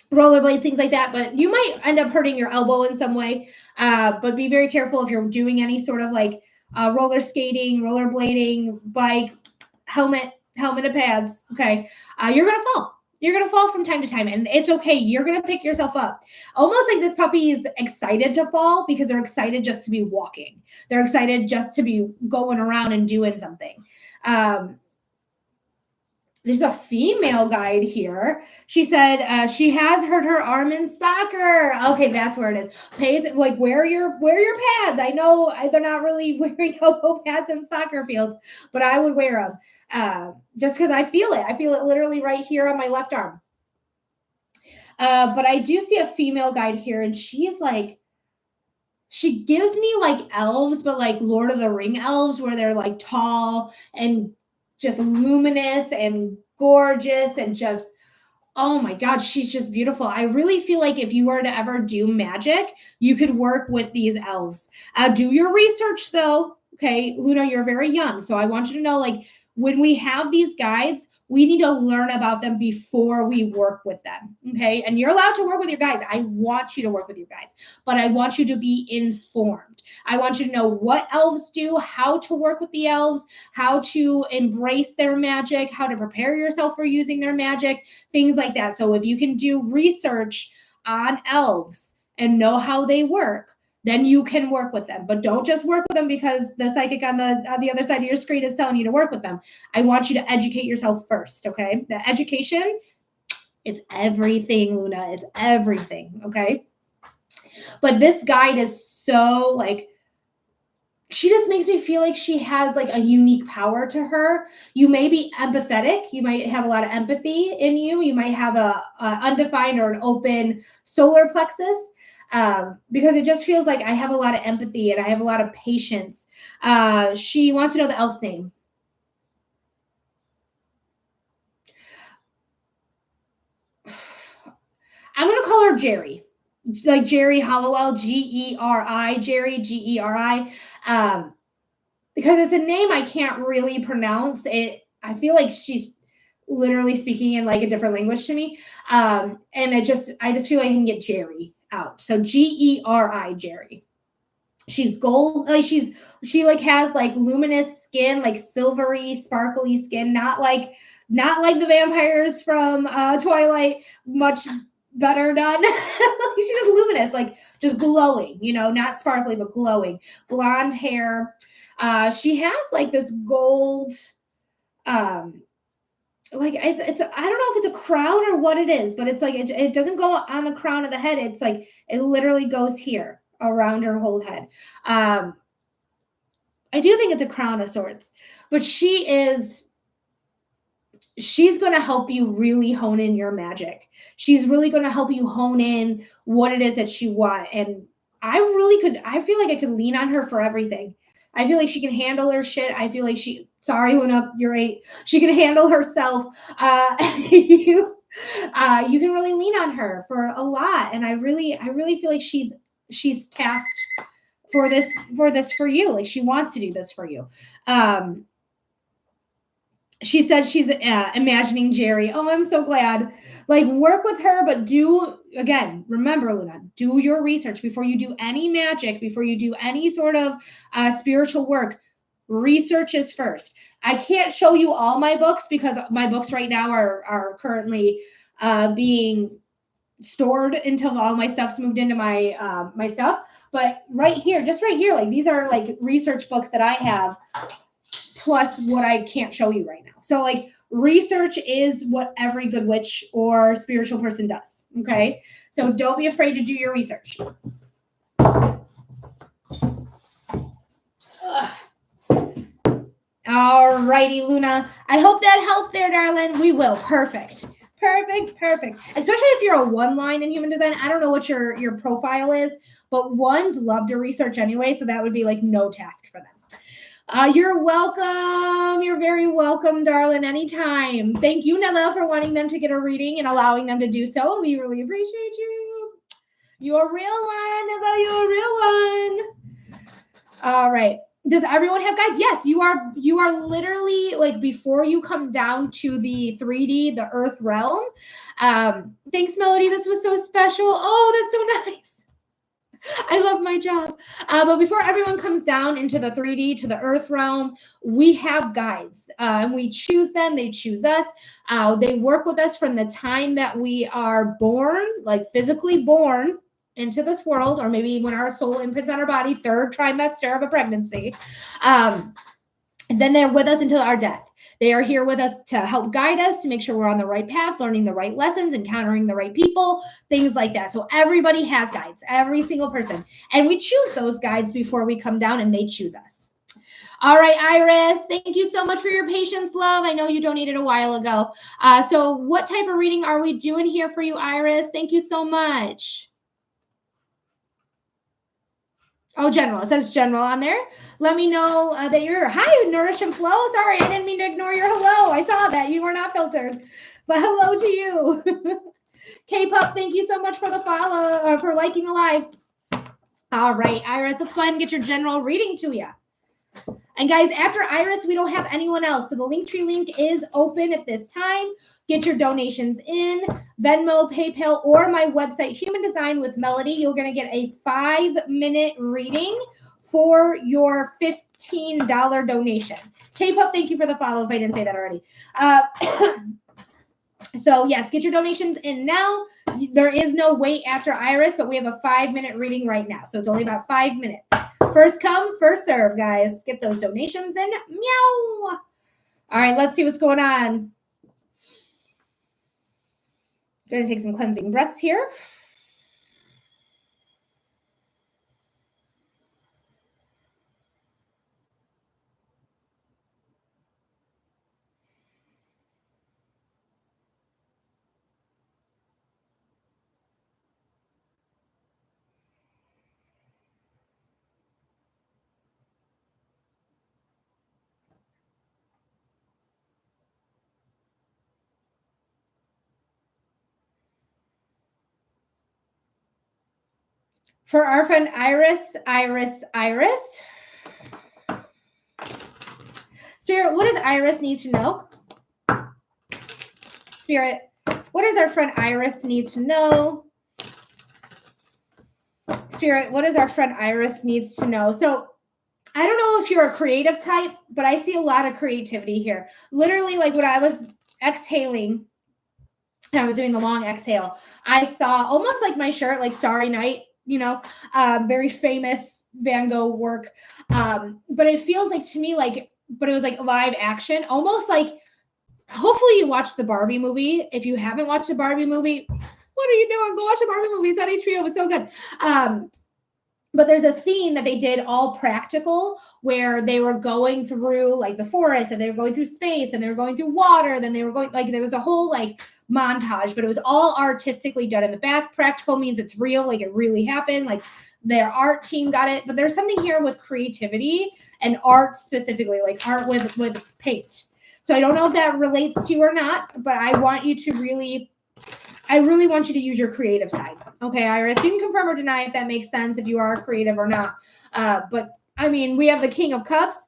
Rollerblades, things like that, but you might end up hurting your elbow in some way. But be very careful if you're doing any sort of like roller skating, rollerblading, bike, helmet and pads. Okay. You're going to fall. You're going to fall from time to time and it's okay. You're going to pick yourself up. Almost like this puppy is excited to fall because they're excited just to be walking. They're excited just to be going around and doing something. There's a female guide here. She said she has hurt her arm in soccer. Okay, that's where it is. Like wear your pads. I know they're not really wearing elbow pads in soccer fields, but I would wear them just because I feel it. I feel it literally right here on my left arm. But I do see a female guide here, and she's like, she gives me like elves, but like Lord of the Ring elves, where they're like tall and just luminous and gorgeous and just, oh my God, she's just beautiful. I really feel like if you were to ever do magic, you could work with these elves. Do your research though. Okay, Luna, you're very young. So I want you to know, like, when we have these guides, we need to learn about them before we work with them. Okay. And you're allowed to work with your guides. I want you to work with your guides, but I want you to be informed. I want you to know what elves do, how to work with the elves, how to embrace their magic, how to prepare yourself for using their magic, things like that. So if you can do research on elves and know how they work, then you can work with them. But don't just work with them because the psychic on the other side of your screen is telling you to work with them. I want you to educate yourself first, okay? The education, it's everything, Luna. It's everything, okay? But this guide is so like, she just makes me feel like she has like a unique power to her. You may be empathetic. You might have a lot of empathy in you. You might have a undefined or an open solar plexus. Because it just feels like I have a lot of empathy and I have a lot of patience. She wants to know the elf's name. I'm going to call her Jerry, like Jerry Hollowell, Geri, Jerry, Geri, because it's a name I can't really pronounce. I feel like she's literally speaking in like a different language to me. And I just feel like I can get Jerry out. So Geri, Jerry. She's gold, like she like has like luminous skin, like silvery, sparkly skin, not like the vampires from Twilight, much better done. She's just luminous, like just glowing, not sparkly, but glowing. Blonde hair. She has like this gold, like it's I don't know if it's a crown or what it is, but it's like it doesn't go on the crown of the head. It's like it literally goes here around her whole head. I do think it's a crown of swords, but she's going to help you really hone in your magic. She's really going to help you hone in what it is that you want. And I feel like I could lean on her for everything. I feel like she can handle her shit. I feel like sorry, Luna, you're 8. She can handle herself. You can really lean on her for a lot. And I really feel like she's tasked for this for you. Like, she wants to do this for you. She said she's imagining Jerry. Oh, I'm so glad. Like, work with her, but remember, Luna, do your research before you do any magic, before you do any sort of spiritual work. Research is first. I can't show you all my books because my books right now are currently being stored until all my stuff's moved into my my stuff. But right here, like, these are like research books that I have, plus what I can't show you right now. So, like, research is what every good witch or spiritual person does. Okay. So don't be afraid to do your research. All righty, Luna. I hope that helped there, darling. We will. Perfect. Especially if you're a 1 line in human design. I don't know what your profile is, but 1s love to research anyway. So that would be like no task for them. You're welcome. You're very welcome, darling. Anytime. Thank you, Nella, for wanting them to get a reading and allowing them to do so. We really appreciate you. You're a real one, Nella. You're a real one. All right. Does everyone have guides? Yes, you are literally, like, before you come down to the 3D, the Earth realm. Thanks, Melody. This was so special. Oh, that's so nice. I love my job. But before everyone comes down into the 3D, to the Earth realm, we have guides. We choose them. They choose us. They work with us from the time that we are born, like physically born into this world, or maybe when our soul imprints on our body, 3rd trimester of a pregnancy. And then they're with us until our death. They are here with us to help guide us, to make sure we're on the right path, learning the right lessons, encountering the right people, things like that. So everybody has guides, every single person. And we choose those guides before we come down, and they choose us. All right, Iris, thank you so much for your patience, love. I know you donated a while ago. So what type of reading are we doing here for you, Iris? Thank you so much. Oh, general. It says general on there. Let me know that you're... Hi, Nourish and Flow. Sorry, I didn't mean to ignore your hello. I saw that. You were not filtered. But hello to you. K-Pup, thank you so much for the follow, for liking the live. All right, Iris, let's go ahead and get your general reading to you. And guys, after Iris, we don't have anyone else. So the Linktree link is open at this time. Get your donations in Venmo, PayPal, or my website, Human Design with Melody. You're going to get a 5-minute reading for your $15 donation. K-Pup, thank you for the follow if I didn't say that already. So yes, get your donations in now. There is no wait after Iris, but we have a 5-minute reading right now. So it's only about 5 minutes. First come, first serve, guys. Get those donations in. Meow. All right, let's see what's going on. Going to take some cleansing breaths here. For our friend Iris. Spirit, what does Iris need to know? Spirit, what does our friend Iris need to know? Spirit, what does our friend Iris needs to know? So I don't know if you're a creative type, but I see a lot of creativity here. Literally, like when I was exhaling, and I was doing the long exhale, I saw almost like my shirt, like Starry Night, very famous Van Gogh work. But it feels like to me, but it was like live action, almost like, hopefully you watched the Barbie movie. If you haven't watched the Barbie movie, what are you doing? Go watch the Barbie movie. It's on HBO. It's so good. But there's a scene that they did all practical where they were going through like the forest, and they were going through space, and they were going through water. Then they were going, like, there was a whole like montage, but it was all artistically done in the back. Practical means it's real, like it really happened. Like their art team got it. But there's something here with creativity and art specifically, like art with paint. So I don't know if that relates to you or not, but I want you to really want you to use your creative side. Okay, Iris, you can confirm or deny if that makes sense, if you are creative or not. But I mean, we have the King of Cups.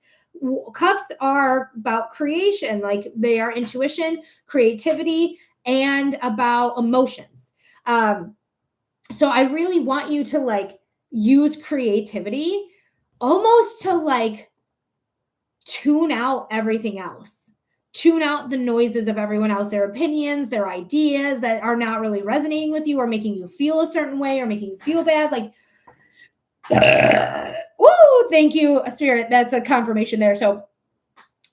Cups are about creation, like they are intuition, creativity, and about emotions. So I really want you to like use creativity almost to like tune out everything else. Tune out the noises of everyone else, their opinions, their ideas that are not really resonating with you or making you feel a certain way or making you feel bad. Like, woo, thank you, Spirit. That's a confirmation there. So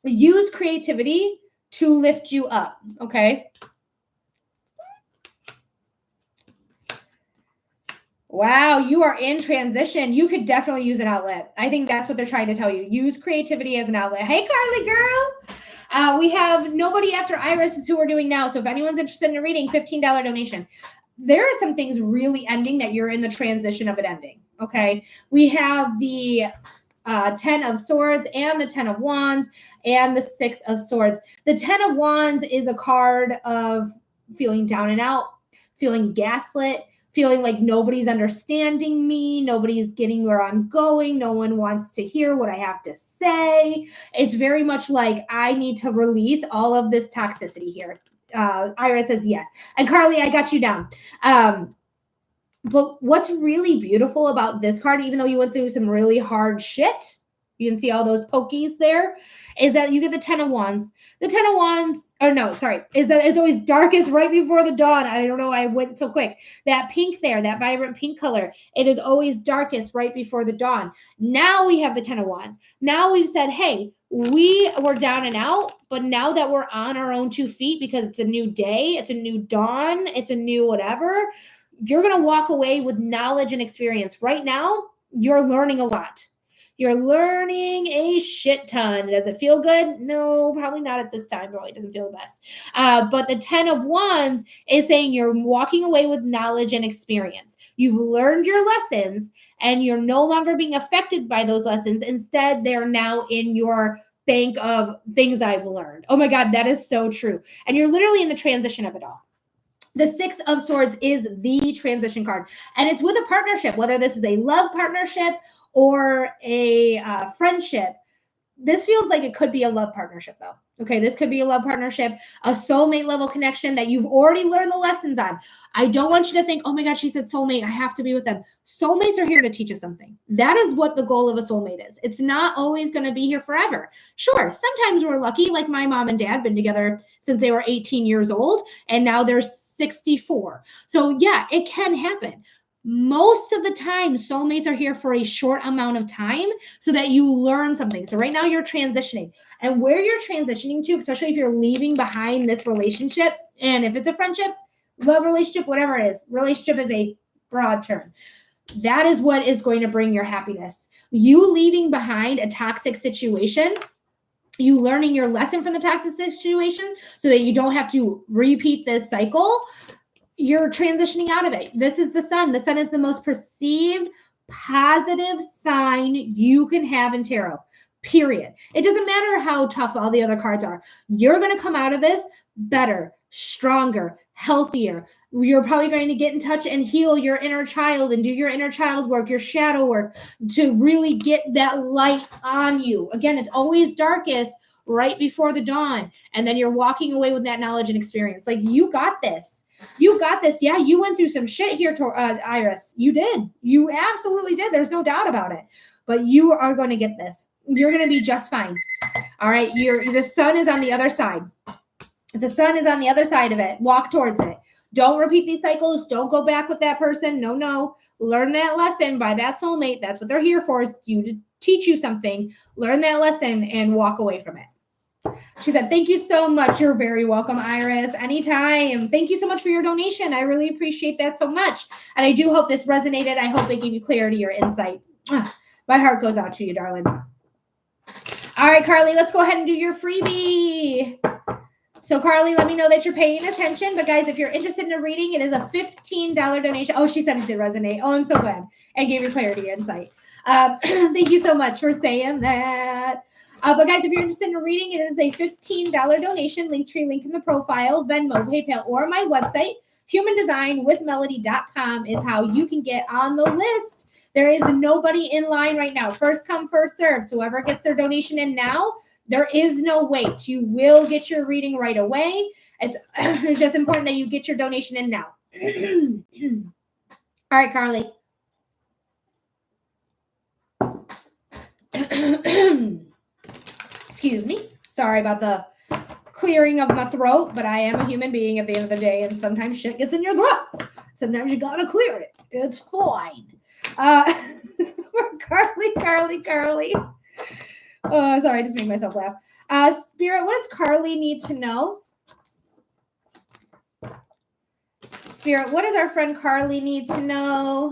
use creativity to lift you up, okay? Wow, you are in transition. You could definitely use an outlet. I think that's what they're trying to tell you. Use creativity as an outlet. Hey, Carly girl. We have nobody after Iris is who we're doing now. So if anyone's interested in a reading, $15 donation. There are some things really ending that you're in the transition of it ending, okay? We have the 10 of Swords and the 10 of Wands and the 6 of Swords. The 10 of Wands is a card of feeling down and out, feeling gaslit, feeling like nobody's understanding me, nobody's getting where I'm going, no one wants to hear what I have to say. It's very much like I need to release all of this toxicity here. Ira says yes. And Carly, I got you down. But what's really beautiful about this card, even though you went through some really hard shit, you can see all those pokies there, is that you get the 10 of Wands. The 10 of Wands, or no, sorry, is that it's always darkest right before the dawn. I don't know why I went so quick. That pink there, that vibrant pink color, it is always darkest right before the dawn. Now we have the 10 of Wands. Now we've said, hey, we were down and out, but now that we're on our own 2 feet because it's a new day, it's a new dawn, it's a new whatever, you're going to walk away with knowledge and experience. Right now, you're learning a lot. You're learning a shit ton. Does it feel good? No, probably not at this time. Probably doesn't feel the best. But the 10 of Wands is saying you're walking away with knowledge and experience. You've learned your lessons and you're no longer being affected by those lessons. Instead, they're now in your bank of things I've learned. Oh my God, that is so true. And you're literally in the transition of it all. The 6 of Swords is the transition card, and it's with a partnership, whether this is a love partnership or a friendship. This feels like it could be a love partnership, though. Okay, this could be a love partnership, a soulmate level connection that you've already learned the lessons on. I don't want you to think, oh my God, she said soulmate, I have to be with them. Soulmates are here to teach us something. That is what the goal of a soulmate is. It's not always going to be here forever. Sure, sometimes we're lucky, like my mom and dad been together since they were 18 years old, and now they're 64. So yeah, it can happen. Most of the time, soulmates are here for a short amount of time so that you learn something. So right now you're transitioning, and where you're transitioning to, especially if you're leaving behind this relationship, and if it's a friendship, love relationship, whatever it is, relationship is a broad term. That is what is going to bring your happiness. You leaving behind a toxic situation, you learning your lesson from the toxic situation so that you don't have to repeat this cycle. You're transitioning out of it. This is the sun. The sun is the most perceived positive sign you can have in tarot, period. It doesn't matter how tough all the other cards are. You're going to come out of this better, stronger, healthier. You're probably going to get in touch and heal your inner child and do your inner child work, your shadow work, to really get that light on you. Again, it's always darkest right before the dawn. And then you're walking away with that knowledge and experience. Like, you got this. You got this. Yeah, you went through some shit here, Iris. You did. You absolutely did. There's no doubt about it. But you are going to get this. You're going to be just fine. All right. The sun is on the other side. The sun is on the other side of it. Walk towards it. Don't repeat these cycles. Don't go back with that person. No. Learn that lesson by that soulmate. That's what they're here for, is to teach you something. Learn that lesson and walk away from it. She said, thank you so much. You're very welcome, Iris. Anytime. Thank you so much for your donation. I really appreciate that so much. And I do hope this resonated. I hope it gave you clarity or insight. My heart goes out to you, darling. All right, Carly, let's go ahead and do your freebie. So, Carly, let me know that you're paying attention. But, guys, if you're interested in a reading, it is a $15 donation. Oh, she said it did resonate. Oh, I'm so glad. I gave you clarity and insight. Thank you so much for saying that. But, guys, if you're interested in a reading, it is a $15 donation. Linktree link in the profile, Venmo, PayPal, or my website. HumanDesignWithMelody.com is how you can get on the list. There is nobody in line right now. First come, first serve. So whoever gets their donation in now, there is no wait. You will get your reading right away. It's just important that you get your donation in now. All right, Carly. Excuse me. Sorry about the clearing of my throat, but I am a human being at the end of the day, and sometimes shit gets in your throat. Sometimes you gotta clear it. It's fine. Carly. Oh, sorry, I just made myself laugh. Spirit, what does Carly need to know? Spirit, what does our friend Carly need to know?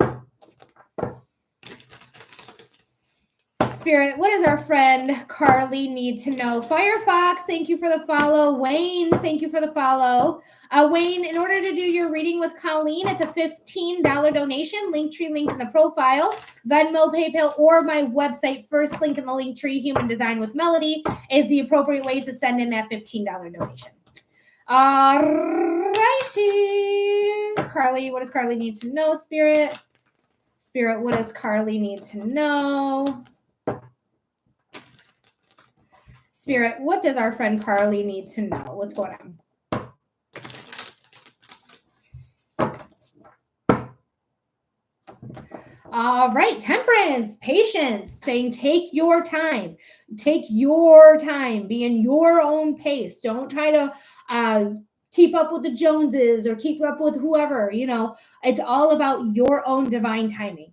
Spirit, what does our friend Carly need to know? Firefox, thank you for the follow. Wayne, thank you for the follow. Wayne, in order to do your reading with Colleen, it's a $15 donation. Linktree link in the profile. Venmo, PayPal, or my website. First link in the Linktree, Human Design with Melody, is the appropriate ways to send in that $15 donation. All righty. Carly, what does Carly need to know, Spirit? Spirit, what does Carly need to know? Spirit, what does our friend Carly need to know? What's going on? All right, temperance, patience, saying take your time. Take your time. Be in your own pace. Don't try to keep up with the Joneses or keep up with whoever. You know, it's all about your own divine timing.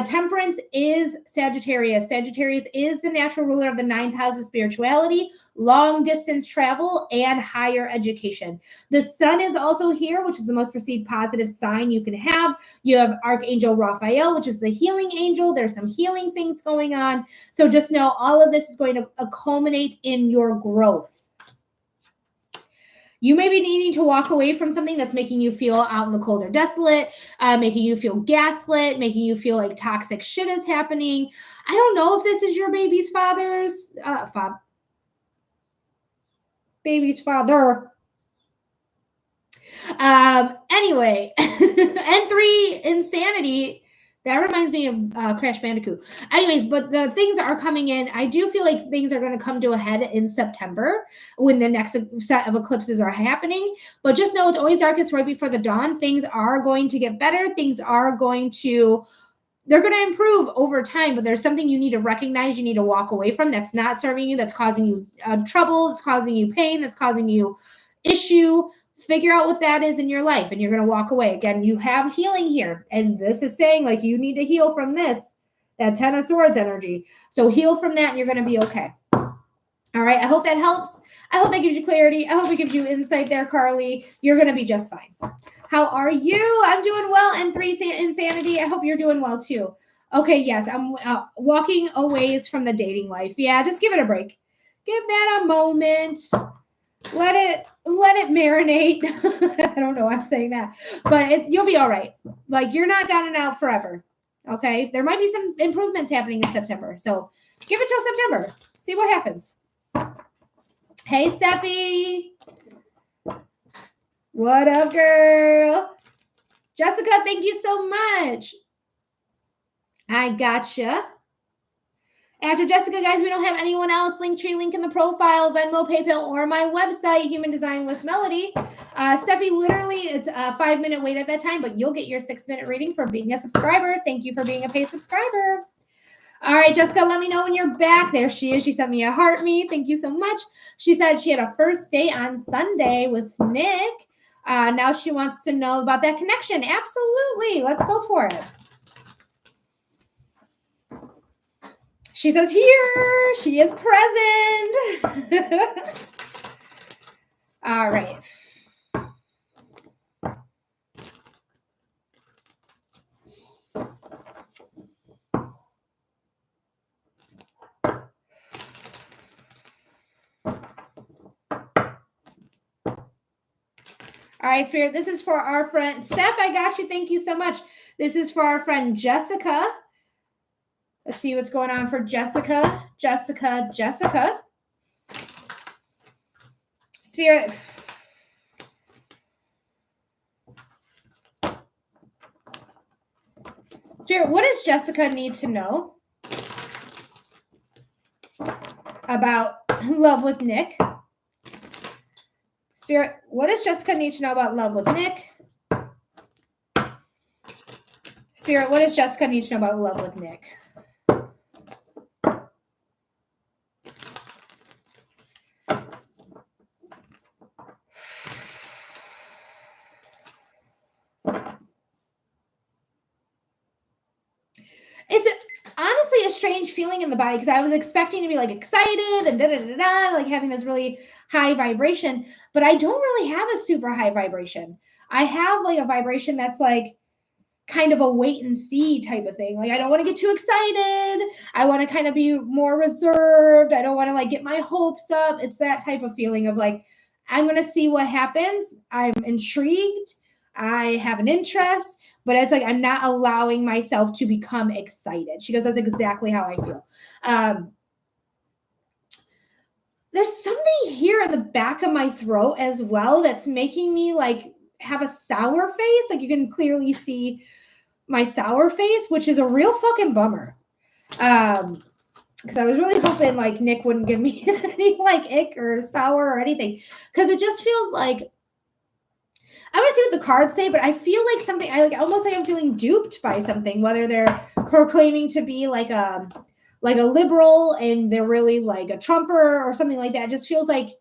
Temperance is Sagittarius. Sagittarius is the natural ruler of the 9th house of spirituality, long distance travel, and higher education. The sun is also here, which is the most perceived positive sign you can have. You have Archangel Raphael, which is the healing angel. There's some healing things going on. So just know all of this is going to culminate in your growth. You may be needing to walk away from something that's making you feel out in the cold or desolate, making you feel gaslit, making you feel like toxic shit is happening. I don't know if this is your baby's baby's father. Anyway, and 3, insanity. That reminds me of Crash Bandicoot. Anyways, but the things are coming in. I do feel like things are going to come to a head in September when the next set of eclipses are happening. But just know it's always darkest right before the dawn. Things are going to get better. Things are going to, they're going to improve over time. But there's something you need to recognize, you need to walk away from that's not serving you, that's causing you trouble, that's causing you pain, that's causing you issue. Figure out what that is in your life, and you're going to walk away. Again, you have healing here, and this is saying like you need to heal from this, that 10 of Swords energy. So heal from that, and you're going to be okay. All right, I hope that helps. I hope that gives you clarity. I hope it gives you insight there, Carly. You're going to be just fine. How are you? I'm doing well. And 3, insanity. I hope you're doing well too. Okay, yes, I'm walking a ways from the dating life. Yeah, just give it a break. Give that a moment. Let it marinate. I don't know why I'm saying that, but you'll be all right. Like, you're not down and out forever. Okay. There might be some improvements happening in September. So give it till September. See what happens. Hey, Steffi. What up, girl? Jessica, thank you so much. I gotcha. After Jessica, guys, we don't have anyone else. Linktree link in the profile, Venmo, PayPal, or my website, Human Design with Melody. Steffi, literally, it's a 5-minute wait at that time, but you'll get your 6-minute reading for being a subscriber. Thank you for being a paid subscriber. All right, Jessica, let me know when you're back. There she is. She sent me a heart me. Thank you so much. She said she had a first date on Sunday with Nick. Now she wants to know about that connection. Absolutely. Let's go for it. She says here, she is present. All right. All right, Spirit, this is for our friend Steph. I got you. Thank you so much. This is for our friend Jessica. Let's see what's going on for Jessica. Jessica. Spirit. Spirit, what does Jessica need to know about love with Nick? Spirit, what does Jessica need to know about love with Nick? Spirit, what does Jessica need to know about love with Nick? It's honestly a strange feeling in the body because I was expecting to be like excited and like having this really high vibration, but I don't really have a super high vibration. I have like a vibration that's like kind of a wait and see type of thing. Like I don't want to get too excited. I want to kind of be more reserved. I don't want to like get my hopes up. It's that type of feeling of like, I'm going to see what happens. I'm intrigued. I have an interest, but it's like I'm not allowing myself to become excited. She goes, that's exactly how I feel. There's something here in the back of my throat as well that's making me like have a sour face. Like you can clearly see my sour face, which is a real fucking bummer. Because I was really hoping like Nick wouldn't give me any like ick or sour or anything. Because it just feels like I'm gonna see what the cards say, but I feel like something I like almost like I'm feeling duped by something, whether they're proclaiming to be like a liberal and they're really like a Trumper or something like that. It just feels like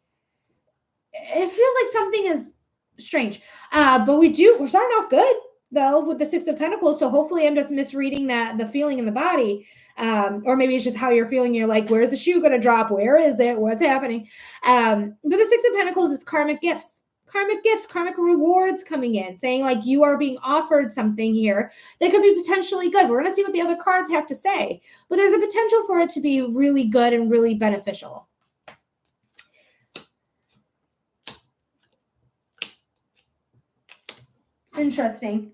something is strange. But we're starting off good though with the Six of Pentacles. So hopefully I'm just misreading the feeling in the body. Or maybe it's just how you're feeling. You're like, where's the shoe going to drop? Where is it? What's happening? But the Six of Pentacles is karmic gifts, karmic rewards coming in, saying like you are being offered something here that could be potentially good. We're going to see what the other cards have to say, but there's a potential for it to be really good and really beneficial. Interesting.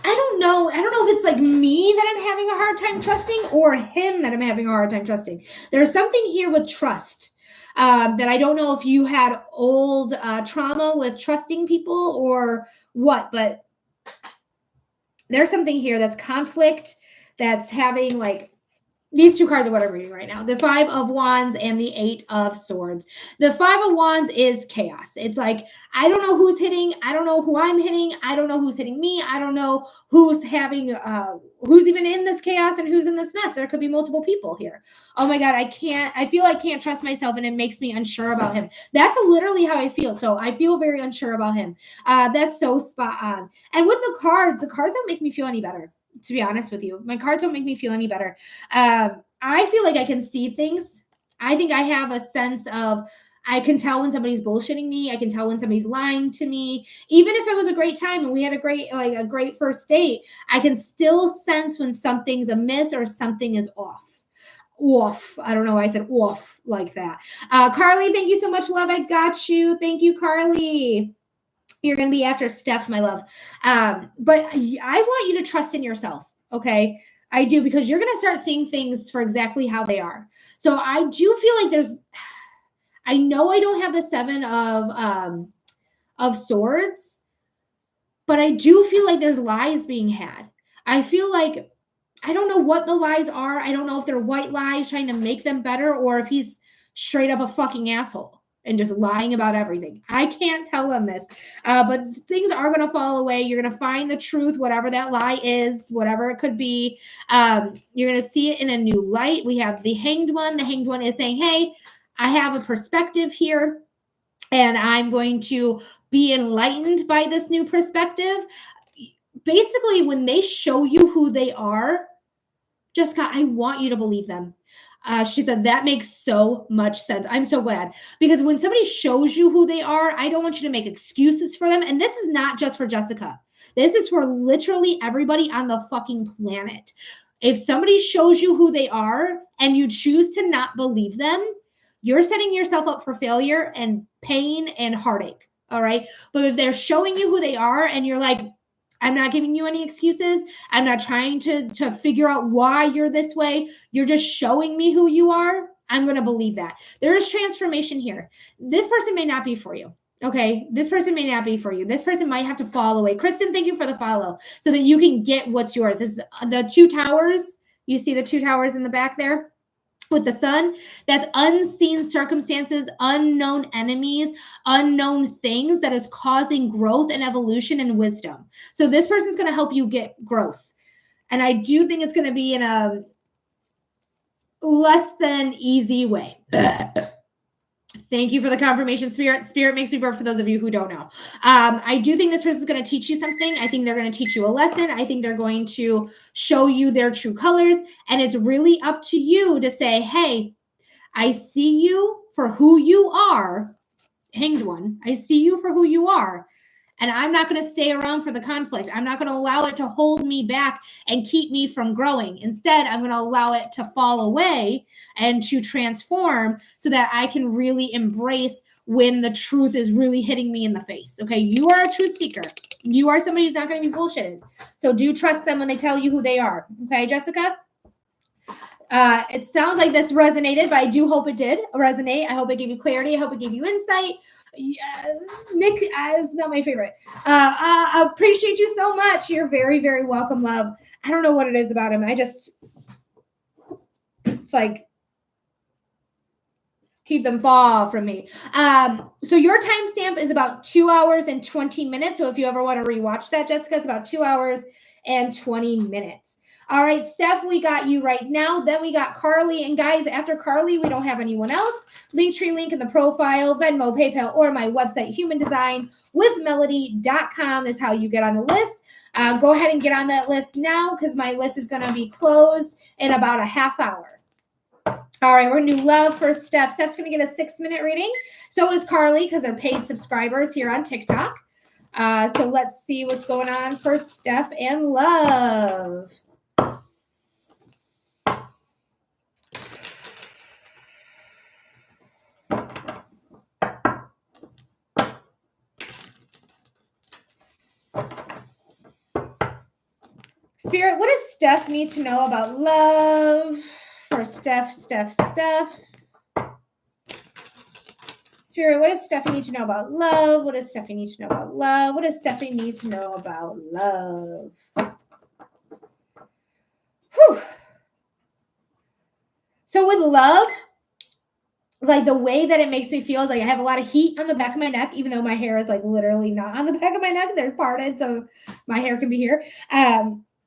I don't know if it's like me that I'm having a hard time trusting or him that I'm having a hard time trusting. There's something here with trust that I don't know if you had old trauma with trusting people or what, but there's something here that's conflict, that's having like these two cards are what I'm reading right now. The Five of Wands and the Eight of Swords. The Five of Wands is chaos. It's like, I don't know who's hitting. I don't know who I'm hitting. I don't know who's hitting me. I don't know who's having, who's even in this chaos and who's in this mess. There could be multiple people here. Oh my God, I feel I can't trust myself and it makes me unsure about him. That's literally how I feel. So I feel very unsure about him. That's so spot on. And with the cards don't make me feel any better. To be honest with you, my cards don't make me feel any better. I feel like I can see things. I think I have a sense of, I can tell when somebody's bullshitting me. I can tell when somebody's lying to me. Even if it was a great time and we had a great first date, I can still sense when something's amiss or something is off. I don't know why I said off like that. Carly, thank you so much, love. I got you. Thank you, Carly. You're going to be after Steph, my love. But I want you to trust in yourself. Okay. I do, because you're going to start seeing things for exactly how they are. So I do feel like I know I don't have the Seven of Swords, but I do feel like there's lies being had. I feel like, I don't know what the lies are. I don't know if they're white lies trying to make them better or if he's straight up a fucking asshole and just lying about everything. I can't tell on this, but things are going to fall away. You're going to find the truth, whatever that lie is, whatever it could be. You're going to see it in a new light. We have the Hanged One. The Hanged One is saying, hey, I have a perspective here and I'm going to be enlightened by this new perspective. Basically, when they show you who they are, Jessica, I want you to believe them. She said, that makes so much sense. I'm so glad, because when somebody shows you who they are, I don't want you to make excuses for them. And this is not just for Jessica. This is for literally everybody on the fucking planet. If somebody shows you who they are and you choose to not believe them, you're setting yourself up for failure and pain and heartache. All right. But if they're showing you who they are and you're like, I'm not giving you any excuses. I'm not trying to figure out why you're this way. You're just showing me who you are. I'm going to believe that. There is transformation here. This person may not be for you. Okay. This person may not be for you. This person might have to fall away. Kristen, thank you for the follow so that you can get what's yours. This is the 2 towers. You see the 2 towers in the back there? With the sun, that's unseen circumstances, unknown enemies, unknown things that is causing growth and evolution and wisdom. So this person's going to help you get growth. And I do think it's going to be in a less than easy way. Thank you for the confirmation, Spirit. Spirit makes me burp for those of you who don't know. I do think this person is going to teach you something. I think they're going to teach you a lesson. I think they're going to show you their true colors. And it's really up to you to say, hey, I see you for who you are. Hanged One. I see you for who you are. And I'm not going to stay around for the conflict. I'm not going to allow it to hold me back and keep me from growing. Instead, I'm going to allow it to fall away and to transform so that I can really embrace when the truth is really hitting me in the face. Okay, you are a truth seeker. You are somebody who's not going to be bullshitted. So do trust them when they tell you who they are. Okay, Jessica? It sounds like this resonated, but I do hope it did resonate. I hope it gave you clarity. I hope it gave you insight. Yeah, Nick is not my favorite. I appreciate you so much. You're very, very welcome, love. I don't know what it is about him. It's like, keep them far from me. So your timestamp is about 2 hours and 20 minutes. So if you ever want to rewatch that, Jessica, it's about 2 hours and 20 minutes. All right, Steph, we got you right now. Then we got Carly. And guys, after Carly, we don't have anyone else. Linktree link in the profile, Venmo, PayPal, or my website, humandesignwithmelody.com is how you get on the list. Go ahead and get on that list now because my list is going to be closed in about a half hour. All right, we're going to do love for Steph. Steph's going to get a 6-minute reading. So is Carly because they're paid subscribers here on TikTok. So let's see what's going on for Steph and love. Spirit, what does Steph need to know about love? For Steph. Spirit, what does Stephanie need to know about love? What does Stephanie need to know about love? What does Stephanie need to know about love? Whew. So with love, like the way that it makes me feel is like I have a lot of heat on the back of my neck, even though my hair is like literally not on the back of my neck. They're parted, so my hair can be here.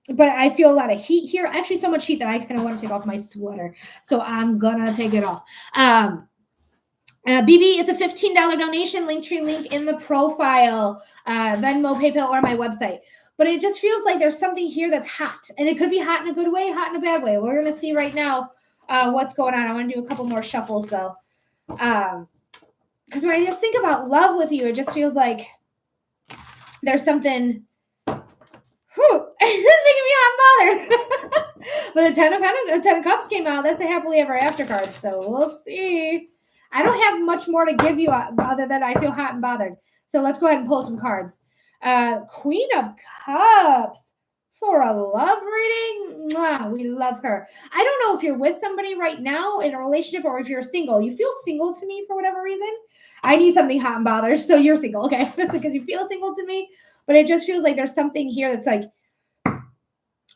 But I feel a lot of heat here. Actually, so much heat that I kind of want to take off my sweater. So I'm gonna take it off. BB, it's a $15 donation. Linktree link in the profile. Venmo, PayPal, or my website. But it just feels like there's something here that's hot. And it could be hot in a good way, hot in a bad way. We're gonna see right now what's going on. I want to do a couple more shuffles though. Because when I just think about love with you, it just feels like there's something. It's making me hot and bothered. But the 10 of Cups came out. That's a happily ever after card. So we'll see. I don't have much more to give you other than I feel hot and bothered. So let's go ahead and pull some cards. Queen of Cups for a love reading. Mwah, we love her. I don't know if you're with somebody right now in a relationship or if you're single. You feel single to me for whatever reason. I need something hot and bothered. So you're single. Okay. That's because you feel single to me. But it just feels like there's something here that's like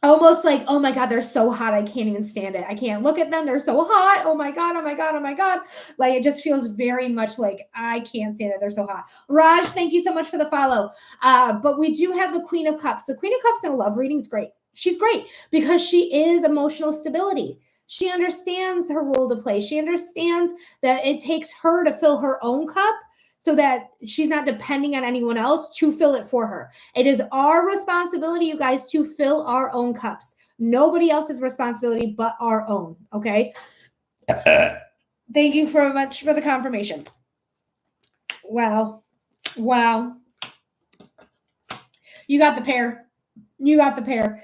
almost like, oh my God, they're so hot. I can't even stand it. I can't look at them. They're so hot. Oh my God. Oh my God. Oh my God. Like it just feels very much like I can't stand it. They're so hot. Raj, thank you so much for the follow. But we do have the Queen of Cups. The Queen of Cups in a love reading is great. She's great because she is emotional stability. She understands her role to play. She understands that it takes her to fill her own cup so that she's not depending on anyone else to fill it for her. It is our responsibility, you guys, to fill our own cups. Nobody else's responsibility but our own, okay? Thank you very much for the confirmation. Wow. Wow. You got the pair. You got the pair.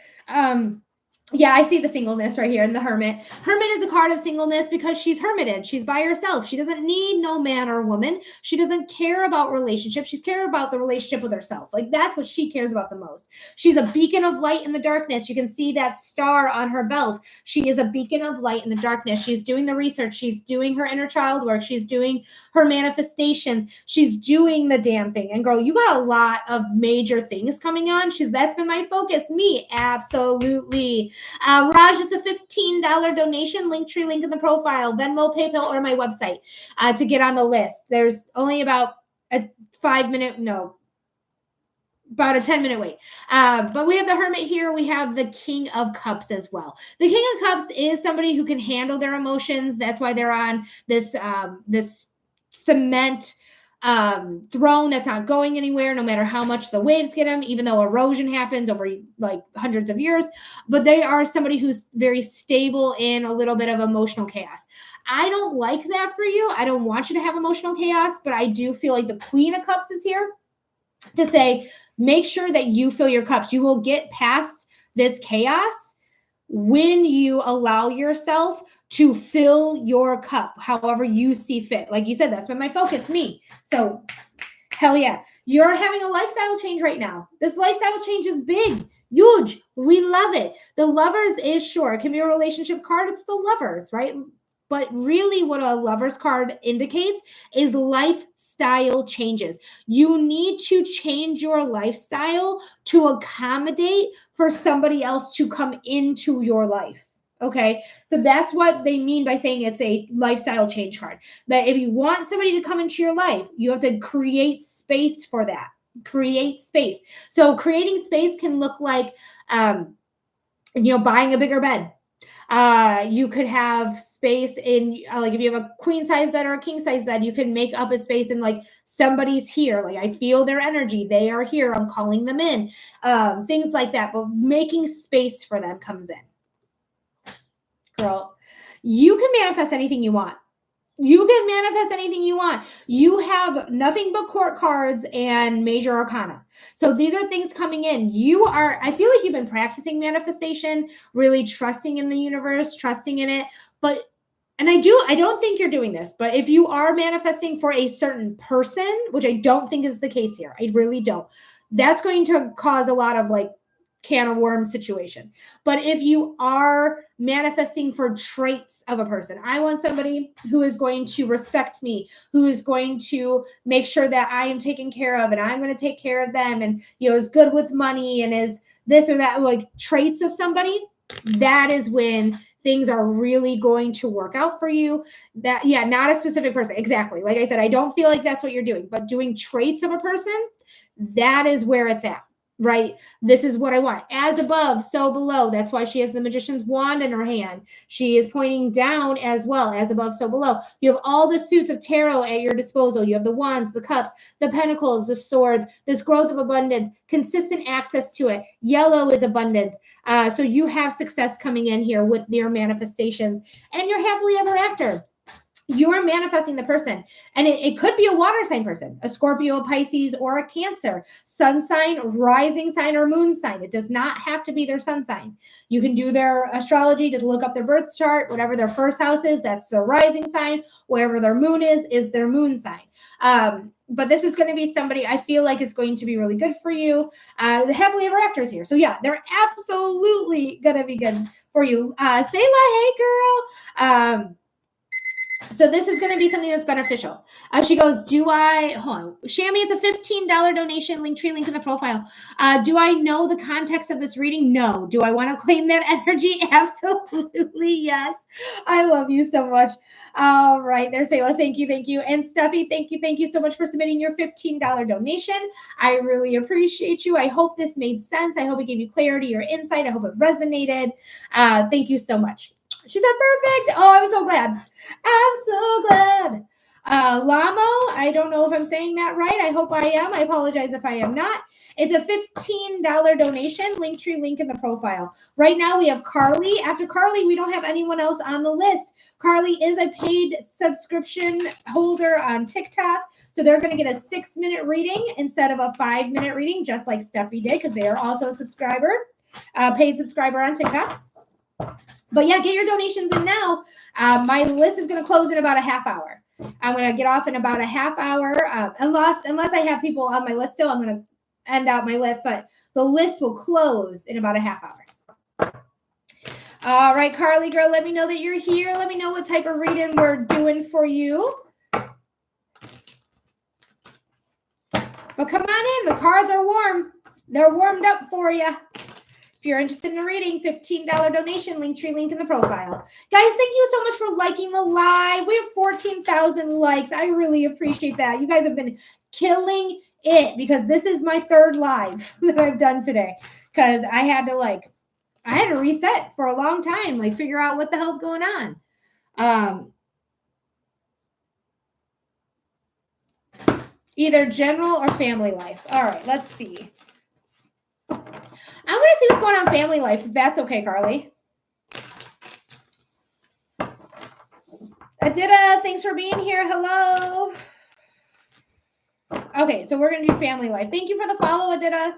Yeah, I see the singleness right here in the Hermit. Hermit is a card of singleness because she's hermited. She's by herself. She doesn't need no man or woman. She doesn't care about relationships. She's care about the relationship with herself. Like that's what she cares about the most. She's a beacon of light in the darkness. You can see that star on her belt. She is a beacon of light in the darkness. She's doing the research. She's doing her inner child work. She's doing her manifestations. She's doing the damn thing. And girl, you got a lot of major things coming on. That's been my focus. Me, absolutely. Raj, it's a $15 donation. Linktree link in the profile, Venmo, PayPal, or my website to get on the list. There's only about a 10-minute wait. But we have the Hermit here. We have the King of Cups as well. The King of Cups is somebody who can handle their emotions. That's why they're on this cement throne that's not going anywhere, no matter how much the waves get them, even though erosion happens over like hundreds of years. But they are somebody who's very stable in a little bit of emotional chaos. I don't like that for you. I don't want you to have emotional chaos, but I do feel like the Queen of Cups is here to say, make sure that you fill your cups. You will get past this chaos when you allow yourself to fill your cup however you see fit. Like you said, that's been my focus, me. So hell yeah. You're having a lifestyle change right now. This lifestyle change is big, huge. We love it. The Lovers is sure. It can be a relationship card. It's the Lovers, right? But really what a Lover's card indicates is lifestyle changes. You need to change your lifestyle to accommodate for somebody else to come into your life. Okay, so that's what they mean by saying it's a lifestyle change card. That if you want somebody to come into your life, you have to create space for that. Create space. So creating space can look like, buying a bigger bed. You could have space in like if you have a queen size bed or a king size bed, you can make up a space and like somebody's here. Like I feel their energy. They are here. I'm calling them in. Things like that. But making space for them comes in. Girl, you can manifest anything you want. You can manifest anything you want. You have nothing but court cards and major arcana. So these are things coming in. I feel like you've been practicing manifestation, really trusting in the universe, trusting in it. And I don't think you're doing this, but if you are manifesting for a certain person, which I don't think is the case here, I really don't, that's going to cause a lot of like can of worms situation. But if you are manifesting for traits of a person, I want somebody who is going to respect me, who is going to make sure that I am taken care of and I'm going to take care of them and, is good with money and is this or that, like traits of somebody, that is when things are really going to work out for you. That, yeah, not a specific person. Exactly. Like I said, I don't feel like that's what you're doing, but doing traits of a person, that is where it's at. Right? This is what I want. As above, so below. That's why she has the magician's wand in her hand. She is pointing down as well. As above, so below. You have all the suits of tarot at your disposal. You have the wands, the cups, the pentacles, the swords, this growth of abundance, consistent access to it. Yellow is abundance. So you have success coming in here with your manifestations and you're happily ever after. You are manifesting the person. And it could be a water sign person, a Scorpio, a Pisces, or a Cancer, sun sign, rising sign, or moon sign. It does not have to be their sun sign. You can do their astrology, just look up their birth chart, whatever their first house is, that's their rising sign. Wherever their moon is their moon sign. But this is going to be somebody I feel like is going to be really good for you. The happily ever after is here. So yeah, they're absolutely going to be good for you. Sayla, hey girl. So this is going to be something that's beneficial. She goes, hold on. Shammy, it's a $15 donation, Linktree link in the profile. Do I know the context of this reading? No. Do I want to claim that energy? Absolutely, yes. I love you so much. All right, there's Sayla. Thank you. And Steffi, thank you so much for submitting your $15 donation. I really appreciate you. I hope this made sense. I hope it gave you clarity or insight. I hope it resonated. Thank you so much. She said, perfect. Oh, I'm so glad. I'm so glad. Lamo, I don't know if I'm saying that right. I hope I am. I apologize if I am not. It's a $15 donation. Linktree link in the profile. Right now we have Carly. After Carly, we don't have anyone else on the list. Carly is a paid subscription holder on TikTok. So they're going to get a 6-minute reading instead of a 5-minute reading, just like Steffi did, because they are also a subscriber, paid subscriber on TikTok. But yeah, get your donations in now. My list is going to close in about a half hour. I'm going to get off in about a half hour. Unless I have people on my list still, I'm going to end out my list. But the list will close in about a half hour. All right, Carly girl, let me know that you're here. Let me know what type of reading we're doing for you. But come on in. The cards are warm. They're warmed up for you. If you're interested in a reading, $15 donation, Linktree link in the profile. Guys, thank you so much for liking the live. We have 14,000 likes. I really appreciate that. You guys have been killing it because this is my third live that I've done today because I had to reset for a long time, like figure out what the hell's going on. Either general or family life. All right, let's see. I want to see what's going on in family life, if that's okay, Carly. Adita, thanks for being here. Hello. Okay, so we're going to do family life. Thank you for the follow, Adita.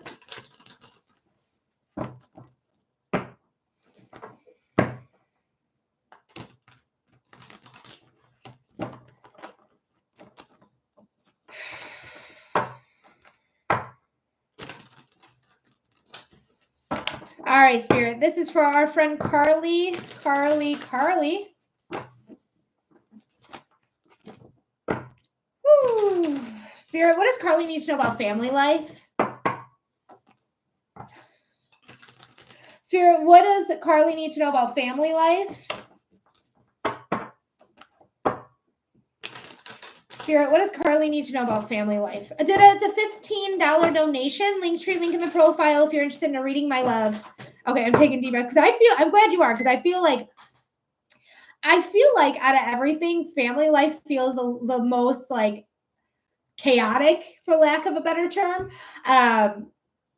All right, Spirit. This is for our friend Carly. Carly. Woo. Spirit, what does Carly need to know about family life? Spirit, what does Carly need to know about family life? Spirit, what does Carly need to know about family life? It's a $15 donation. Linktree link in the profile if you're interested in a reading, my love. Okay, I'm taking deep breaths because I'm glad you are, because I feel like out of everything, family life feels the most like chaotic, for lack of a better term.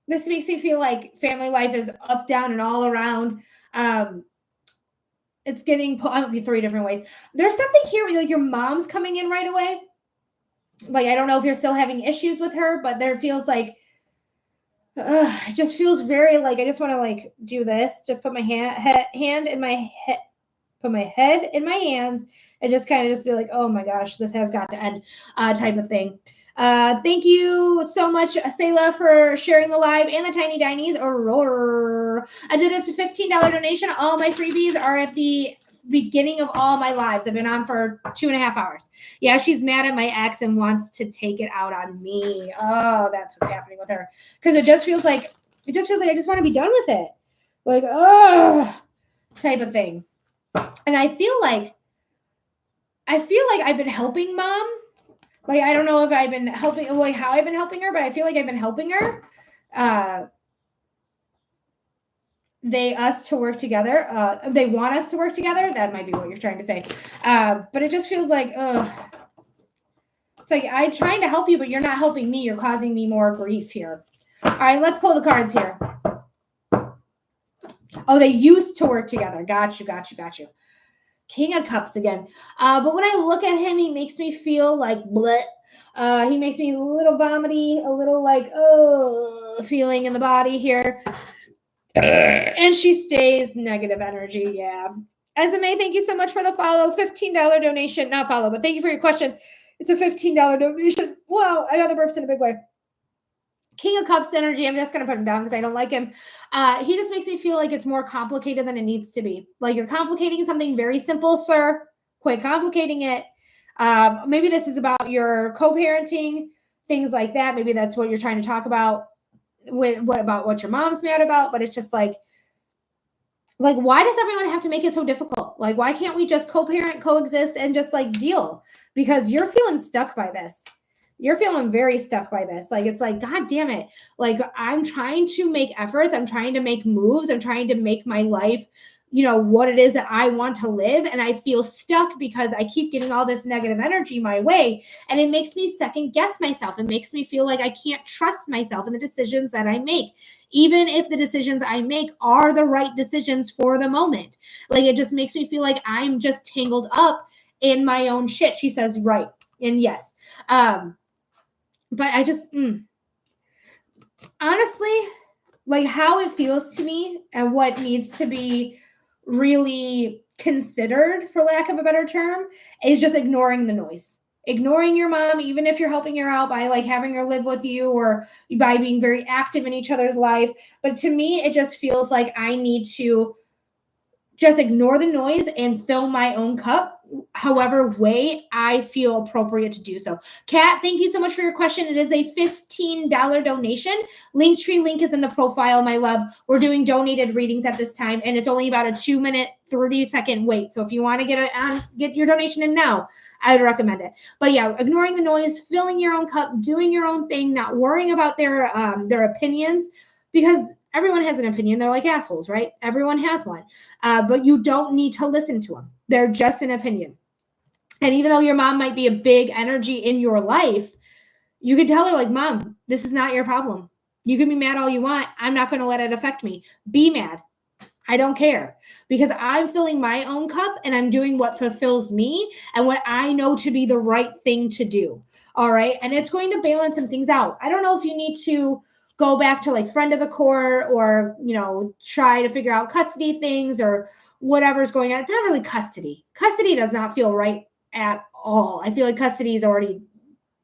This makes me feel like family life is up, down, and all around. It's getting put 3 different ways. There's something here where like your mom's coming in right away. Like, I don't know if you're still having issues with her, but there feels like, it just feels very like, I just want to like do this, just put my hand in my head, put my head in my hands and just kind of just be like, oh my gosh, this has got to end, type of thing. Thank you so much, Sayla, for sharing the live and the Tiny Dinies. I did it. It's a $15 donation. All my freebies are at the beginning of all my lives. I've been on for 2.5 hours. Yeah, she's mad at my ex and wants to take it out on me. Oh, that's what's happening with her. Because it just feels like I just want to be done with it. Like, oh, type of thing. And I feel like I've been helping mom. Like, I don't know if I've been helping, like how I've been helping her, but I feel like I've been helping her. They want us to work together. That might be what you're trying to say. But it just feels like, it's like I'm trying to help you, but you're not helping me. You're causing me more grief here. All right, let's pull the cards here. Oh, they used to work together. Got you. King of Cups again. But when I look at him, he makes me feel like bleh. He makes me a little vomity, a little like, feeling in the body here. And she stays negative energy. Yeah. Esme, thank you so much for the follow. $15 donation. Not follow, but thank you for your question. It's a $15 donation. Wow, I got the burps in a big way. King of Cups energy. I'm just going to put him down because I don't like him. He just makes me feel like it's more complicated than it needs to be. Like, you're complicating something very simple, sir. Quit complicating it. Maybe this is about your co-parenting, things like that. Maybe that's what you're trying to talk about. What your mom's mad about, but it's just like why does everyone have to make it so difficult? Like, why can't we just co-parent, coexist, and just like deal? Because you're feeling stuck by this. You're feeling very stuck by this. Like, it's like, God damn it. Like, I'm trying to make efforts. I'm trying to make moves. I'm trying to make my life, what it is that I want to live. And I feel stuck because I keep getting all this negative energy my way. And it makes me second guess myself. It makes me feel like I can't trust myself in the decisions that I make, even if the decisions I make are the right decisions for the moment. Like, it just makes me feel like I'm just tangled up in my own shit. She says, right. And yes. But I just, honestly, like how it feels to me and what needs to be really considered, for lack of a better term, is just ignoring the noise. Ignoring your mom, even if you're helping her out by like having her live with you or by being very active in each other's life. But to me, it just feels like I need to just ignore the noise and fill my own cup however way I feel appropriate to do so. Kat, thank you so much for your question. It is a $15 donation. Linktree link is in the profile, my love. We're doing donated readings at this time, and it's only about a 2-minute, 30-second wait. So if you want to get your donation in now, I would recommend it. But yeah, ignoring the noise, filling your own cup, doing your own thing, not worrying about their opinions, because everyone has an opinion. They're like assholes, right? Everyone has one. But you don't need to listen to them. They're just an opinion. And even though your mom might be a big energy in your life, you can tell her, like, Mom, this is not your problem. You can be mad all you want. I'm not going to let it affect me. Be mad. I don't care, because I'm filling my own cup and I'm doing what fulfills me and what I know to be the right thing to do. All right. And it's going to balance some things out. I don't know if you need to go back to like friend of the court or, try to figure out custody things or whatever's going on. It's not really custody. Custody does not feel right at all. I feel like custody is already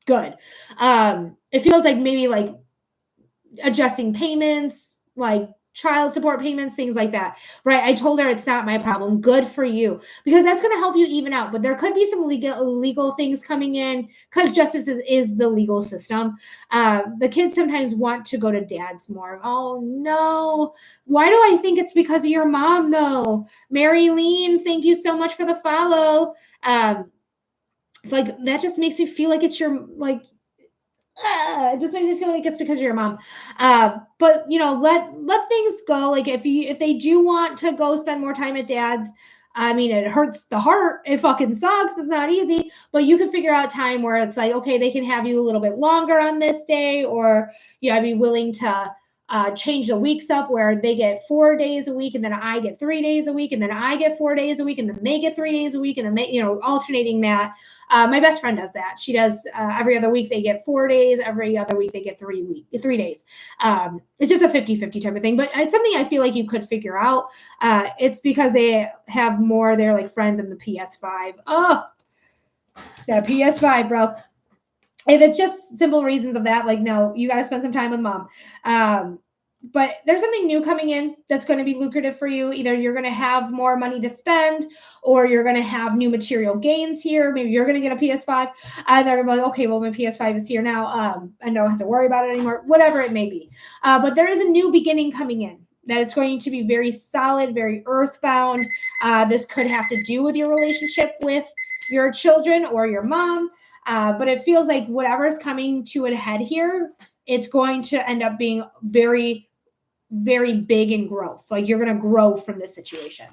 good. It feels like maybe like adjusting payments, like child support payments, things like that, right? I told her it's not my problem. Good for you, because that's going to help you even out. But there could be some legal things coming in, because justice is the legal system. The kids sometimes want to go to dad's more. Oh no, why do I think it's because of your mom though? Mary Lean, thank you so much for the follow. Like that just makes me feel like it's your like. It just makes me feel like it's because of your mom. But let things go. Like if they do want to go spend more time at dad's, I mean, it hurts the heart. It fucking sucks. It's not easy, but you can figure out time where it's like, okay, they can have you a little bit longer on this day, or I'd be willing to change the weeks up where they get 4 days a week and then I get 3 days a week and then I get 4 days a week and then they get 3 days a week, and then alternating that. My best friend does that. She does every other week they get 4 days, every other week they get 3 days. It's just a 50-50 type of thing, but it's something I feel like you could figure out. It's because they have more, they're like friends in the PS5. Oh, that PS5, bro. If it's just simple reasons of that, like, no, you got to spend some time with mom. But there's something new coming in that's going to be lucrative for you. Either you're going to have more money to spend, or you're going to have new material gains here. Maybe you're going to get a PS5. They're like, okay, well, my PS5 is here now. I don't have to worry about it anymore, whatever it may be. But there is a new beginning coming in that is going to be very solid, very earthbound. This could have to do with your relationship with your children or your mom. But it feels like whatever's coming to a head here, it's going to end up being very, very big in growth. Like you're going to grow from this situation.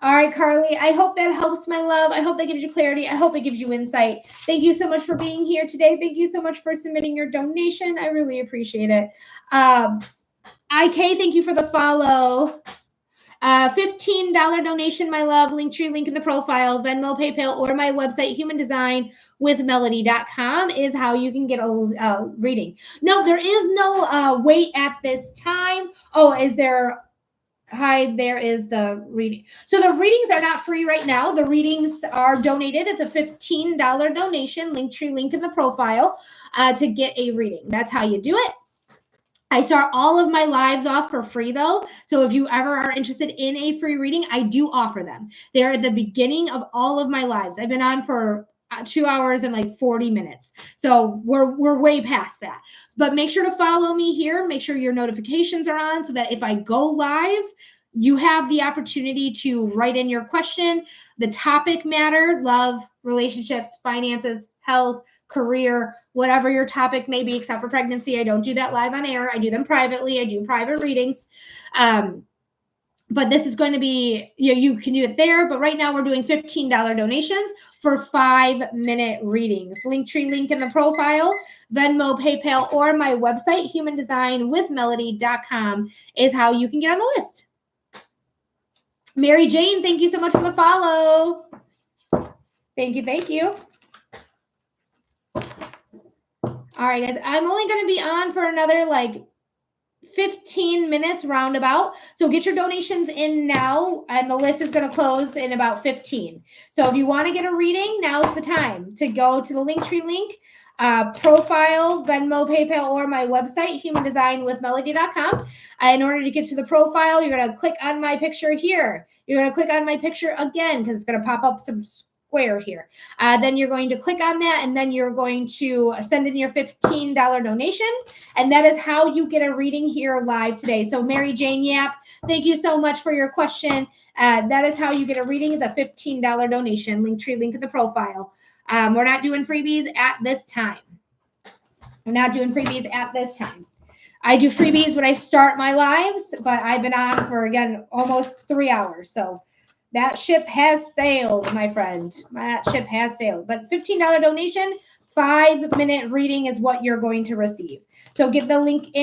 All right, Carly, I hope that helps, my love. I hope that gives you clarity. I hope it gives you insight. Thank you so much for being here today. Thank you so much for submitting your donation. I really appreciate it. IK, thank you for the follow. $15 donation, my love. Linktree link in the profile, Venmo, PayPal, or my website, humandesignwithmelody.com is how you can get a reading. No, there is no wait at this time. Oh, is there? Hi, there is the reading. So the readings are not free right now. The readings are donated. It's a $15 donation. Linktree link in the profile to get a reading. That's how you do it. I start all of my lives off for free, though. So if you ever are interested in a free reading, I do offer them. They're at the beginning of all of my lives. I've been on for 2 hours and like 40 minutes. So we're way past that. But make sure to follow me here. Make sure your notifications are on so that if I go live, you have the opportunity to write in your question. The topic matter: love, relationships, finances, health, career, whatever your topic may be, except for pregnancy. I don't do that live on air. I do them privately. I do private readings. But this is going to be, you can do it there. But right now we're doing $15 donations for 5-minute readings. Linktree link in the profile, Venmo, PayPal, or my website, humandesignwithmelody.com is how you can get on the list. Mary Jane, thank you so much for the follow. Thank you. Thank you. All right, guys, I'm only going to be on for another 15 minutes roundabout. So get your donations in now, and the list is going to close in about 15. So if you want to get a reading, now's the time to go to the Linktree link, profile, Venmo, PayPal, or my website, humandesignwithmelody.com. In order to get to the profile, you're going to click on my picture here. You're going to click on my picture again because it's going to pop up some square here. Then you're going to click on that, and then you're going to send in your $15 donation. And that is how you get a reading here live today. So Mary Jane Yap, thank you so much for your question. That is how you get a reading, is a $15 donation. Linktree link in the profile. We're not doing freebies at this time. I do freebies when I start my lives, but I've been on for, again, almost 3 hours. So that ship has sailed, my friend. That ship has sailed. But $15 donation, 5-minute reading is what you're going to receive. So get the link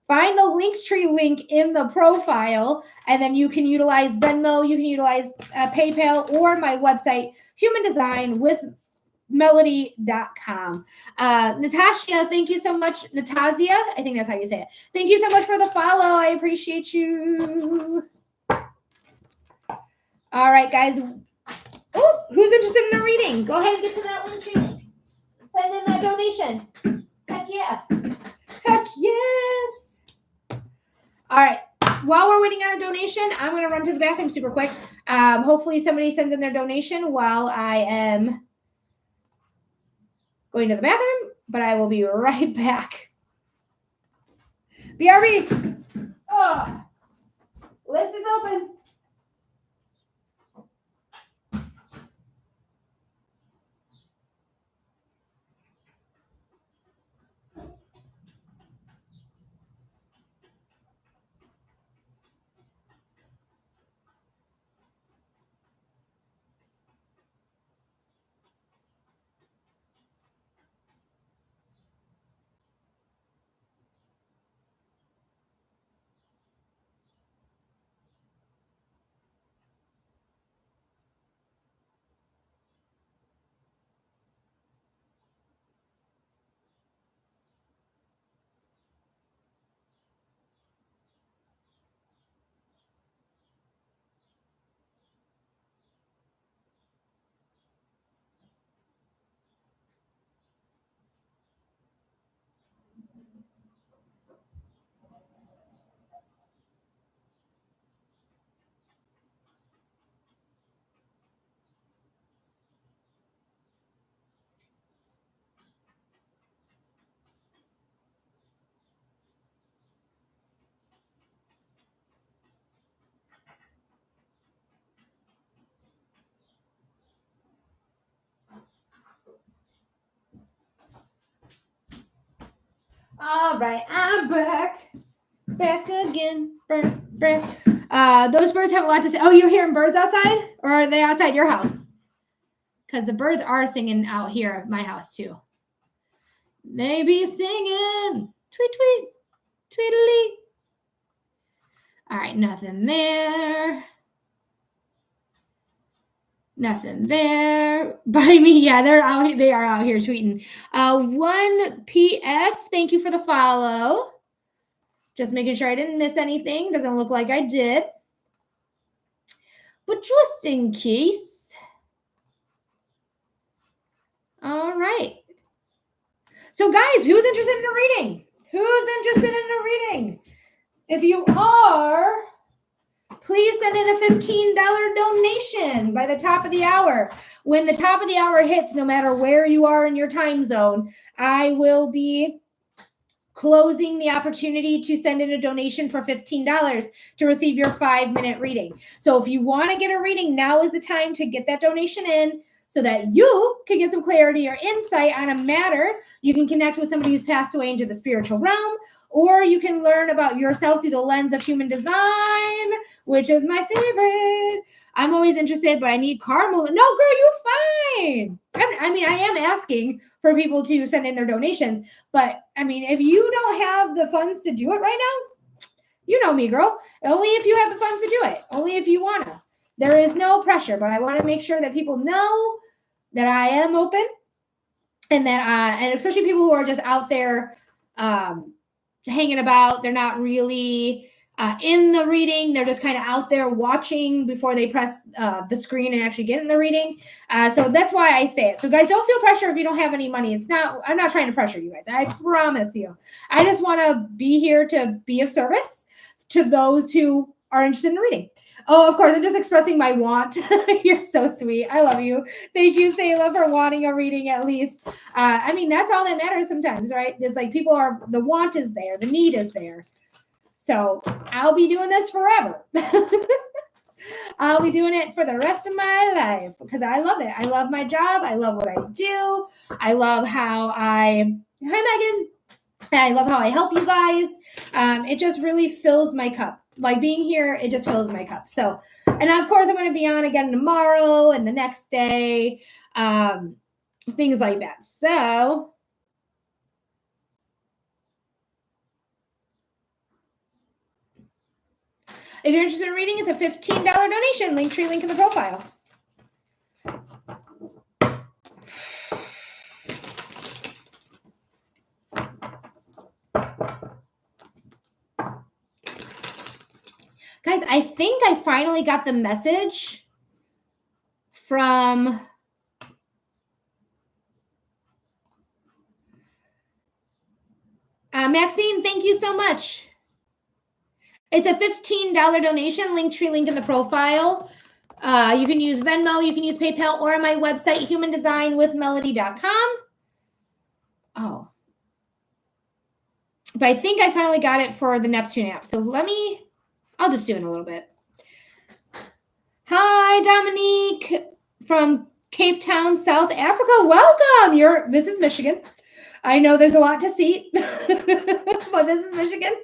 find the Linktree link in the profile, and then you can utilize Venmo, you can utilize PayPal, or my website, humandesignwithmelody.com. Natasha, thank you so much. Natasia, I think that's how you say it. Thank you so much for the follow. I appreciate you. All right, guys. Oh, who's interested in a reading? Go ahead and get to that Linktree link. Send in that donation. Heck yeah. Heck yes. All right. While we're waiting on a donation, I'm going to run to the bathroom super quick. Hopefully somebody sends in their donation while I am going to the bathroom, but I will be right back. BRB. Oh, list is open. All right, I'm back again. Those birds have a lot to say. Oh, you're hearing birds outside, or are they outside your house? Because the birds are singing out here at my house too. They be singing, tweet, tweet, tweedly. All right, nothing there. Nothing there. By me, yeah, they are out here tweeting. 1PF, thank you for the follow. Just making sure I didn't miss anything. Doesn't look like I did. But just in case. All right. So guys, who's interested in a reading? If you are, please send in a $15 donation by the top of the hour. When the top of the hour hits, no matter where you are in your time zone, I will be closing the opportunity to send in a donation for $15 to receive your 5-minute reading. So if you want to get a reading, now is the time to get that donation in so that you can get some clarity or insight on a matter. You can connect with somebody who's passed away into the spiritual realm, or you can learn about yourself through the lens of human design, which is my favorite. I'm always interested, but I need caramel. No, girl, you're fine. I am asking for people to send in their donations, but if you don't have the funds to do it right now, you know me, girl. Only if you have the funds to do it. Only if you want to. There is no pressure, but I want to make sure that people know that I am open, and that and especially people who are just out there hanging about. They're not really in the reading. They're just kind of out there watching before they press the screen and actually get in the reading. So that's why I say it. So guys, don't feel pressure if you don't have any money. I'm not trying to pressure you guys. I promise you. I just want to be here to be of service to those who are interested in reading. Oh, of course, I'm just expressing my want. You're so sweet. I love you. Thank you, Sayla, for wanting a reading at least. I mean, that's all that matters sometimes, right? It's like the want is there, the need is there. So I'll be doing this forever. I'll be doing it for the rest of my life because I love it. I love my job. I love what I do. I love hi, Megan. I love how I help you guys. It just really fills my cup. Like being here, it just fills my cup. So, and of course, I'm going to be on again tomorrow and the next day, things like that. So, if you're interested in reading, it's a $15 donation. Linktree link in the profile. Guys, I think I finally got the message from Maxine. Thank you so much. It's a $15 donation. Linktree link in the profile. You can use Venmo, you can use PayPal, or on my website, humandesignwithmelody.com. Oh. But I think I finally got it for the Neptune app. So I'll just do it in a little bit. Hi, Dominique from Cape Town, South Africa. Welcome. This is Michigan. I know there's a lot to see, but this is Michigan.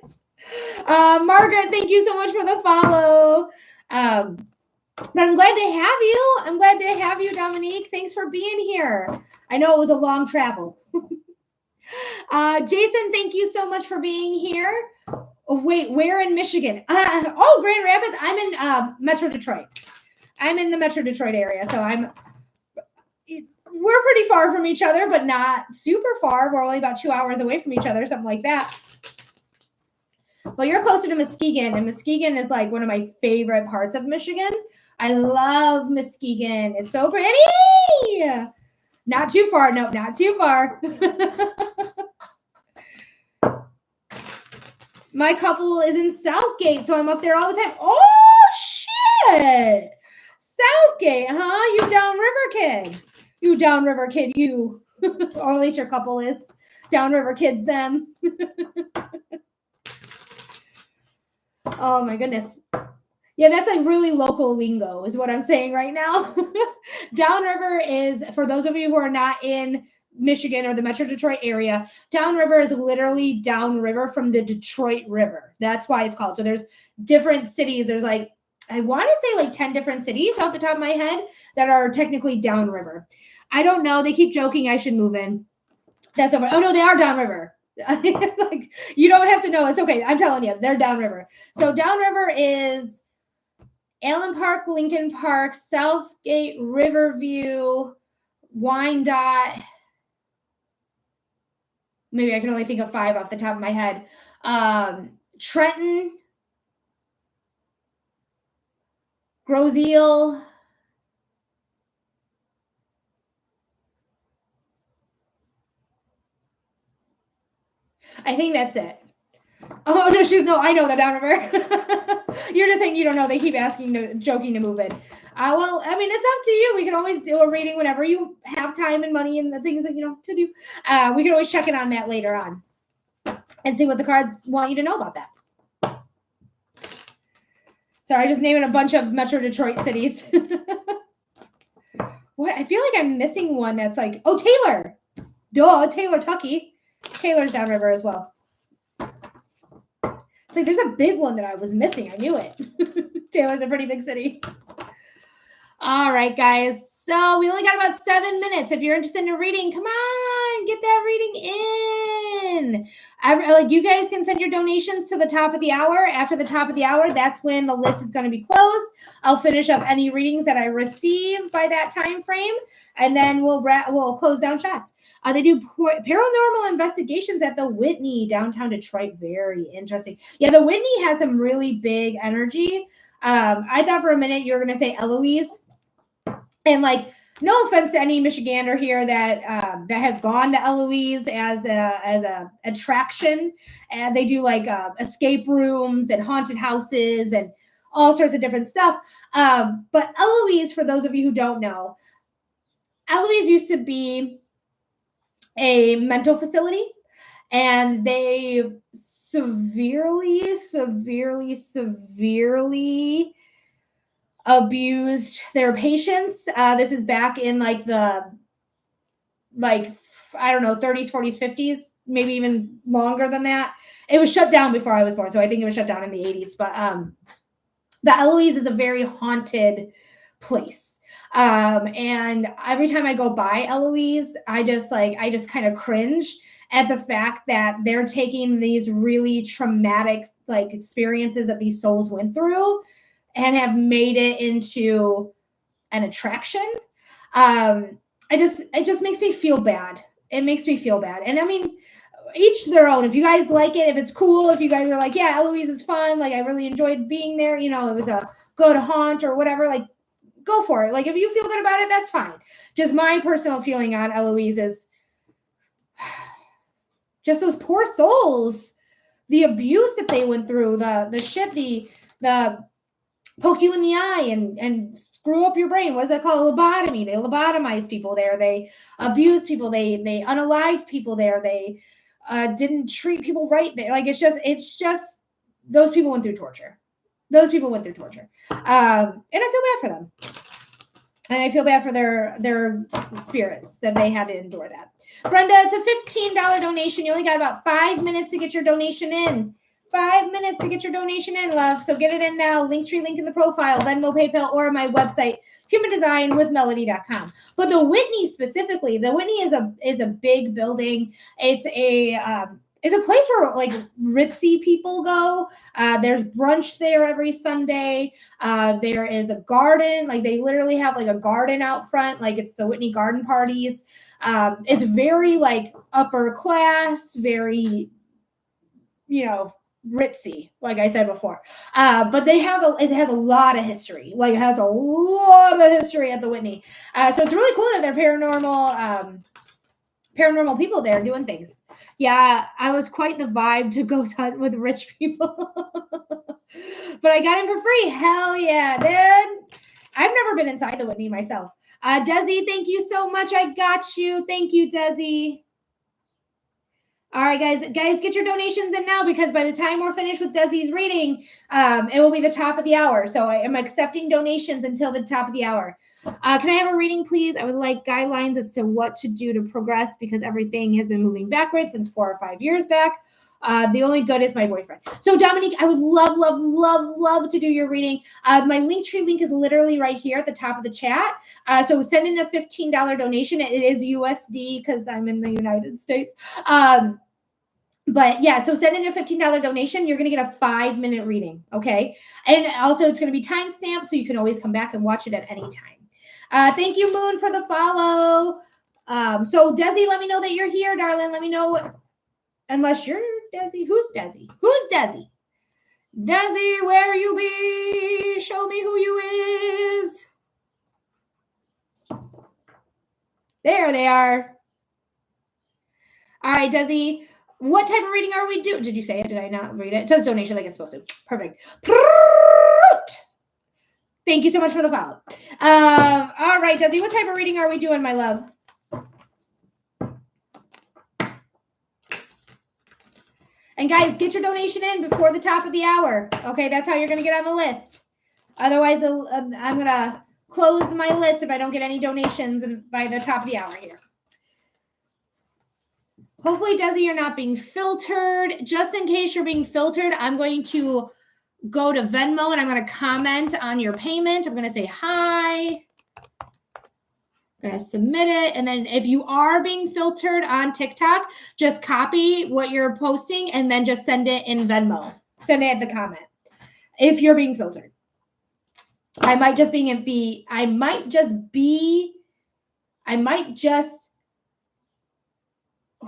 Margaret, thank you so much for the follow. But I'm glad to have you. I'm glad to have you, Dominique. Thanks for being here. I know it was a long travel. Jason, thank you so much for being here. Oh, wait, where in Michigan? Grand Rapids. I'm in Metro Detroit. I'm in the Metro Detroit area, so we're pretty far from each other, but not super far. We're only about 2 hours away from each other, something like that. Well, you're closer to Muskegon, and Muskegon is like one of my favorite parts of Michigan. I love Muskegon. It's so pretty. Not too far. No, not too far. My couple is in Southgate, so I'm up there all the time. Oh, shit. Southgate, huh? You downriver kid. You downriver kid, you. Or at least your couple is. Downriver kids, them. Oh, my goodness. Yeah, that's like really local lingo is what I'm saying right now. Downriver is, for those of you who are not in Michigan or the Metro Detroit area, downriver is literally downriver from the Detroit River. That's why it's called. So there's different cities. There's like, I want to say like 10 different cities off the top of my head that are technically downriver. I don't know. They keep joking I should move in. That's over. Oh, no, they are downriver. Like, you don't have to know. It's okay. I'm telling you, they're downriver. So downriver is Allen Park, Lincoln Park, Southgate, Riverview, Wyandotte. Maybe I can only think of 5 off the top of my head. Trenton, Groseal. I think that's it. Oh, no, I know that downriver. You're just saying you don't know. They keep joking to move in. Well, I mean, it's up to you. We can always do a reading whenever you have time and money and the things that, to do. We can always check in on that later on and see what the cards want you to know about that. Sorry, I just named a bunch of Metro Detroit cities. What? I feel like I'm missing one that's like, Taylor. Duh, Taylor, Tucky. Taylor's downriver as well. It's like there's a big one that I was missing. I knew it. Taylor's a pretty big city. All right, guys. So we only got about 7 minutes. If you're interested in a reading, come on, get that reading in. Like, you guys can send your donations to the top of the hour. After the top of the hour, that's when the list is going to be closed. I'll finish up any readings that I receive by that time frame, and then we'll close down shots. They do paranormal investigations at the Whitney, downtown Detroit. Very interesting. Yeah, the Whitney has some really big energy. I thought for a minute you were going to say Eloise. And like, no offense to any Michigander here that has gone to Eloise as a attraction, and they do like escape rooms and haunted houses and all sorts of different stuff. But Eloise, for those of you who don't know, Eloise used to be a mental facility, and they severely abused their patients. This is back in like I don't know, 30s, 40s, 50s, maybe even longer than that. It was shut down before I was born, so I think it was shut down in the 80s. But Eloise is a very haunted place. And every time I go by Eloise, I just kind of cringe at the fact that they're taking these really traumatic like experiences that these souls went through and have made it into an attraction. It just makes me feel bad. It makes me feel bad. And I mean, each their own. If you guys like it, if it's cool, if you guys are like, yeah, Eloise is fun, like I really enjoyed being there, you know, it was a good haunt or whatever, like go for it. Like if you feel good about it, that's fine. Just my personal feeling on Eloise is just those poor souls, the abuse that they went through, the shit, the poke you in the eye and screw up your brain. What's that called? Lobotomy. They lobotomized people there. They abused people. They unalived people there. They didn't treat people right there. Like it's just those people went through torture. Those people went through torture. And I feel bad for them. And I feel bad for their spirits that they had to endure that. Brenda, it's a $15 donation. You only got about 5 minutes to get your donation in. 5 minutes to get your donation in, love. So get it in now. Linktree link in the profile, Venmo, PayPal, or my website, humandesignwithmelody.com. But the Whitney specifically, the Whitney is a big building. It's a place where like ritzy people go. There's brunch there every Sunday. There is a garden. Like they literally have like a garden out front. Like it's the Whitney garden parties. It's very like upper class, very, you know, ritzy, like I said before. But it has a lot of history. Like it has a lot of history at the Whitney. So it's really cool that they're paranormal people there doing things. Yeah, I was quite the vibe to ghost hunt with rich people. But I got in for free. Hell yeah, dude. I've never been inside the Whitney myself. Desi, thank you so much. I got you. Thank you, Desi. All right, guys, get your donations in now because by the time we're finished with Desi's reading, it will be the top of the hour. So I am accepting donations until the top of the hour. Can I have a reading, please? I would like guidelines as to what to do to progress because everything has been moving backwards since 4 or 5 years back. The only good is my boyfriend. So Dominique, I would love to do your reading. My Linktree link is literally right here at the top of the chat. So send in a $15 donation. It is USD because I'm in the United States. But yeah, so send in a $15 donation. You're going to get a 5-minute reading. Okay. And also it's going to be timestamped so you can always come back and watch it at any time. Thank you, Moon, for the follow. So Desi, let me know that you're here, darling. Let me know. Unless you're Desi. Who's Desi? Who's Desi? Desi, where you be? Show me who you is. There they are. All right, Desi. What type of reading are we doing? Did you say it? Did I not read it? It says donation like it's supposed to. Perfect. Thank you so much for the follow. All right, Desi. What type of reading are we doing, my love? And guys, get your donation in before the top of the hour. Okay, that's how you're going to get on the list. Otherwise, I'm going to close my list if I don't get any donations by the top of the hour here. Hopefully, Desi, you're not being filtered. Just in case you're being filtered, I'm going to go to Venmo and I'm going to comment on your payment. I'm going to say hi. I'm I'm going to submit it. And then if you are being filtered on TikTok, just copy what you're posting and then just send it in Venmo. Send it at the comment. If you're being filtered. I might just,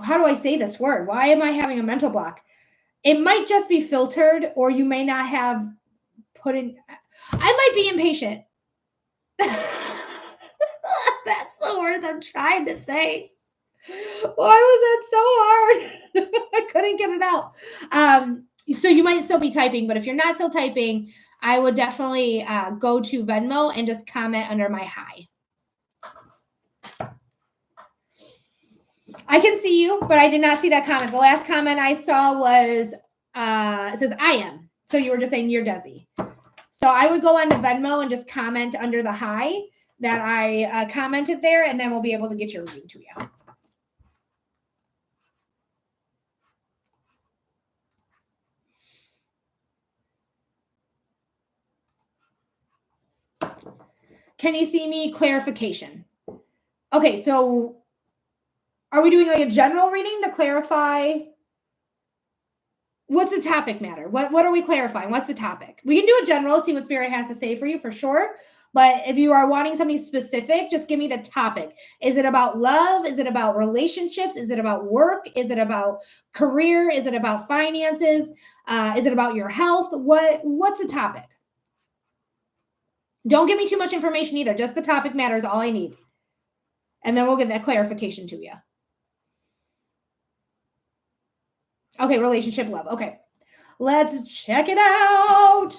how do I say this word? Why am I having a mental block? It might just be filtered, or you may not have put in, I might be impatient. That's the words I'm trying to say. Why was that so hard? I couldn't get it out. So you might still be typing, but if you're not still typing, I would definitely go to Venmo and just comment under my hi. I can see you, but I did not see that comment. The last comment I saw was, it says, I am. So you were just saying you're Desi. So I would go on to Venmo and just comment under the hi that I commented there, and then we'll be able to get your reading to you. Can you see me? Clarification. Okay, so are we doing like a general reading to clarify? What's the topic matter? What are we clarifying? What's the topic? We can do a general, see what Spirit has to say for you for sure. But if you are wanting something specific, just give me the topic. Is it about love? Is it about relationships? Is it about work? Is it about career? Is it about finances? Is it about your health? What's the topic? Don't give me too much information either. Just the topic matter is all I need. And then we'll give that clarification to you. Okay, relationship, love. Okay, let's check it out.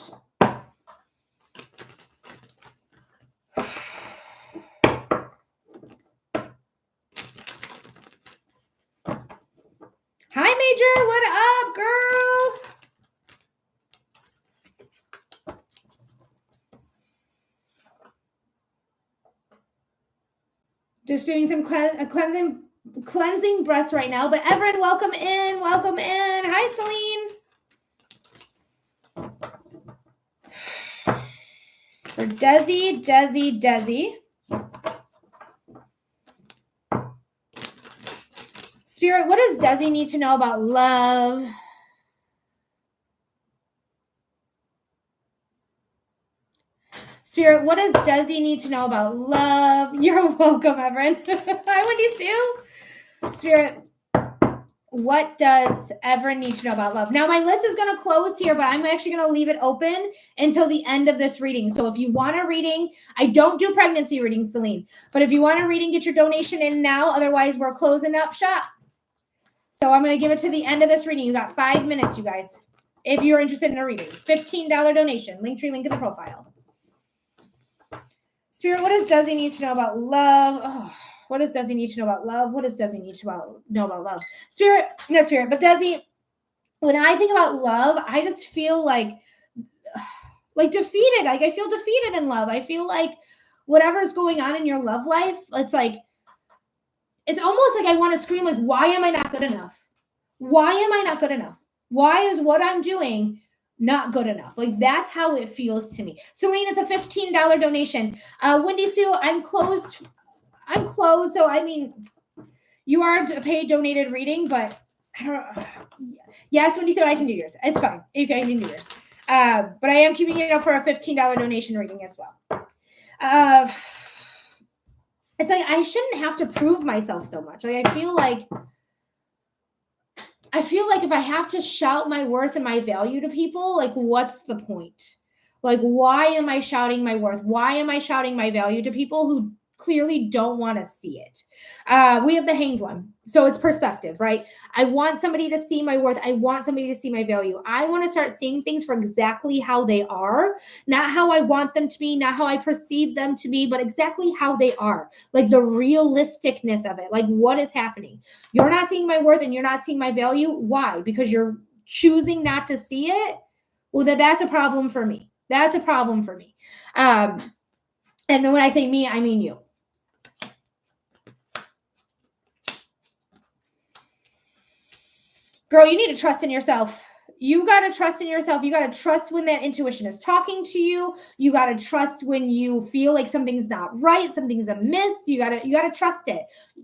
Hi, Major. What up, girl? Just doing some cleansing breaths right now. But Everett, welcome in. Welcome in. Hi, Celine. For Desi. Spirit, what does Desi need to know about love? Spirit, what does Desi need to know about love? You're welcome, Everett. Hi, Wendy Sue. Spirit, what does Everett need to know about love? Now, my list is going to close here, but I'm actually going to leave it open until the end of this reading. So if you want a reading, I don't do pregnancy readings, Celine, but if you want a reading, get your donation in now. Otherwise, we're closing up shop. So I'm going to give it to the end of this reading. You got 5 minutes, you guys, if you're interested in a reading. $15 donation. Linktree link in the profile. Spirit, what does Desi need to know about love? Oh, what does Desi need to know about love? What does Desi need to know about love? Spirit, but Desi, when I think about love, I just feel like defeated. Like I feel defeated in love. I feel like whatever's going on in your love life, it's almost like I want to scream, like, why am I not good enough? Why am I not good enough? Why is what I'm doing not good enough? Like, that's how it feels to me. Celine, it's a $15 donation. Wendy Sue, I'm closed. So, I mean, you are a paid donated reading, but I don't know. Yes, Wendy Sue, I can do yours. It's fine. You can do yours. But I am keeping it up for a $15 donation reading as well. It's like I shouldn't have to prove myself so much. Like I feel like if I have to shout my worth and my value to people, like what's the point? Like why am I shouting my worth? Why am I shouting my value to people who clearly don't want to see it? We have the Hanged One. So it's perspective, right? I want somebody to see my worth. I want somebody to see my value. I want to start seeing things for exactly how they are, not how I want them to be, not how I perceive them to be, but exactly how they are. Like the realisticness of it. Like what is happening? You're not seeing my worth and you're not seeing my value. Why? Because you're choosing not to see it? Well, that's a problem for me. That's a problem for me. And when I say me, I mean you. Girl, you need to trust in yourself. You got to trust in yourself. You got to trust when that intuition is talking to you. You got to trust when you feel like something's not right, something's amiss. You got to trust it.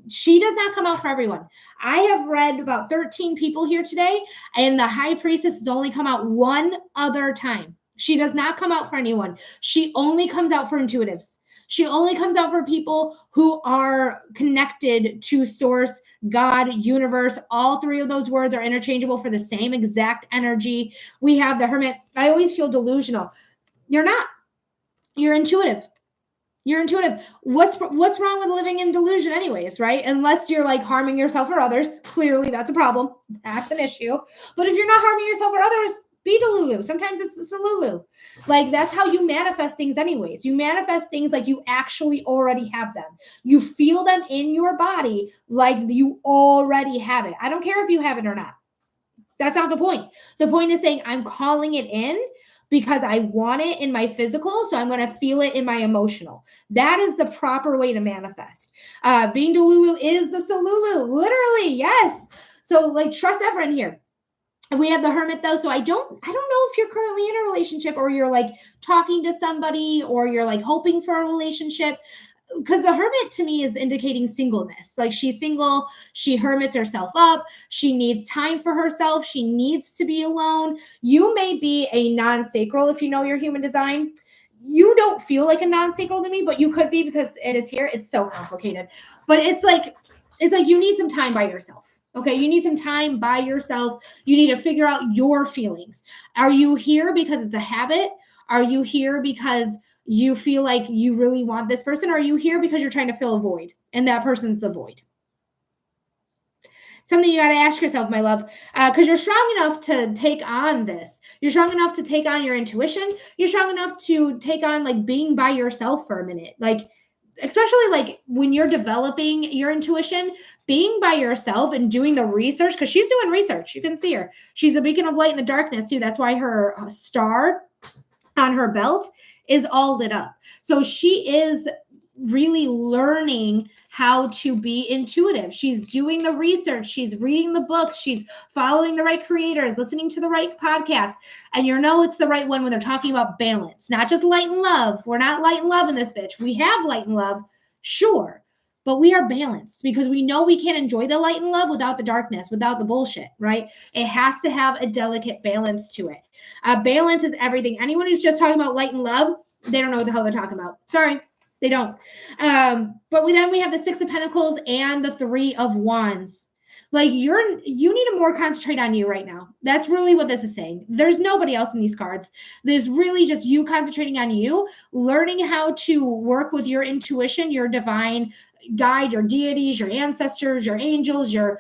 She does not come out for everyone. I have read about 13 people here today, and the high priestess has only come out one other time. She does not come out for anyone. She only comes out for intuitives. She only comes out for people who are connected to source, God, universe. All three of those words are interchangeable for the same exact energy. We have the hermit. I always feel delusional. You're not. You're intuitive. You're intuitive. What's wrong with living in delusion anyways, right? Unless you're like harming yourself or others. Clearly, that's a problem. That's an issue. But if you're not harming yourself or others, be Delulu. Sometimes it's a Lulu. Like, that's how you manifest things anyways. You manifest things like you actually already have them. You feel them in your body like you already have it. I don't care if you have it or not. That's not the point. The point is saying I'm calling it in because I want it in my physical, so I'm going to feel it in my emotional. That is the proper way to manifest. Being Delulu is the Salulu, literally, yes. So, like, trust everyone here. We have the hermit though, so I don't know if you're currently in a relationship or you're like talking to somebody or you're like hoping for a relationship, because the hermit to me is indicating singleness. Like, she's single, she hermits herself up, she needs time for herself, she needs to be alone. You may be a non-sacral if you know your human design. You don't feel like a non-sacral to me, but you could be because it is here. It's so complicated, but it's like you need some time by yourself. Okay, you need some time by yourself. You need to figure out your feelings. Are you here because it's a habit? Are you here because you feel like you really want this person? Or are you here because you're trying to fill a void and that person's the void? Something you got to ask yourself, my love, because you're strong enough to take on this. You're strong enough to take on your intuition. You're strong enough to take on like being by yourself for a minute. Like, especially like when you're developing your intuition, being by yourself and doing the research, because she's doing research. You can see her. She's a beacon of light in the darkness too. That's why her star on her belt is all lit up. So she is really learning how to be intuitive. She's doing the research. She's reading the books. She's following the right creators, listening to the right podcasts. And you know it's the right one when they're talking about balance, not just light and love. We're not light and love in this bitch. We have light and love, sure, but we are balanced because we know we can't enjoy the light and love without the darkness, without the bullshit, right? It has to have a delicate balance to it. Balance is everything. Anyone who's just talking about light and love, they don't know what the hell they're talking about. Sorry. They don't. But then we have the Six of Pentacles and the Three of Wands. Like, you need to more concentrate on you right now. That's really what this is saying. There's nobody else in these cards. There's really just you concentrating on you, learning how to work with your intuition, your divine guide, your deities, your ancestors, your angels, your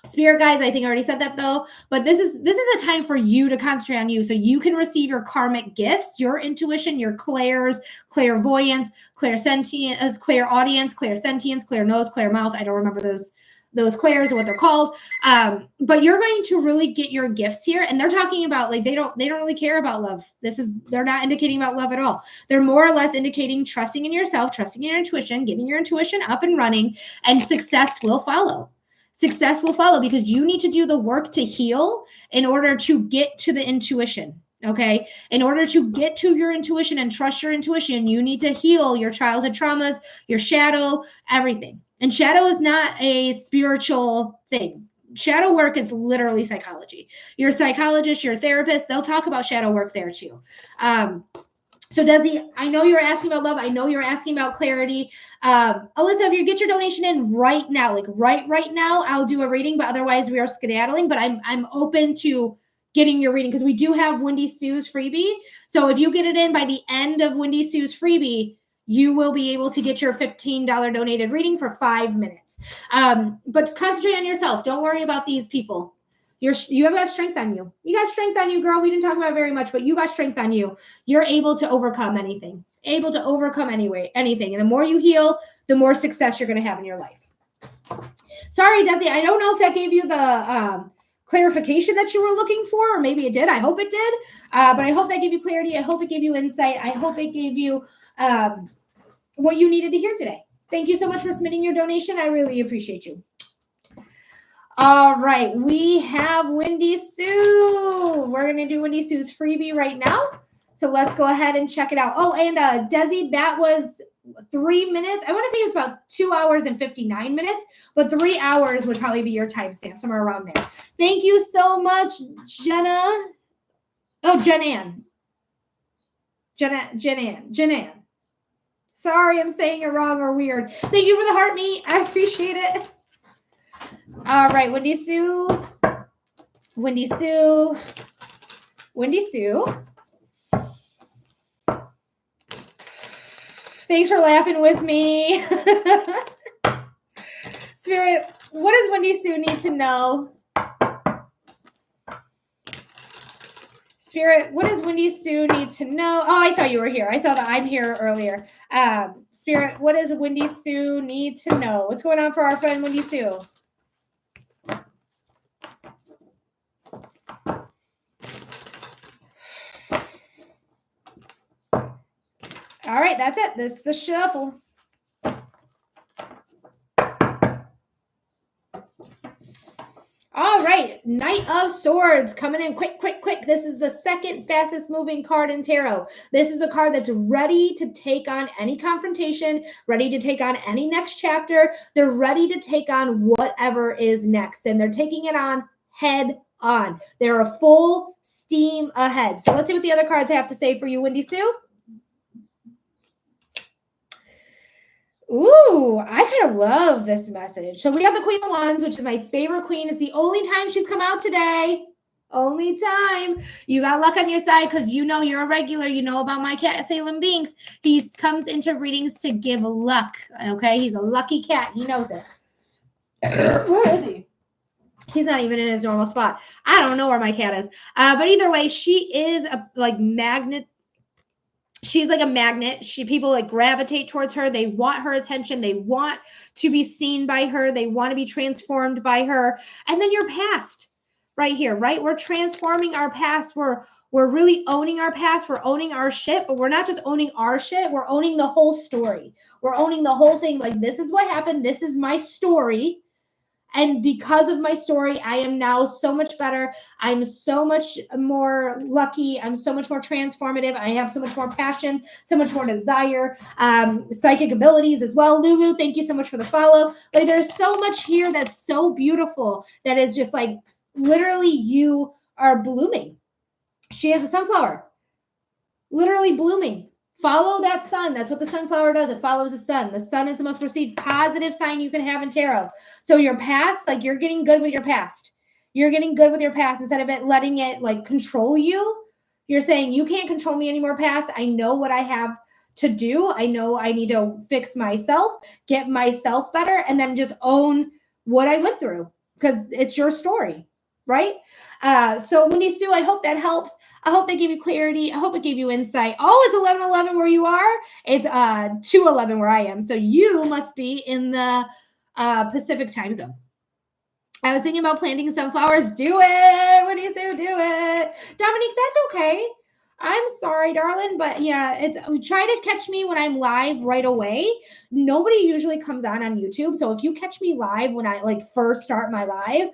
spirit guides. I think I already said that though, but this is a time for you to concentrate on you so you can receive your karmic gifts, your intuition, your clairs, clairvoyance, clairsentience, clairaudience, clairsentience, clairnose, clairmouth. I don't remember those clairs or what they're called. But you're going to really get your gifts here. And they're talking about like, they don't really care about love. They're not indicating about love at all. They're more or less indicating trusting in yourself, trusting in your intuition, getting your intuition up and running, and success will follow. Success will follow because you need to do the work to heal in order to get to the intuition. Okay. In order to get to your intuition and trust your intuition, you need to heal your childhood traumas, your shadow, everything. And shadow is not a spiritual thing. Shadow work is literally psychology. You're a psychologist, you're a therapist. They'll talk about shadow work there too. So Desi, I know you're asking about love. I know you're asking about clarity. Alyssa, if you get your donation in right now, like right now, I'll do a reading, but otherwise we are skedaddling, but I'm open to getting your reading because we do have Wendy Sue's freebie. So if you get it in by the end of Wendy Sue's freebie, you will be able to get your $15 donated reading for 5 minutes. But concentrate on yourself. Don't worry about these people. You have got strength on you. You got strength on you, girl. We didn't talk about it very much, but you got strength on you. You're able to overcome anything. Able to overcome anything. And the more you heal, the more success you're going to have in your life. Sorry, Desi. I don't know if that gave you the clarification that you were looking for, or maybe it did. I hope it did. But I hope that gave you clarity. I hope it gave you insight. I hope it gave you what you needed to hear today. Thank you so much for submitting your donation. I really appreciate you. All right, we have Wendy Sue. We're going to do Wendy Sue's freebie right now. So let's go ahead and check it out. Oh, and Desi, that was 3 minutes. I want to say it was about 2 hours and 59 minutes, but 3 hours would probably be your timestamp, somewhere around there. Thank you so much, Jenna. Oh, Jenan. Sorry, I'm saying it wrong or weird. Thank you for the heart meat. I appreciate it. All right, Wendy Sue. Thanks for laughing with me. Spirit, what does Wendy Sue need to know? Spirit, what does Wendy Sue need to know? Oh, I saw you were here. I saw that I'm here earlier. Spirit, what does Wendy Sue need to know? What's going on for our friend Wendy Sue? All right, that's it. This is the shuffle. All right, Knight of Swords coming in quick. This is the second fastest moving card in tarot. This is a card that's ready to take on any confrontation, ready to take on any next chapter. They're ready to take on whatever is next, and they're taking it on head on. They're a full steam ahead. So let's see what the other cards have to say for you, Wendy Sue. Ooh, I kind of love this message. So we have the Queen of Wands, which is my favorite queen. It's the only time she's come out today. Only time. You got luck on your side because you know you're a regular. You know about my cat, Salem Binks. He comes into readings to give luck. Okay, he's a lucky cat. He knows it. Where is he? He's not even in his normal spot. I don't know where my cat is. But either way, she is a magnet. She's like a magnet. People like gravitate towards her. They want her attention. They want to be seen by her. They want to be transformed by her. And then your past right here, right? We're transforming our past. We're really owning our past. We're owning our shit, but we're not just owning our shit. We're owning the whole story. We're owning the whole thing. Like, this is what happened. This is my story. And because of my story, I am now so much better. I'm so much more lucky. I'm so much more transformative. I have so much more passion, so much more desire, psychic abilities as well. Lulu, thank you so much for the follow. Like, there's so much here that's so beautiful that is just like, literally, you are blooming. She has a sunflower, literally blooming. Follow that sun. That's what the sunflower does. It follows the sun. The sun is the most perceived positive sign you can have in tarot. So your past, like, you're getting good with your past. You're getting good with your past instead of it letting it like control you. You're saying, you can't control me anymore, past. I know what I have to do. I know I need to fix myself, get myself better, and then just own what I went through because it's your story, right? So Wendy Sue, I hope that helps. I hope they gave you clarity. I hope it gave you insight. Oh, it's 11:11 where you are. It's 2:11 where I am. So you must be in the Pacific time zone. I was thinking about planting sunflowers. Do it. Wendy Sue, do it. Dominique, that's okay. I'm sorry, darling, but yeah, try to catch me when I'm live right away. Nobody usually comes on YouTube. So if you catch me live when I like first start my live,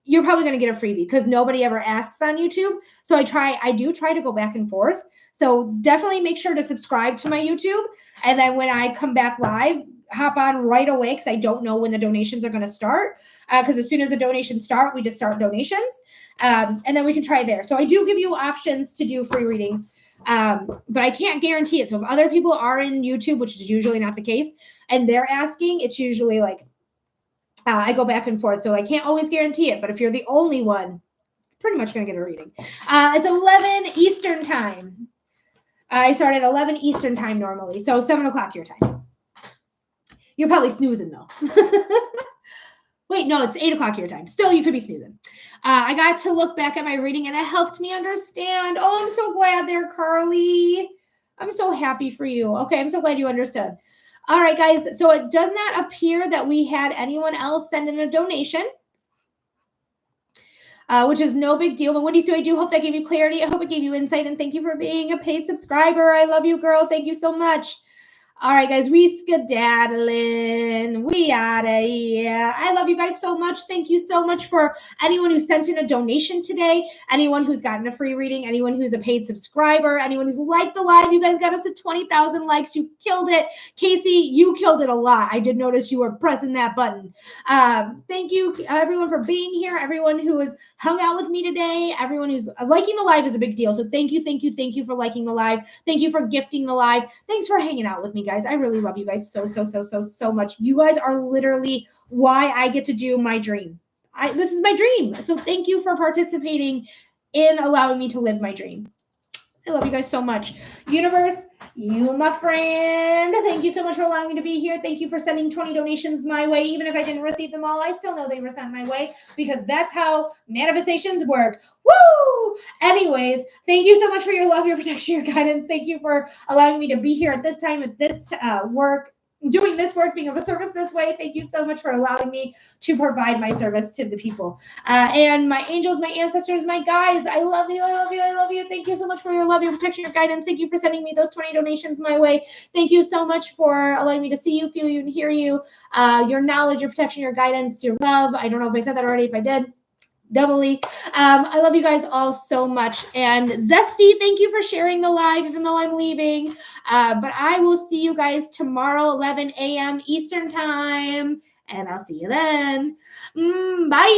you're probably going to get a freebie because nobody ever asks on YouTube. So I do try to go back and forth. So definitely make sure to subscribe to my YouTube. And then when I come back live, hop on right away because I don't know when the donations are going to start. Because as soon as the donations start, we just start donations. And then we can try there. So I do give you options to do free readings. But I can't guarantee it. So if other people are in YouTube, which is usually not the case, and they're asking, it's usually like, I go back and forth, so I can't always guarantee it. But if you're the only one, pretty much going to get a reading. It's 11 Eastern time. I start at 11 Eastern time normally, so 7 o'clock your time. You're probably snoozing, though. Wait, no, it's 8 o'clock your time. Still, you could be snoozing. I got to look back at my reading, and it helped me understand. Oh, I'm so glad there, Carly. I'm so happy for you. Okay, I'm so glad you understood. All right, guys, so it does not appear that we had anyone else send in a donation, which is no big deal. But Wendy, so I do hope that gave you clarity. I hope it gave you insight, and thank you for being a paid subscriber. I love you, girl. Thank you so much. All right, guys, we skedaddling. We outta here. I love you guys so much. Thank you so much for anyone who sent in a donation today, anyone who's gotten a free reading, anyone who's a paid subscriber, anyone who's liked the live. You guys got us at 20,000 likes. You killed it. Casey, you killed it a lot. I did notice you were pressing that button. Thank you, everyone, for being here. Everyone who has hung out with me today, everyone who's liking the live is a big deal. So thank you for liking the live. Thank you for gifting the live. Thanks for hanging out with me, guys. I really love you guys so much. You guys are literally why I get to do my dream. This is my dream. So thank you for participating in allowing me to live my dream. I love you guys so much. Universe, you, my friend, thank you so much for allowing me to be here. Thank you for sending 20 donations my way. Even if I didn't receive them all, I still know they were sent my way because that's how manifestations work. Woo! Anyways, thank you so much for your love, your protection, your guidance. Thank you for allowing me to be here at this time, at this work, doing this work, being of a service this way. Thank you so much for allowing me to provide my service to the people. And my angels, my ancestors, my guides, I love you, I love you, I love you. Thank you so much for your love, your protection, your guidance. Thank you for sending me those 20 donations my way. Thank you so much for allowing me to see you, feel you, and hear you. Your knowledge, your protection, your guidance, your love. I don't know if I said that already. If I did, doubly. I love you guys all so much. And Zesty, thank you for sharing the live, even though I'm leaving. But I will see you guys tomorrow, 11 a.m. Eastern time. And I'll see you then. Bye.